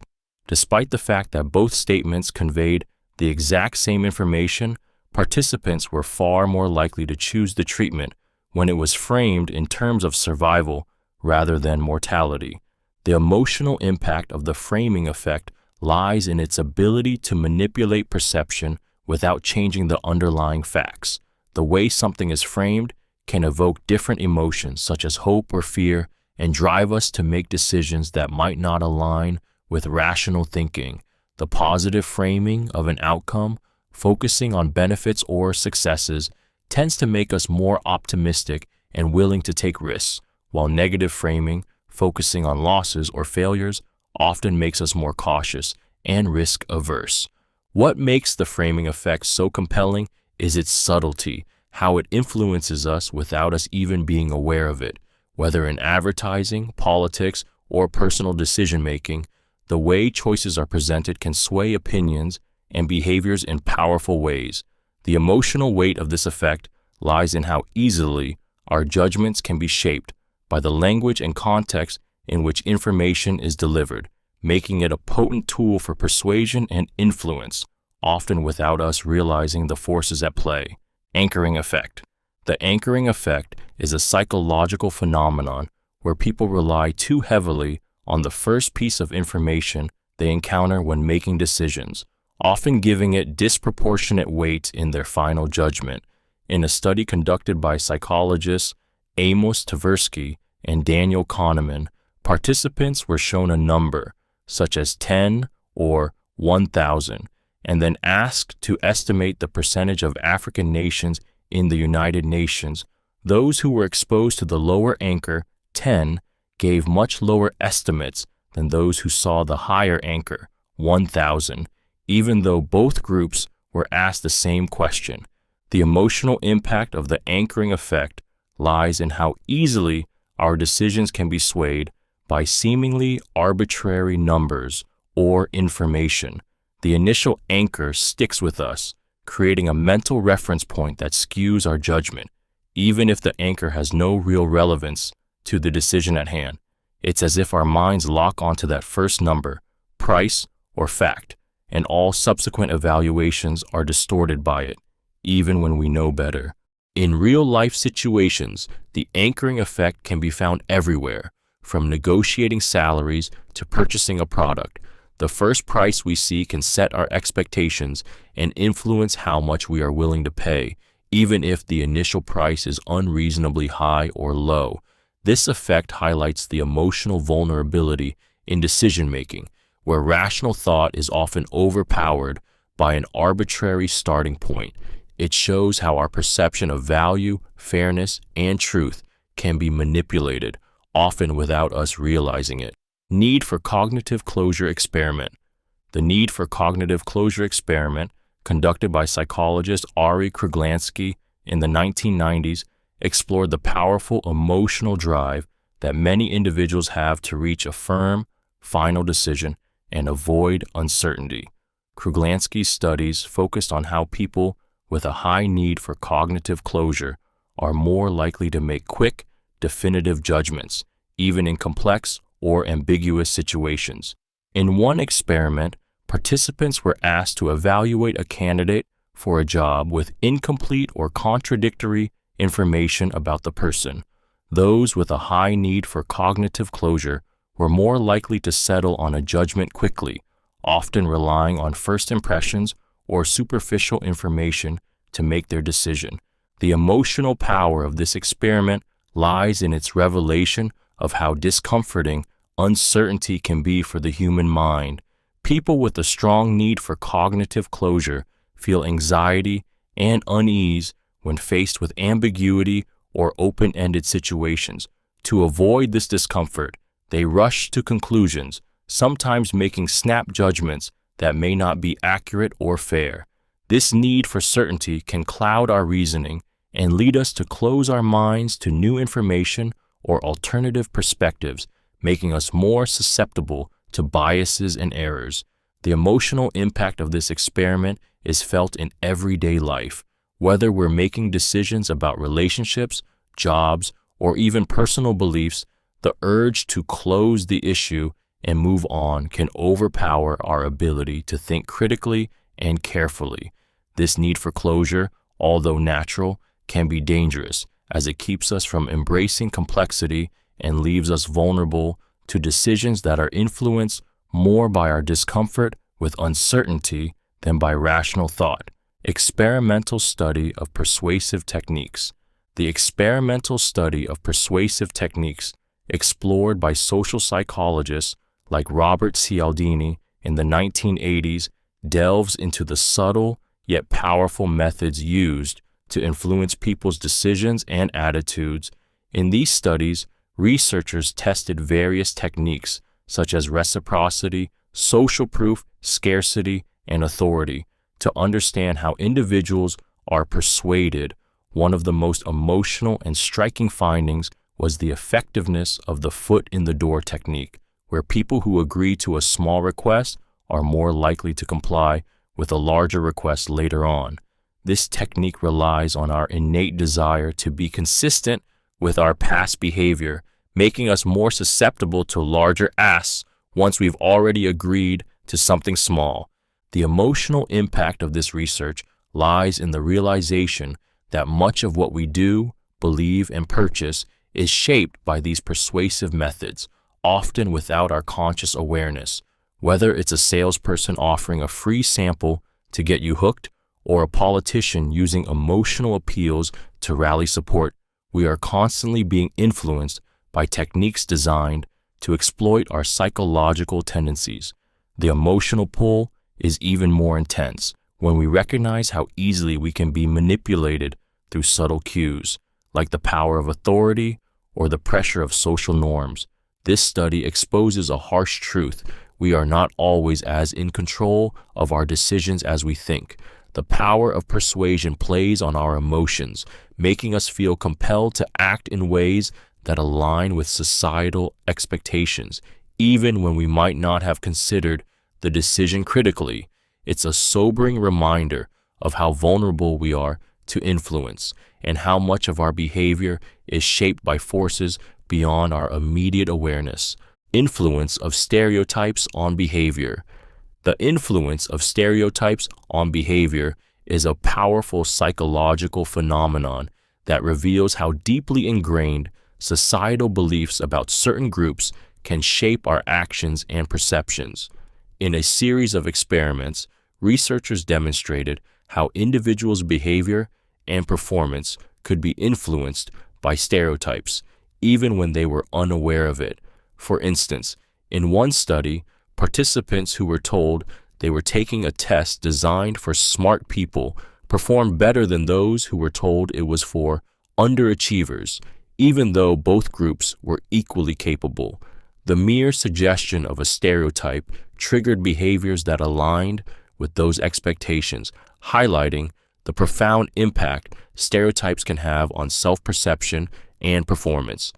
Speaker 1: Despite the fact that both statements conveyed the exact same information, participants were far more likely to choose the treatment when it was framed in terms of survival rather than mortality. The emotional impact of the framing effect lies in its ability to manipulate perception without changing the underlying facts. The way something is framed can evoke different emotions such as hope or fear and drive us to make decisions that might not align with rational thinking. The positive framing of an outcome, focusing on benefits or successes, tends to make us more optimistic and willing to take risks, while negative framing, focusing on losses or failures, often makes us more cautious and risk-averse. What makes the framing effect so compelling is its subtlety, how it influences us without us even being aware of it. Whether in advertising, politics, or personal decision-making, the way choices are presented can sway opinions and behaviors in powerful ways. The emotional weight of this effect lies in how easily our judgments can be shaped by the language and context in which information is delivered, making it a potent tool for persuasion and influence, often without us realizing the forces at play. Anchoring effect. The anchoring effect is a psychological phenomenon where people rely too heavily on the first piece of information they encounter when making decisions, often giving it disproportionate weight in their final judgment. In a study conducted by psychologists Amos Tversky and Daniel Kahneman, participants were shown a number, such as 10 or 1,000, and then asked to estimate the percentage of African nations in the United Nations. Those who were exposed to the lower anchor, 10, gave much lower estimates than those who saw the higher anchor, 1,000, even though both groups were asked the same question. The emotional impact of the anchoring effect lies in how easily our decisions can be swayed by seemingly arbitrary numbers or information. The initial anchor sticks with us, creating a mental reference point that skews our judgment, even if the anchor has no real relevance to the decision at hand. It's as if our minds lock onto that first number, price, or fact, and all subsequent evaluations are distorted by it, even when we know better. In real-life situations, the anchoring effect can be found everywhere, from negotiating salaries to purchasing a product. The first price we see can set our expectations and influence how much we are willing to pay, even if the initial price is unreasonably high or low. This effect highlights the emotional vulnerability in decision-making, where rational thought is often overpowered by an arbitrary starting point. It shows how our perception of value, fairness, and truth can be manipulated, often without us realizing it. Need for cognitive closure experiment. The need for cognitive closure experiment, conducted by psychologist Ari Kruglanski in the 1990s, explored the powerful emotional drive that many individuals have to reach a firm, final decision and avoid uncertainty. Kruglanski's studies focused on how people with a high need for cognitive closure are more likely to make quick, definitive judgments, even in complex or ambiguous situations. In one experiment, participants were asked to evaluate a candidate for a job with incomplete or contradictory information about the person. Those with a high need for cognitive closure were more likely to settle on a judgment quickly, often relying on first impressions or superficial information to make their decision. The emotional power of this experiment lies in its revelation of how discomforting uncertainty can be for the human mind. People with a strong need for cognitive closure feel anxiety and unease when faced with ambiguity or open-ended situations. To avoid this discomfort, they rush to conclusions, sometimes making snap judgments that may not be accurate or fair. This need for certainty can cloud our reasoning and lead us to close our minds to new information or alternative perspectives, making us more susceptible to biases and errors. The emotional impact of this experiment is felt in everyday life. Whether we're making decisions about relationships, jobs, or even personal beliefs, the urge to close the issue and move on can overpower our ability to think critically and carefully. This need for closure, although natural, can be dangerous as it keeps us from embracing complexity and leaves us vulnerable to decisions that are influenced more by our discomfort with uncertainty than by rational thought. Experimental study of persuasive techniques. The experimental study of persuasive techniques explored by social psychologists like Robert Cialdini in the 1980s delves into the subtle yet powerful methods used to influence people's decisions and attitudes. In these studies, researchers tested various techniques such as reciprocity, social proof, scarcity, and authority to understand how individuals are persuaded. One of the most emotional and striking findings was the effectiveness of the foot in the door technique, where people who agree to a small request are more likely to comply with a larger request later on. This technique relies on our innate desire to be consistent with our past behavior, making us more susceptible to larger asks once we've already agreed to something small. The emotional impact of this research lies in the realization that much of what we do, believe, and purchase is shaped by these persuasive methods, often without our conscious awareness. Whether it's a salesperson offering a free sample to get you hooked, or a politician using emotional appeals to rally support, we are constantly being influenced by techniques designed to exploit our psychological tendencies. The emotional pull is even more intense when we recognize how easily we can be manipulated through subtle cues, like the power of authority or the pressure of social norms. This study exposes a harsh truth: we are not always as in control of our decisions as we think. The power of persuasion plays on our emotions, making us feel compelled to act in ways that align with societal expectations, even when we might not have considered the decision critically. It's a sobering reminder of how vulnerable we are to influence and how much of our behavior is shaped by forces beyond our immediate awareness. Influence of stereotypes on behavior. The influence of stereotypes on behavior is a powerful psychological phenomenon that reveals how deeply ingrained societal beliefs about certain groups can shape our actions and perceptions. In a series of experiments, researchers demonstrated how individuals' behavior and performance could be influenced by stereotypes, even when they were unaware of it. For instance, in one study, participants who were told they were taking a test designed for smart people performed better than those who were told it was for underachievers, even though both groups were equally capable. The mere suggestion of a stereotype triggered behaviors that aligned with those expectations, highlighting the profound impact stereotypes can have on self-perception and performance.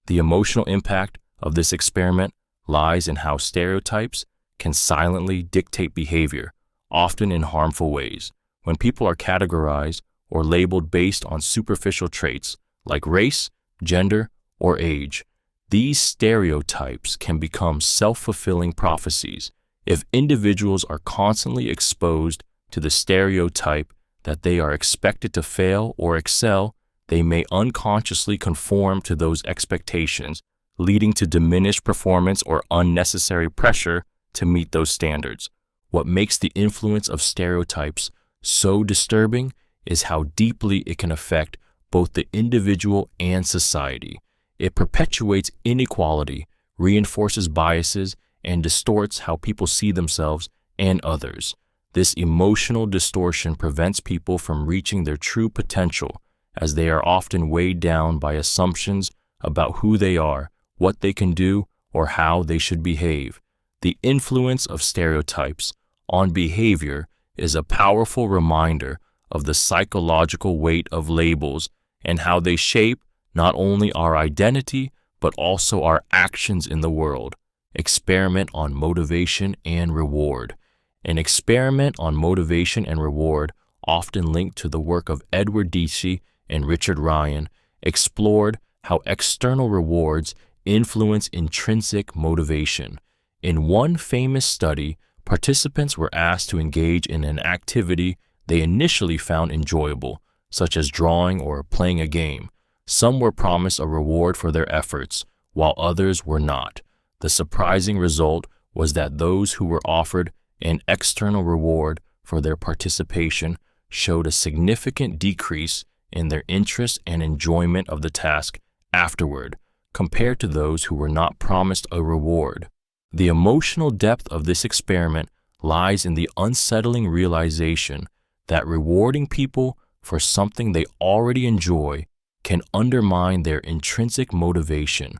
Speaker 1: The emotional impact of this experiment lies in how stereotypes can silently dictate behavior, often in harmful ways. When people are categorized or labeled based on superficial traits like race, gender, or age, these stereotypes can become self-fulfilling prophecies. If individuals are constantly exposed to the stereotype that they are expected to fail or excel, they may unconsciously conform to those expectations, leading to diminished performance or unnecessary pressure to meet those standards. What makes the influence of stereotypes so disturbing is how deeply it can affect both the individual and society. It perpetuates inequality, reinforces biases, and distorts how people see themselves and others. This emotional distortion prevents people from reaching their true potential, as they are often weighed down by assumptions about who they are, what they can do, or how they should behave. The influence of stereotypes on behavior is a powerful reminder of the psychological weight of labels and how they shape not only our identity, but also our actions in the world. Experiment on motivation and reward. An experiment on motivation and reward, often linked to the work of Edward Deci and Richard Ryan, explored how external rewards influence intrinsic motivation. In one famous study, participants were asked to engage in an activity they initially found enjoyable, such as drawing or playing a game. Some were promised a reward for their efforts, while others were not. The surprising result was that those who were offered an external reward for their participation showed a significant decrease in their interest and enjoyment of the task afterward, compared to those who were not promised a reward. The emotional depth of this experiment lies in the unsettling realization that rewarding people for something they already enjoy can undermine their intrinsic motivation.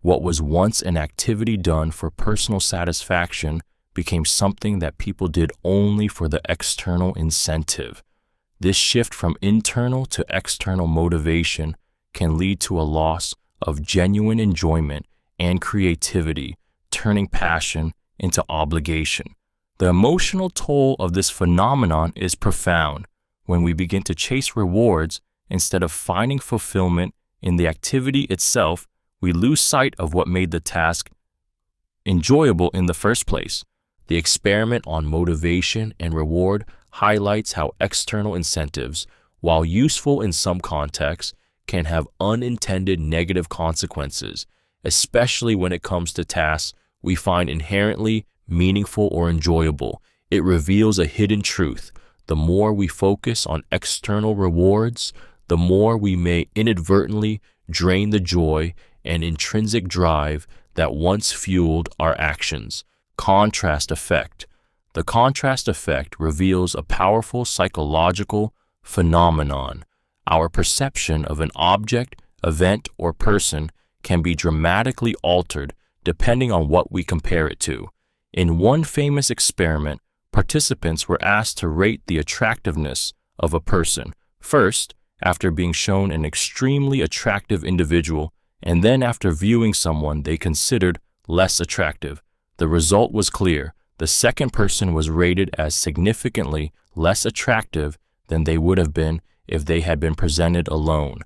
Speaker 1: What was once an activity done for personal satisfaction became something that people did only for the external incentive. This shift from internal to external motivation can lead to a loss of genuine enjoyment and creativity, turning passion into obligation. The emotional toll of this phenomenon is profound. When we begin to chase rewards instead of finding fulfillment in the activity itself, we lose sight of what made the task enjoyable in the first place. The experiment on motivation and reward highlights how external incentives, while useful in some contexts, can have unintended negative consequences, especially when it comes to tasks we find inherently meaningful or enjoyable. It reveals a hidden truth. The more we focus on external rewards, the more we may inadvertently drain the joy and intrinsic drive that once fueled our actions. Contrast effect. The contrast effect reveals a powerful psychological phenomenon. Our perception of an object, event, or person can be dramatically altered depending on what we compare it to. In one famous experiment, participants were asked to rate the attractiveness of a person, first after being shown an extremely attractive individual, and then after viewing someone they considered less attractive. The result was clear. The second person was rated as significantly less attractive than they would have been if they had been presented alone.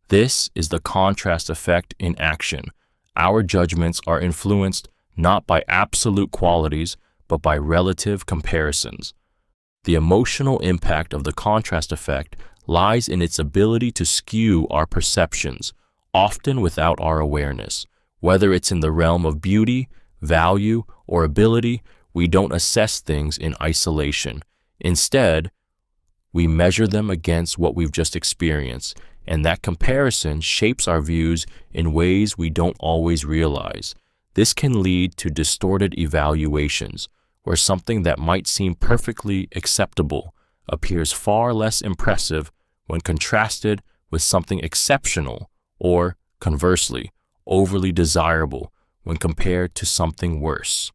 Speaker 1: This is the contrast effect in action. Our judgments are influenced not by absolute qualities, but by relative comparisons. The emotional impact of the contrast effect lies in its ability to skew our perceptions, often without our awareness. Whether it's in the realm of beauty, value, or ability, we don't assess things in isolation. Instead, we measure them against what we've just experienced, and that comparison shapes our views in ways we don't always realize. This can lead to distorted evaluations, where something that might seem perfectly acceptable appears far less impressive when contrasted with something exceptional, or, conversely, overly desirable when compared to something worse.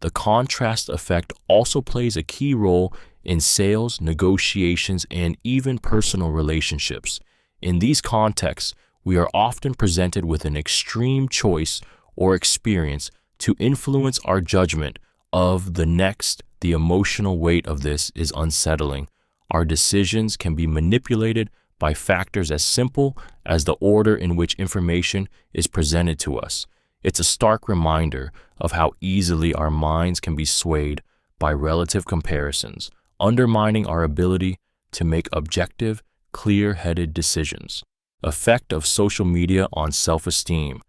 Speaker 1: The contrast effect also plays a key role in sales, negotiations, and even personal relationships. In these contexts, we are often presented with an extreme choice or experience to influence our judgment of the next. The emotional weight of this is unsettling. Our decisions can be manipulated by factors as simple as the order in which information is presented to us. It's a stark reminder of how easily our minds can be swayed by relative comparisons, undermining our ability to make objective, clear-headed decisions. Effect of social media on self-esteem.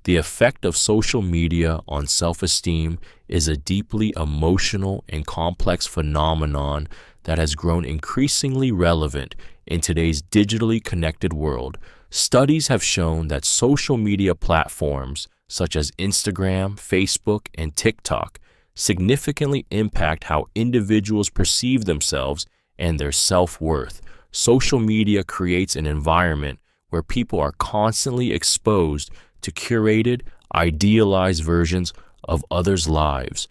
Speaker 1: The effect of social media on self-esteem is a deeply emotional and complex phenomenon that has grown increasingly relevant in today's digitally connected world. Studies have shown that social media platforms such as Instagram, Facebook, and TikTok significantly impact how individuals perceive themselves and their self-worth. Social media creates an environment where people are constantly exposed to curated, idealized versions of others' lives,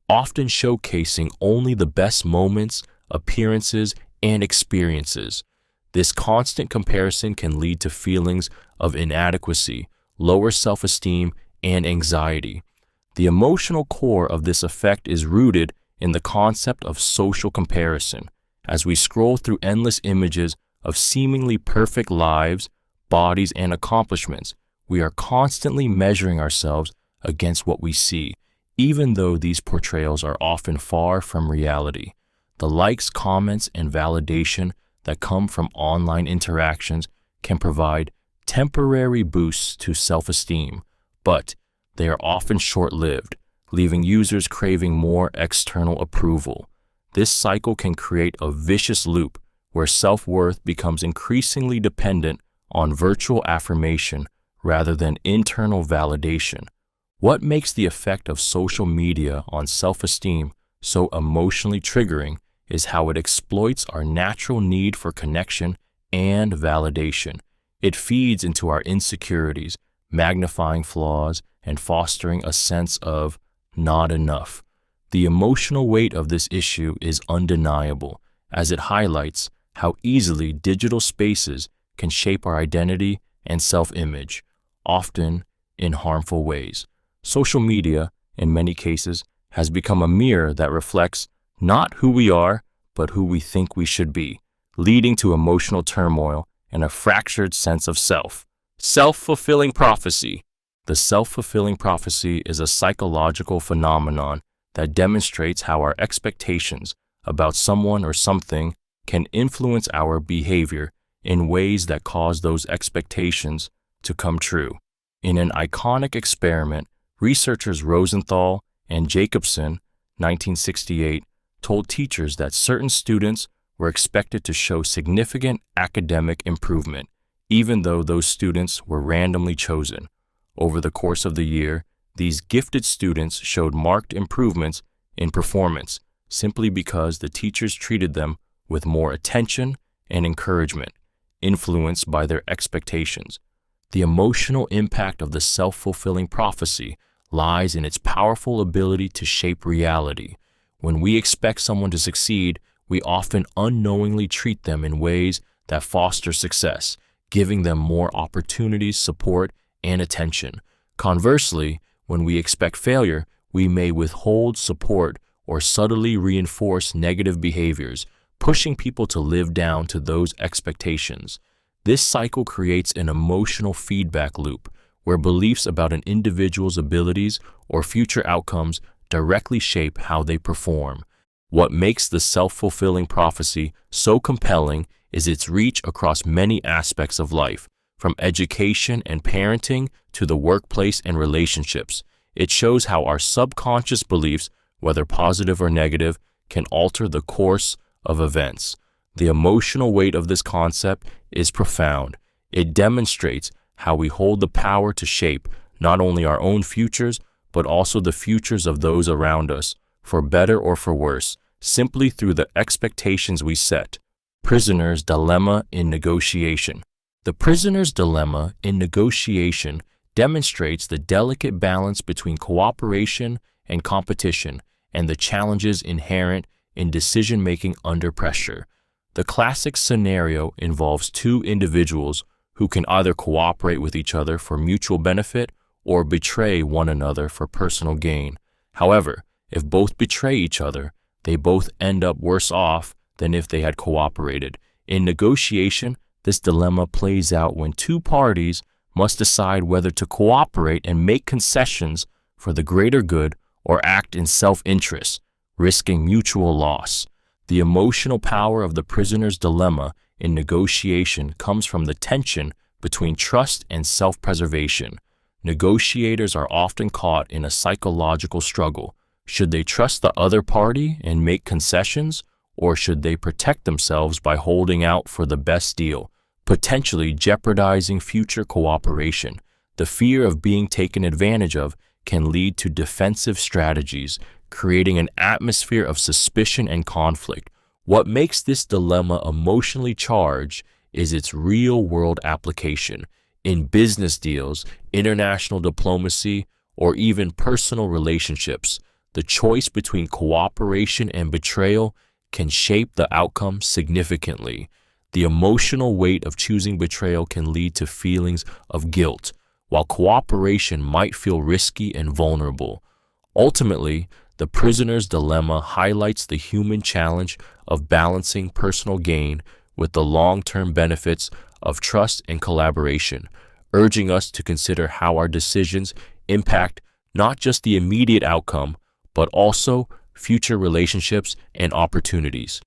Speaker 1: often showcasing only the best moments, appearances, and experiences. This constant comparison can lead to feelings of inadequacy, lower self-esteem, and anxiety. The emotional core of this effect is rooted in the concept of social comparison. As we scroll through endless images of seemingly perfect lives, bodies, and accomplishments, we are constantly measuring ourselves against what we see, even though these portrayals are often far from reality. The likes, comments, and validation that come from online interactions can provide temporary boosts to self-esteem, but they are often short-lived, leaving users craving more external approval. This cycle can create a vicious loop where self-worth becomes increasingly dependent on virtual affirmation rather than internal validation. What makes the effect of social media on self-esteem so emotionally triggering is how it exploits our natural need for connection and validation. It feeds into our insecurities, magnifying flaws and fostering a sense of not enough. The emotional weight of this issue is undeniable, as it highlights how easily digital spaces can shape our identity and self-image, often in harmful ways. Social media, in many cases, has become a mirror that reflects not who we are, but who we think we should be, leading to emotional turmoil and a fractured sense of self. Self-fulfilling prophecy. The self-fulfilling prophecy is a psychological phenomenon that demonstrates how our expectations about someone or something can influence our behavior in ways that cause those expectations to come true. In an iconic experiment, researchers Rosenthal and Jacobson, 1968, told teachers that certain students were expected to show significant academic improvement, even though those students were randomly chosen. Over the course of the year, these gifted students showed marked improvements in performance simply because the teachers treated them with more attention and encouragement, influenced by their expectations. The emotional impact of the self-fulfilling prophecy lies in its powerful ability to shape reality. When we expect someone to succeed, we often unknowingly treat them in ways that foster success, giving them more opportunities, support, and attention. Conversely, when we expect failure, we may withhold support or subtly reinforce negative behaviors, pushing people to live down to those expectations. This cycle creates an emotional feedback loop where beliefs about an individual's abilities or future outcomes directly shape how they perform. What makes the self-fulfilling prophecy so compelling is its reach across many aspects of life, from education and parenting to the workplace and relationships. It shows how our subconscious beliefs, whether positive or negative, can alter the course of events. The emotional weight of this concept is profound. It demonstrates how we hold the power to shape not only our own futures, but also the futures of those around us, for better or for worse, simply through the expectations we set. Prisoner's dilemma in negotiation. The prisoner's dilemma in negotiation demonstrates the delicate balance between cooperation and competition and the challenges inherent in decision-making under pressure. The classic scenario involves two individuals who can either cooperate with each other for mutual benefit or betray one another for personal gain. However, if both betray each other, they both end up worse off than if they had cooperated. In negotiation, this dilemma plays out when two parties must decide whether to cooperate and make concessions for the greater good or act in self-interest, risking mutual loss. The emotional power of the prisoner's dilemma in negotiation comes from the tension between trust and self-preservation. negotiators are often caught in a psychological struggle. Should they trust the other party and make concessions, or should they protect themselves by holding out for the best deal, potentially jeopardizing future cooperation? The fear of being taken advantage of can lead to defensive strategies, creating an atmosphere of suspicion and conflict. What makes this dilemma emotionally charged is its real-world application. In business deals, international diplomacy, or even personal relationships, the choice between cooperation and betrayal can shape the outcome significantly. The emotional weight of choosing betrayal can lead to feelings of guilt, while cooperation might feel risky and vulnerable. Ultimately, the prisoner's dilemma highlights the human challenge of balancing personal gain with the long-term benefits of trust and collaboration, urging us to consider how our decisions impact not just the immediate outcome, but also future relationships and opportunities.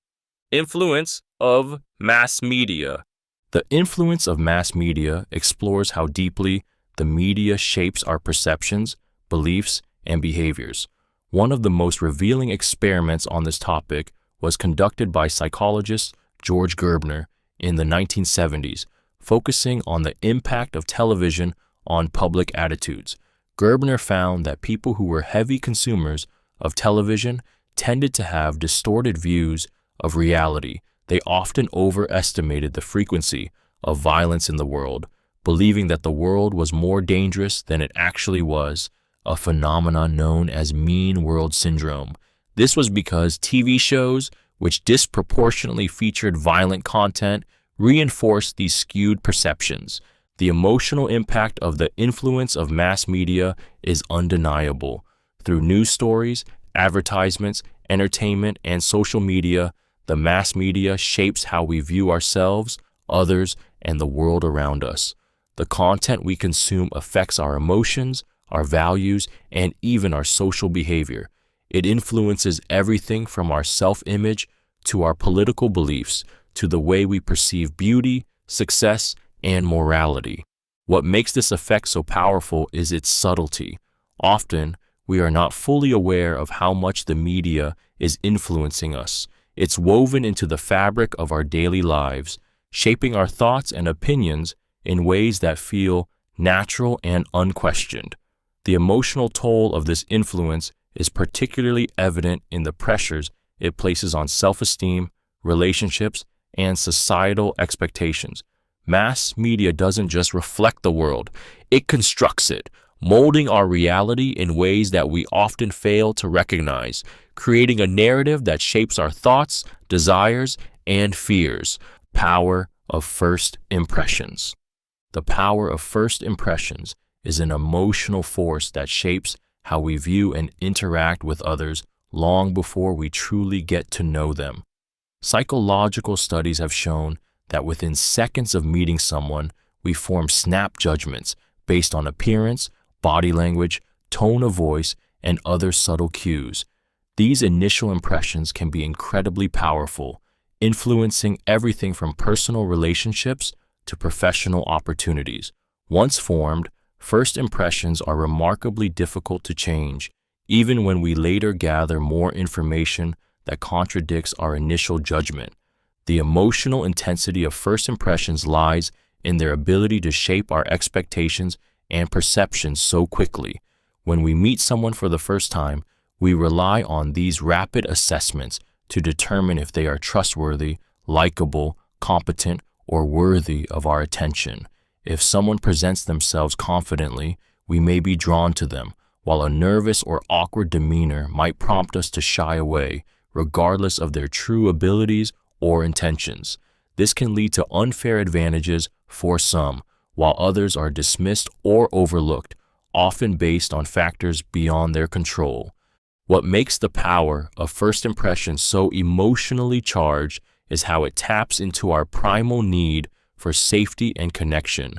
Speaker 1: Influence of mass media. The influence of mass media explores how deeply the media shapes our perceptions, beliefs, and behaviors. One of the most revealing experiments on this topic was conducted by psychologist George Gerbner in the 1970s, focusing on the impact of television on public attitudes. Gerbner found that people who were heavy consumers of television tended to have distorted views of reality. They often overestimated the frequency of violence in the world, believing that the world was more dangerous than it actually was, a phenomenon known as mean world syndrome. This was because TV shows, which disproportionately featured violent content, reinforced these skewed perceptions. The emotional impact of the influence of mass media is undeniable. Through news stories, advertisements, entertainment, and social media, the mass media shapes how we view ourselves, others, and the world around us. The content we consume affects our emotions, our values, and even our social behavior. It influences everything from our self-image to our political beliefs, to the way we perceive beauty, success, and morality. What makes this effect so powerful is its subtlety. Often, we are not fully aware of how much the media is influencing us. It's woven into the fabric of our daily lives, shaping our thoughts and opinions in ways that feel natural and unquestioned. The emotional toll of this influence is particularly evident in the pressures it places on self-esteem, relationships, and societal expectations. Mass media doesn't just reflect the world, it constructs it, molding our reality in ways that we often fail to recognize, creating a narrative that shapes our thoughts, desires, and fears. Power of first impressions. The power of first impressions is an emotional force that shapes how we view and interact with others long before we truly get to know them. Psychological studies have shown that within seconds of meeting someone, we form snap judgments based on appearance, body language, tone of voice, and other subtle cues. These initial impressions can be incredibly powerful, influencing everything from personal relationships to professional opportunities. Once formed, first impressions are remarkably difficult to change, even when we later gather more information that contradicts our initial judgment. The emotional intensity of first impressions lies in their ability to shape our expectations and perceptions so quickly. When we meet someone for the first time, we rely on these rapid assessments to determine if they are trustworthy, likable, competent, or worthy of our attention. If someone presents themselves confidently, we may be drawn to them, while a nervous or awkward demeanor might prompt us to shy away, regardless of their true abilities or intentions. This can lead to unfair advantages for some, while others are dismissed or overlooked, often based on factors beyond their control. What makes the power of first impressions so emotionally charged is how it taps into our primal need for safety and connection.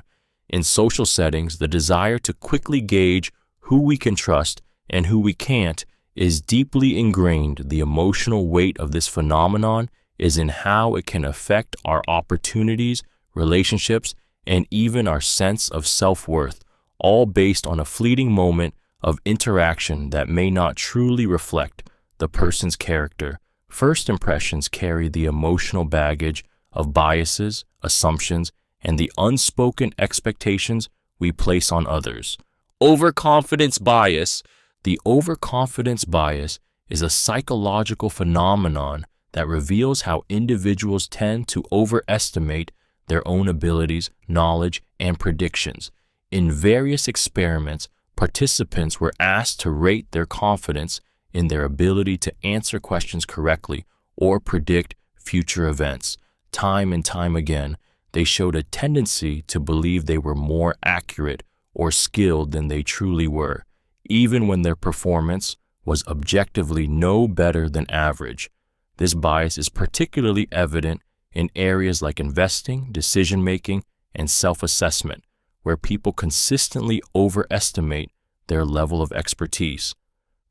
Speaker 1: In social settings, the desire to quickly gauge who we can trust and who we can't is deeply ingrained. The emotional weight of this phenomenon is in how it can affect our opportunities, relationships, and even our sense of self-worth. all based on a fleeting moment of interaction that may not truly reflect the person's character. First impressions carry the emotional baggage of biases, assumptions, and the unspoken expectations we place on others. Overconfidence bias. The overconfidence bias is a psychological phenomenon that reveals how individuals tend to overestimate their own abilities, knowledge, and predictions. In various experiments, participants were asked to rate their confidence in their ability to answer questions correctly or predict future events. Time and time again, they showed a tendency to believe they were more accurate or skilled than they truly were, even when their performance was objectively no better than average. This bias is particularly evident in areas like investing, decision-making, and self-assessment, where people consistently overestimate their level of expertise.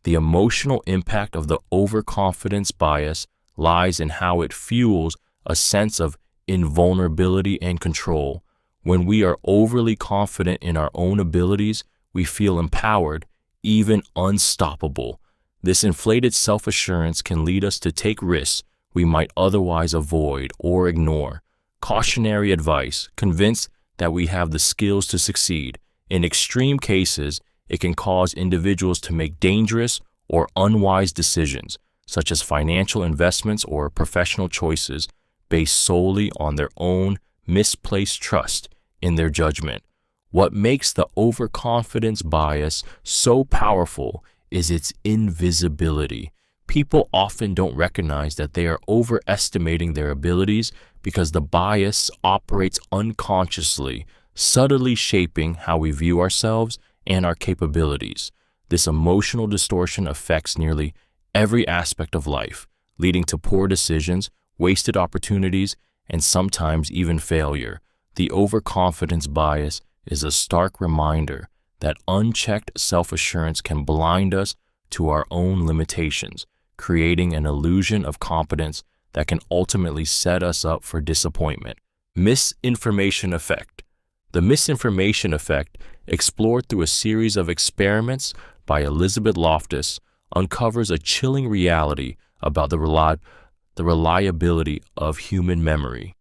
Speaker 1: The emotional impact of the overconfidence bias lies in how it fuels a sense of invulnerability and control. When we are overly confident in our own abilities, we feel empowered, even unstoppable. This inflated self-assurance can lead us to take risks we might otherwise avoid or ignore. Cautionary advice: convinced that we have the skills to succeed. In extreme cases, it can cause individuals to make dangerous or unwise decisions, such as financial investments or professional choices, based solely on their own misplaced trust in their judgment. What makes the overconfidence bias so powerful is its invisibility. People often don't recognize that they are overestimating their abilities because the bias operates unconsciously, subtly shaping how we view ourselves and our capabilities. This emotional distortion affects nearly every aspect of life, leading to poor decisions, wasted opportunities, and sometimes even failure. The overconfidence bias is a stark reminder that unchecked self-assurance can blind us to our own limitations, creating an illusion of competence that can ultimately set us up for disappointment. Misinformation effect. The misinformation effect, explored through a series of experiments by Elizabeth Loftus, uncovers a chilling reality about the reliability of human memory.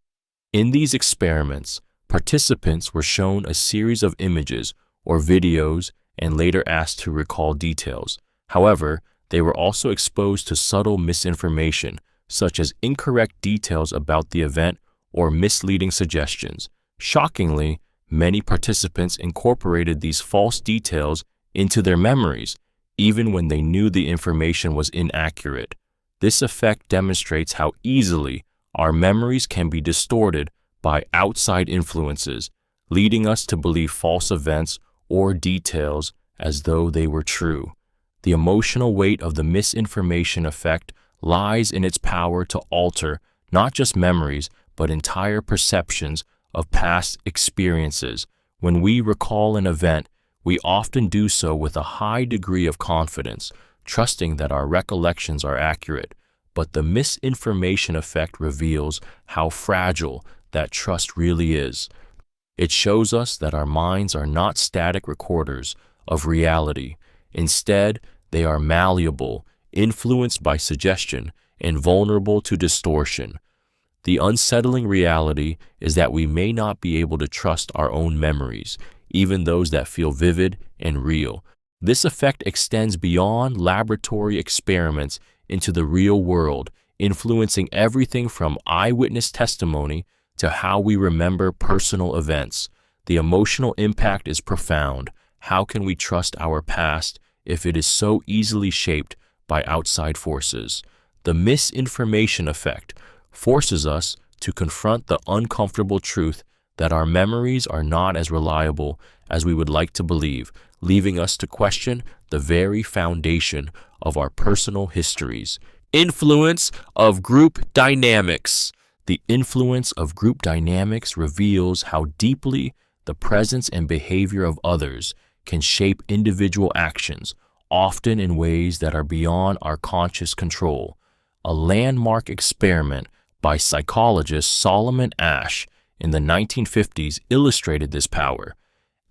Speaker 1: In these experiments, participants were shown a series of images or videos and later asked to recall details. However, they were also exposed to subtle misinformation, such as incorrect details about the event or misleading suggestions. Shockingly, many participants incorporated these false details into their memories, even when they knew the information was inaccurate. This effect demonstrates how easily our memories can be distorted by outside influences, leading us to believe false events or details as though they were true. The emotional weight of the misinformation effect lies in its power to alter not just memories, but entire perceptions of past experiences. When we recall an event, we often do so with a high degree of confidence, trusting that our recollections are accurate. But the misinformation effect reveals how fragile that trust really is. It shows us that our minds are not static recorders of reality. Instead, they are malleable, influenced by suggestion, and vulnerable to distortion. The unsettling reality is that we may not be able to trust our own memories, even those that feel vivid and real. This effect extends beyond laboratory experiments into the real world, influencing everything from eyewitness testimony to how we remember personal events. The emotional impact is profound. How can we trust our past if it is so easily shaped by outside forces? The misinformation effect forces us to confront the uncomfortable truth that our memories are not as reliable as we would like to believe, leaving us to question the very foundation of our personal histories. Influence of group dynamics. The influence of group dynamics reveals how deeply the presence and behavior of others can shape individual actions, often in ways that are beyond our conscious control. A landmark experiment by psychologist Solomon Asch in the 1950s illustrated this power.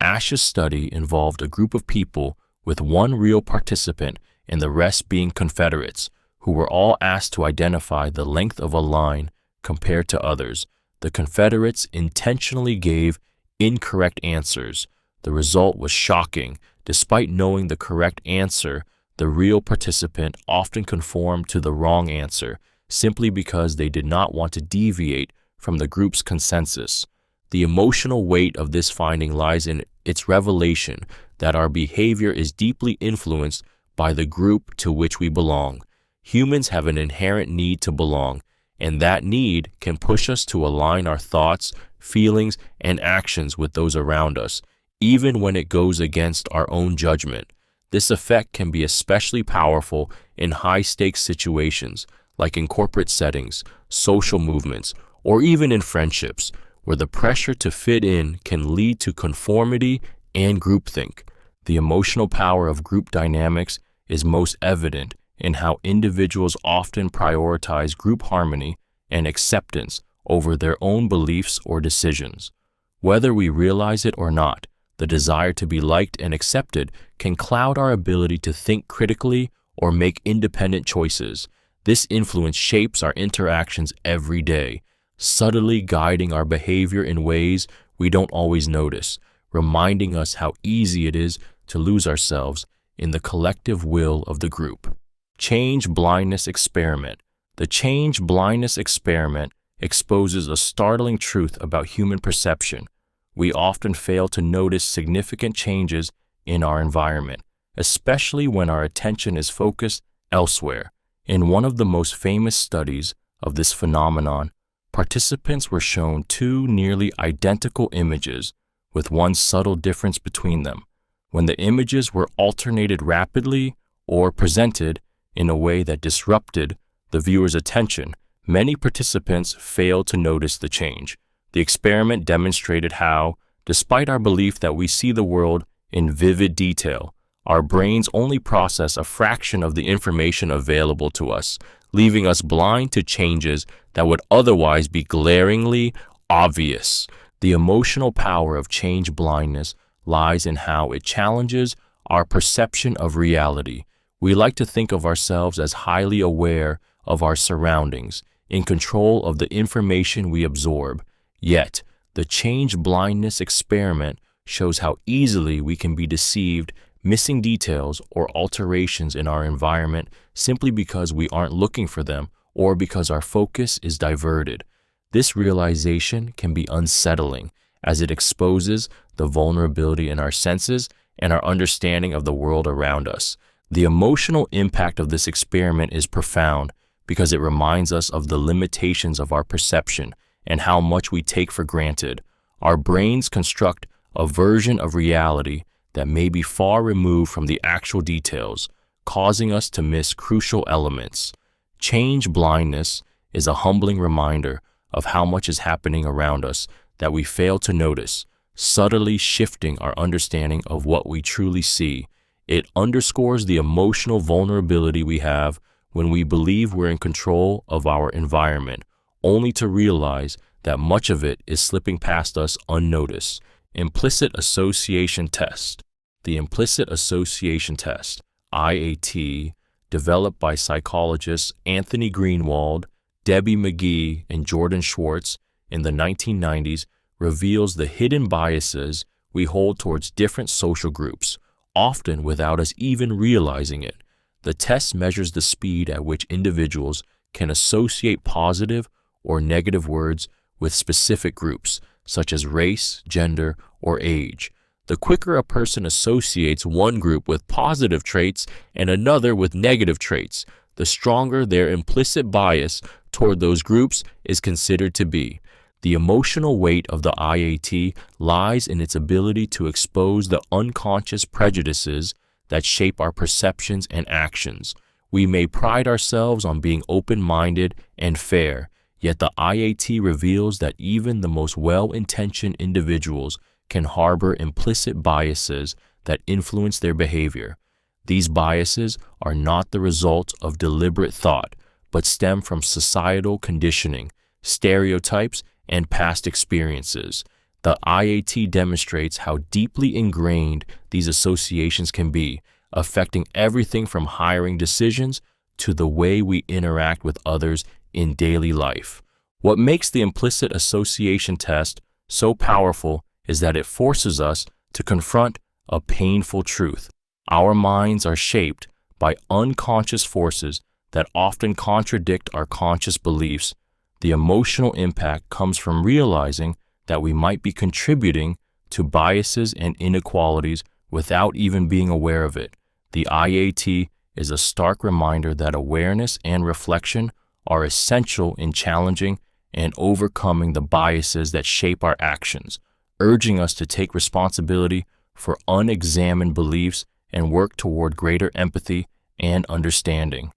Speaker 1: Ash's study involved a group of people with one real participant and the rest being Confederates, who were all asked to identify the length of a line compared to others. The Confederates intentionally gave incorrect answers. The result was shocking. Despite knowing the correct answer, the real participant often conformed to the wrong answer simply because they did not want to deviate from the group's consensus. The emotional weight of this finding lies in its revelation that our behavior is deeply influenced by the group to which we belong. Humans have an inherent need to belong, and that need can push us to align our thoughts, feelings, and actions with those around us, even when it goes against our own judgment. This effect can be especially powerful in high-stakes situations, like in corporate settings, social movements, or even in friendships, where the pressure to fit in can lead to conformity and groupthink. The emotional power of group dynamics is most evident in how individuals often prioritize group harmony and acceptance over their own beliefs or decisions. Whether we realize it or not, the desire to be liked and accepted can cloud our ability to think critically or make independent choices. This influence shapes our interactions every day, subtly guiding our behavior in ways we don't always notice, reminding us how easy it is to lose ourselves in the collective will of the group. Change blindness experiment. The change blindness experiment exposes a startling truth about human perception. We often fail to notice significant changes in our environment, especially when our attention is focused elsewhere. In one of the most famous studies of this phenomenon, participants were shown two nearly identical images with one subtle difference between them. When the images were alternated rapidly or presented in a way that disrupted the viewer's attention, many participants failed to notice the change. The experiment demonstrated how, despite our belief that we see the world in vivid detail, our brains only process a fraction of the information available to us, leaving us blind to changes that would otherwise be glaringly obvious. The emotional power of change blindness lies in how it challenges our perception of reality. We like to think of ourselves as highly aware of our surroundings, in control of the information we absorb. Yet, the change blindness experiment shows how easily we can be deceived, missing details or alterations in our environment simply because we aren't looking for them or because our focus is diverted. This realization can be unsettling, as it exposes the vulnerability in our senses and our understanding of the world around us. The emotional impact of this experiment is profound because it reminds us of the limitations of our perception and how much we take for granted. Our brains construct a version of reality that may be far removed from the actual details, causing us to miss crucial elements. Change blindness is a humbling reminder of how much is happening around us that we fail to notice, subtly shifting our understanding of what we truly see. It underscores the emotional vulnerability we have when we believe we're in control of our environment, only to realize that much of it is slipping past us unnoticed. Implicit association test. The implicit association test, IAT, developed by psychologists Anthony Greenwald, Debbie McGee, and Jordan Schwartz in the 1990s, reveals the hidden biases we hold towards different social groups, often without us even realizing it. The test measures the speed at which individuals can associate positive or negative words with specific groups, such as race, gender, or age. The quicker a person associates one group with positive traits and another with negative traits, the stronger their implicit bias toward those groups is considered to be. The emotional weight of the IAT lies in its ability to expose the unconscious prejudices that shape our perceptions and actions. We may pride ourselves on being open-minded and fair, yet the IAT reveals that even the most well-intentioned individuals can harbor implicit biases that influence their behavior. These biases are not the result of deliberate thought, but stem from societal conditioning, stereotypes, and past experiences. The IAT demonstrates how deeply ingrained these associations can be, affecting everything from hiring decisions to the way we interact with others in daily life. What makes the implicit association test so powerful is that it forces us to confront a painful truth. Our minds are shaped by unconscious forces that often contradict our conscious beliefs. The emotional impact comes from realizing that we might be contributing to biases and inequalities without even being aware of it. The IAT is a stark reminder that awareness and reflection are essential in challenging and overcoming the biases that shape our actions, urging us to take responsibility for unexamined beliefs and work toward greater empathy and understanding.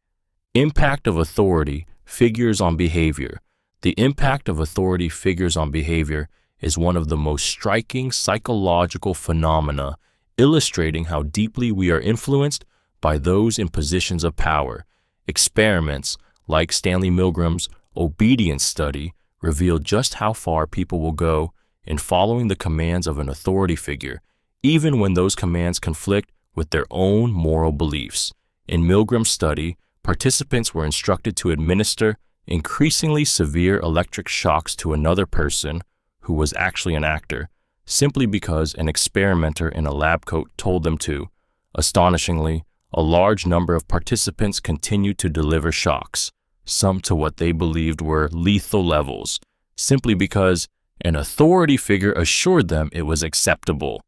Speaker 1: Impact of authority figures on behavior. The impact of authority figures on behavior is one of the most striking psychological phenomena, illustrating how deeply we are influenced by those in positions of power. Experiments like Stanley Milgram's obedience study reveal just how far people will go in following the commands of an authority figure, even when those commands conflict with their own moral beliefs. In Milgram's study, participants were instructed to administer increasingly severe electric shocks to another person who was actually an actor, simply because an experimenter in a lab coat told them to. Astonishingly, a large number of participants continued to deliver shocks, some to what they believed were lethal levels, simply because an authority figure assured them it was acceptable.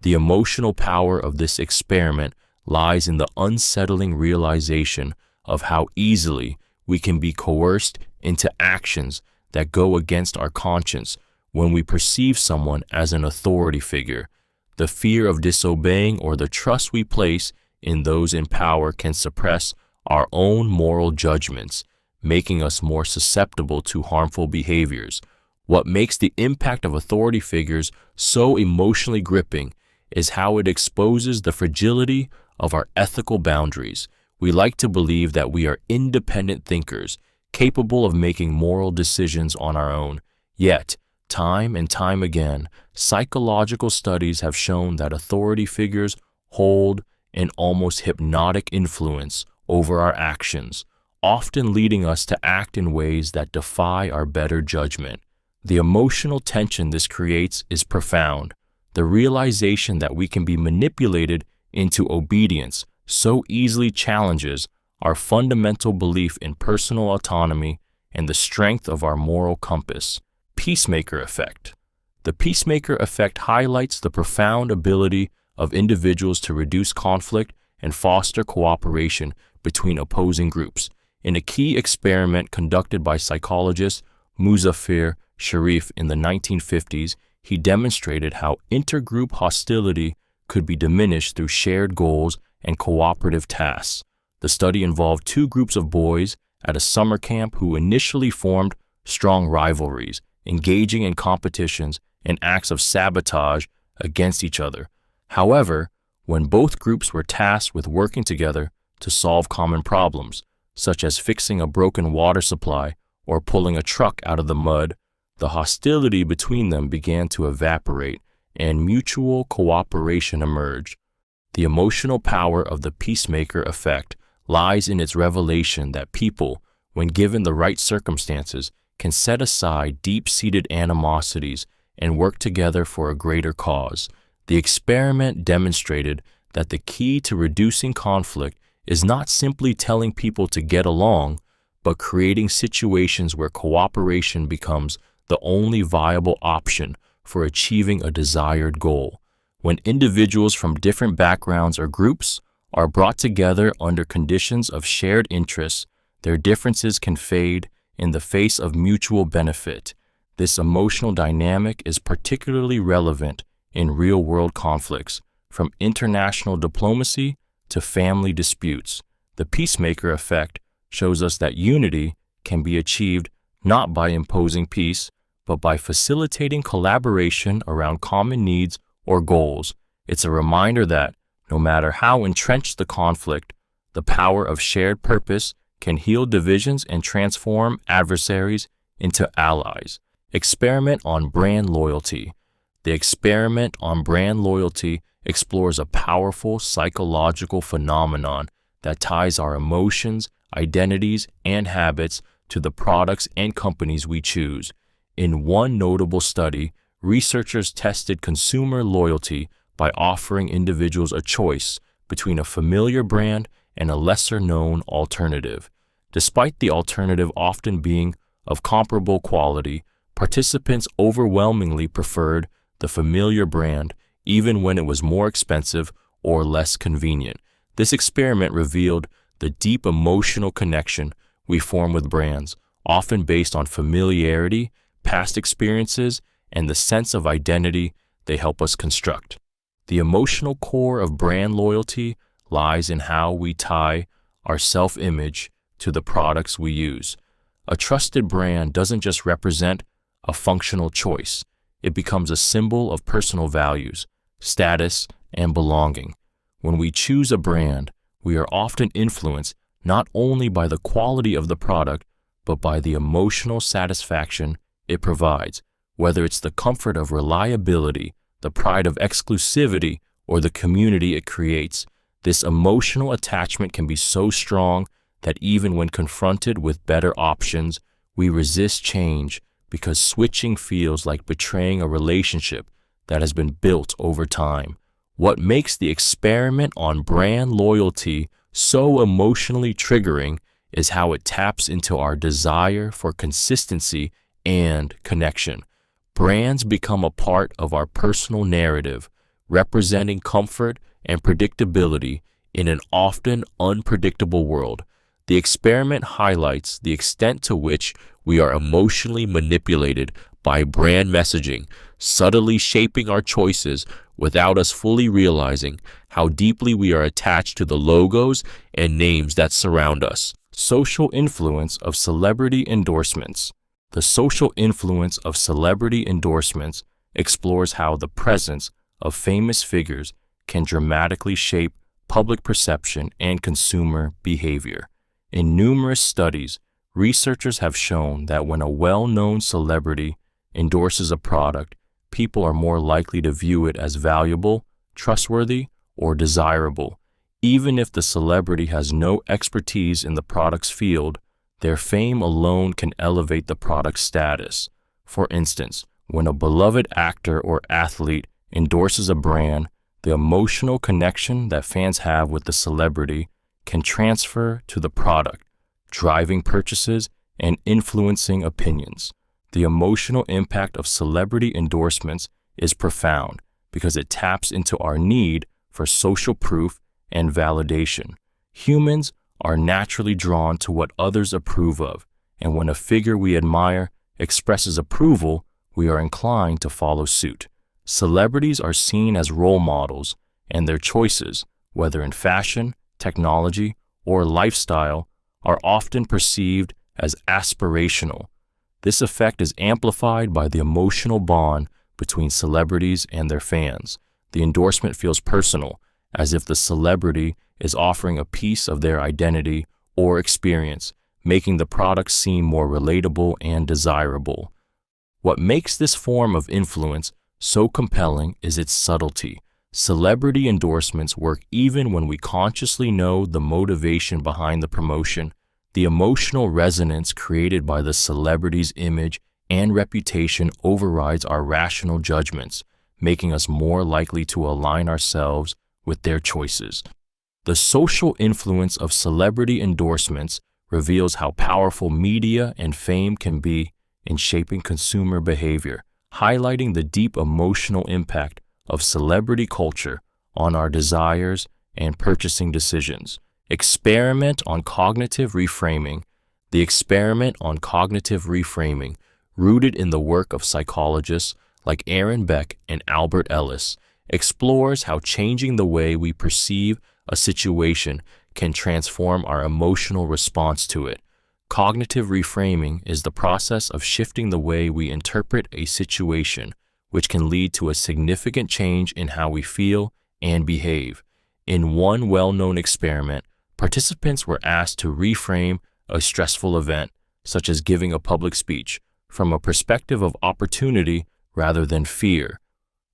Speaker 1: The emotional power of this experiment lies in the unsettling realization of how easily we can be coerced into actions that go against our conscience when we perceive someone as an authority figure. The fear of disobeying or the trust we place in those in power can suppress our own moral judgments, making us more susceptible to harmful behaviors. What makes the impact of authority figures so emotionally gripping is how it exposes the fragility of our ethical boundaries. We like to believe that we are independent thinkers, capable of making moral decisions on our own. Yet, time and time again, psychological studies have shown that authority figures hold an almost hypnotic influence over our actions, often leading us to act in ways that defy our better judgment. The emotional tension this creates is profound. The realization that we can be manipulated into obedience so easily challenges our fundamental belief in personal autonomy and the strength of our moral compass. Peacemaker effect. The peacemaker effect highlights the profound ability of individuals to reduce conflict and foster cooperation between opposing groups. In a key experiment conducted by psychologist Muzaffar Sharif in the 1950s, he demonstrated how intergroup hostility could be diminished through shared goals and cooperative tasks. The study involved two groups of boys at a summer camp who initially formed strong rivalries, engaging in competitions and acts of sabotage against each other. However, when both groups were tasked with working together to solve common problems, such as fixing a broken water supply or pulling a truck out of the mud, the hostility between them began to evaporate and mutual cooperation emerged. The emotional power of the peacemaker effect lies in its revelation that people, when given the right circumstances, can set aside deep-seated animosities and work together for a greater cause. The experiment demonstrated that the key to reducing conflict is not simply telling people to get along, but creating situations where cooperation becomes the only viable option for achieving a desired goal. When individuals from different backgrounds or groups are brought together under conditions of shared interests, their differences can fade in the face of mutual benefit. This emotional dynamic is particularly relevant in real-world conflicts, from international diplomacy to family disputes. The peacemaker effect shows us that unity can be achieved not by imposing peace, but by facilitating collaboration around common needs or goals. It's a reminder that, no matter how entrenched the conflict, the power of shared purpose can heal divisions and transform adversaries into allies. Experiment on brand loyalty. The experiment on brand loyalty explores a powerful psychological phenomenon that ties our emotions, identities, and habits to the products and companies we choose. In one notable study, researchers tested consumer loyalty by offering individuals a choice between a familiar brand and a lesser-known alternative. Despite the alternative often being of comparable quality, participants overwhelmingly preferred the familiar brand even when it was more expensive or less convenient. This experiment revealed the deep emotional connection we form with brands, often based on familiarity, past experiences, and the sense of identity they help us construct. The emotional core of brand loyalty lies in how we tie our self-image to the products we use. A trusted brand doesn't just represent a functional choice. It becomes a symbol of personal values, status, and belonging. When we choose a brand, we are often influenced not only by the quality of the product, but by the emotional satisfaction it provides, whether it's the comfort of reliability, the pride of exclusivity, or the community it creates. This emotional attachment can be so strong that even when confronted with better options, we resist change because switching feels like betraying a relationship that has been built over time. What makes the experiment on brand loyalty so emotionally triggering is how it taps into our desire for consistency and connection. Brands become a part of our personal narrative, representing comfort and predictability in an often unpredictable world. The experiment highlights the extent to which we are emotionally manipulated by brand messaging, subtly shaping our choices without us fully realizing how deeply we are attached to the logos and names that surround us. Social influence of celebrity endorsements. The social influence of celebrity endorsements explores how the presence of famous figures can dramatically shape public perception and consumer behavior. In numerous studies, researchers have shown that when a well-known celebrity endorses a product, people are more likely to view it as valuable, trustworthy, or desirable. Even if the celebrity has no expertise in the product's field, their fame alone can elevate the product's status. For instance, when a beloved actor or athlete endorses a brand, the emotional connection that fans have with the celebrity can transfer to the product, driving purchases and influencing opinions. The emotional impact of celebrity endorsements is profound because it taps into our need for social proof and validation. Humans are naturally drawn to what others approve of, and when a figure we admire expresses approval, we are inclined to follow suit. Celebrities are seen as role models, and their choices, whether in fashion, technology, or lifestyle, are often perceived as aspirational. This effect is amplified by the emotional bond between celebrities and their fans. The endorsement feels personal, as if the celebrity is offering a piece of their identity or experience, making the product seem more relatable and desirable. What makes this form of influence so compelling is its subtlety. Celebrity endorsements work even when we consciously know the motivation behind the promotion. The emotional resonance created by the celebrity's image and reputation overrides our rational judgments, making us more likely to align ourselves with their choices. The social influence of celebrity endorsements reveals how powerful media and fame can be in shaping consumer behavior, highlighting the deep emotional impact of celebrity culture on our desires and purchasing decisions. Experiment on cognitive reframing. The experiment on cognitive reframing, rooted in the work of psychologists like Aaron Beck and Albert Ellis, explores how changing the way we perceive a situation can transform our emotional response to it. Cognitive reframing is the process of shifting the way we interpret a situation, which can lead to a significant change in how we feel and behave. In one well-known experiment, participants were asked to reframe a stressful event, such as giving a public speech, from a perspective of opportunity rather than fear.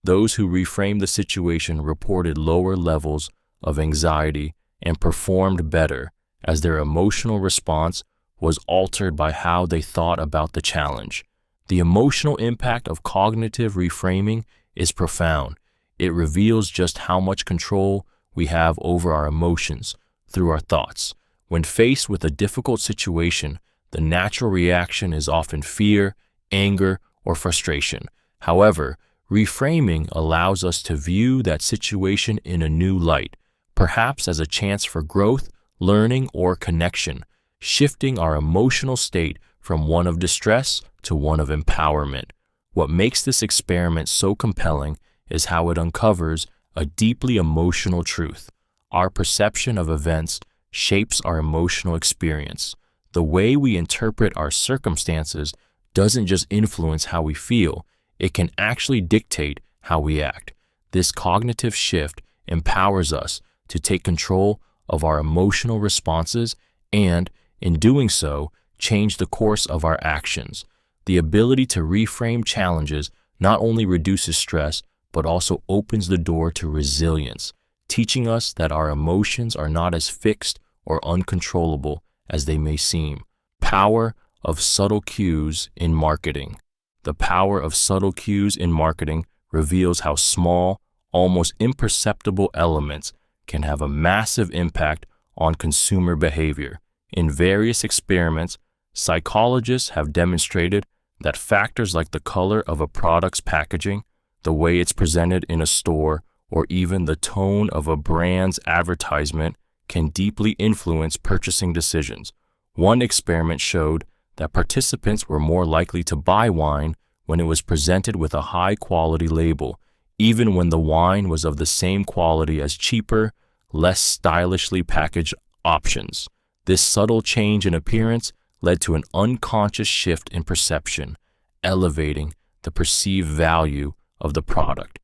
Speaker 1: Those who reframed the situation reported lower levels of anxiety and performed better, as their emotional response was altered by how they thought about the challenge. The emotional impact of cognitive reframing is profound. It reveals just how much control we have over our emotions through our thoughts. When faced with a difficult situation, the natural reaction is often fear, anger, or frustration. However, reframing allows us to view that situation in a new light, perhaps as a chance for growth, learning, or connection, shifting our emotional state from one of distress to one of empowerment. What makes this experiment so compelling is how it uncovers a deeply emotional truth. Our perception of events shapes our emotional experience. The way we interpret our circumstances doesn't just influence how we feel, it can actually dictate how we act. This cognitive shift empowers us to take control of our emotional responses and, in doing so, change the course of our actions. The ability to reframe challenges not only reduces stress, but also opens the door to resilience, teaching us that our emotions are not as fixed or uncontrollable as they may seem. Power of subtle cues in marketing. The power of subtle cues in marketing reveals how small, almost imperceptible elements can have a massive impact on consumer behavior. In various experiments, psychologists have demonstrated that factors like the color of a product's packaging, the way it's presented in a store, or even the tone of a brand's advertisement can deeply influence purchasing decisions. One experiment showed that participants were more likely to buy wine when it was presented with a high-quality label, even when the wine was of the same quality as cheaper, less stylishly packaged options. This subtle change in appearance led to an unconscious shift in perception, elevating the perceived value of the product.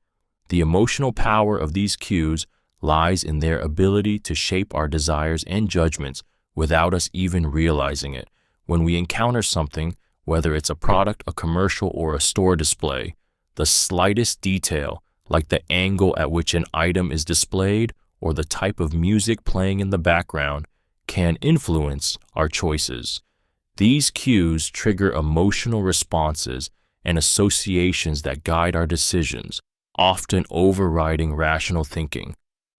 Speaker 1: The emotional power of these cues lies in their ability to shape our desires and judgments without us even realizing it. When we encounter something, whether it's a product, a commercial, or a store display, the slightest detail, like the angle at which an item is displayed or the type of music playing in the background, can influence our choices. These cues trigger emotional responses and associations that guide our decisions, often overriding rational thinking.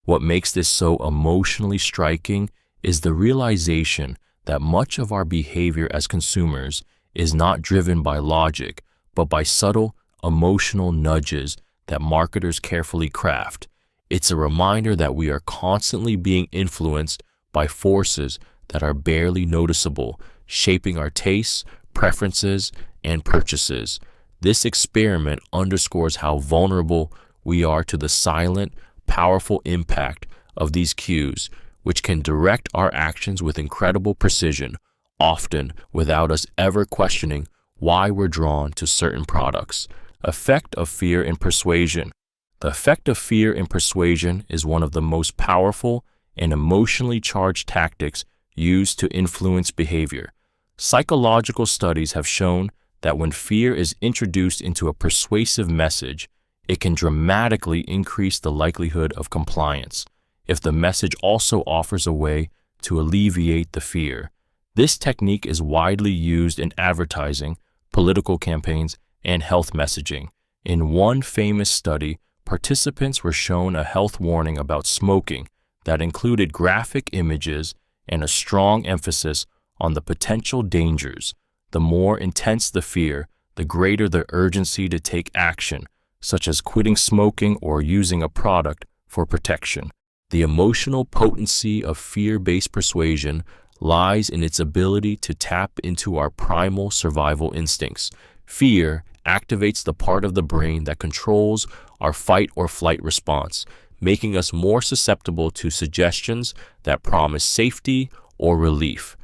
Speaker 1: What makes this so emotionally striking is the realization that much of our behavior as consumers is not driven by logic, but by subtle emotional nudges that marketers carefully craft. It's a reminder that we are constantly being influenced by forces that are barely noticeable, shaping our tastes, preferences, and purchases. This experiment underscores how vulnerable we are to the silent, powerful impact of these cues, which can direct our actions with incredible precision, often without us ever questioning why we're drawn to certain products. Effect of fear and persuasion. The effect of fear and persuasion is one of the most powerful and emotionally charged tactics used to influence behavior. Psychological studies have shown that when fear is introduced into a persuasive message, it can dramatically increase the likelihood of compliance if the message also offers a way to alleviate the fear. This technique is widely used in advertising, political campaigns, and health messaging. In one famous study, participants were shown a health warning about smoking that included graphic images and a strong emphasis on the potential dangers. The more intense the fear, the greater the urgency to take action, such as quitting smoking or using a product for protection. The emotional potency of fear-based persuasion lies in its ability to tap into our primal survival instincts. Fear activates the part of the brain that controls our fight or flight response, making us more susceptible to suggestions that promise safety or relief.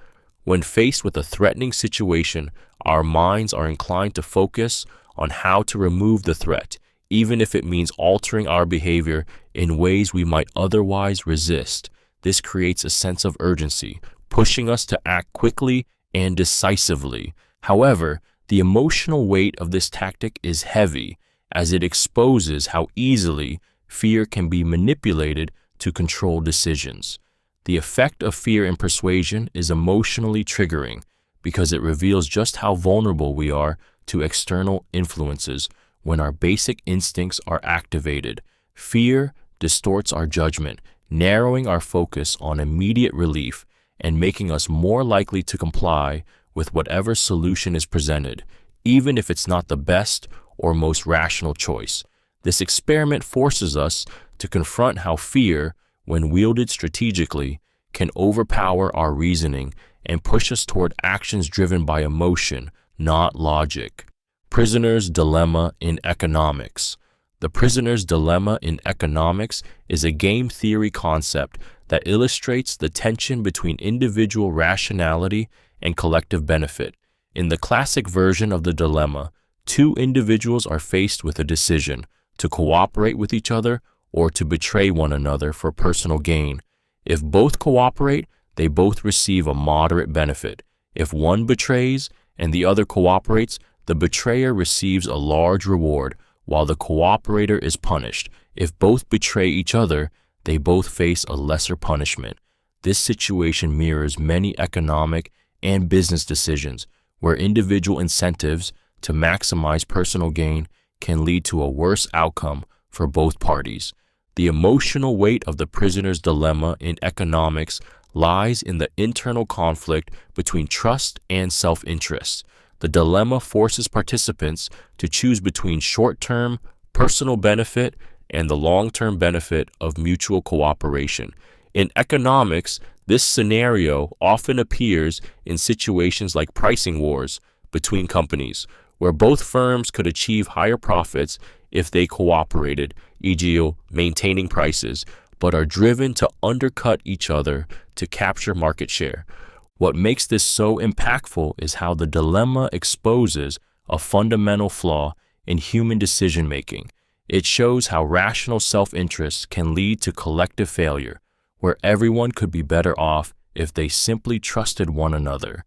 Speaker 1: When faced with a threatening situation, our minds are inclined to focus on how to remove the threat, even if it means altering our behavior in ways we might otherwise resist. This creates a sense of urgency, pushing us to act quickly and decisively. However, the emotional weight of this tactic is heavy. as it exposes how easily fear can be manipulated to control decisions. The effect of fear in persuasion is emotionally triggering because it reveals just how vulnerable we are to external influences when our basic instincts are activated. Fear distorts our judgment, narrowing our focus on immediate relief and making us more likely to comply with whatever solution is presented, even if it's not the best or most rational choice. This experiment forces us to confront how fear, when wielded strategically, can overpower our reasoning and push us toward actions driven by emotion, not logic. Prisoner's dilemma in economics. The prisoner's dilemma in economics is a game theory concept that illustrates the tension between individual rationality and collective benefit. In the classic version of the dilemma, two individuals are faced with a decision to cooperate with each other or to betray one another for personal gain. If both cooperate, they both receive a moderate benefit. If one betrays and the other cooperates, the betrayer receives a large reward, while the cooperator is punished. If both betray each other, they both face a lesser punishment. This situation mirrors many economic and business decisions where individual incentives to maximize personal gain can lead to a worse outcome for both parties. The emotional weight of the prisoner's dilemma in economics lies in the internal conflict between trust and self-interest. The dilemma forces participants to choose between short-term personal benefit and the long-term benefit of mutual cooperation. In economics, this scenario often appears in situations like pricing wars between companies, where both firms could achieve higher profits if they cooperated, e.g., maintaining prices, but are driven to undercut each other to capture market share. What makes this so impactful is how the dilemma exposes a fundamental flaw in human decision-making. It shows how rational self-interest can lead to collective failure, where everyone could be better off if they simply trusted one another.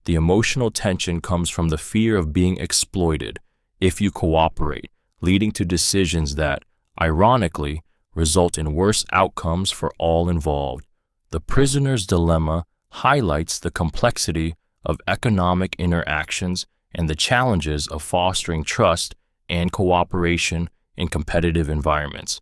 Speaker 1: The emotional tension comes from the fear of being exploited if you cooperate, leading to decisions that, ironically, result in worse outcomes for all involved. The prisoner's dilemma highlights the complexity of economic interactions and the challenges of fostering trust and cooperation in competitive environments.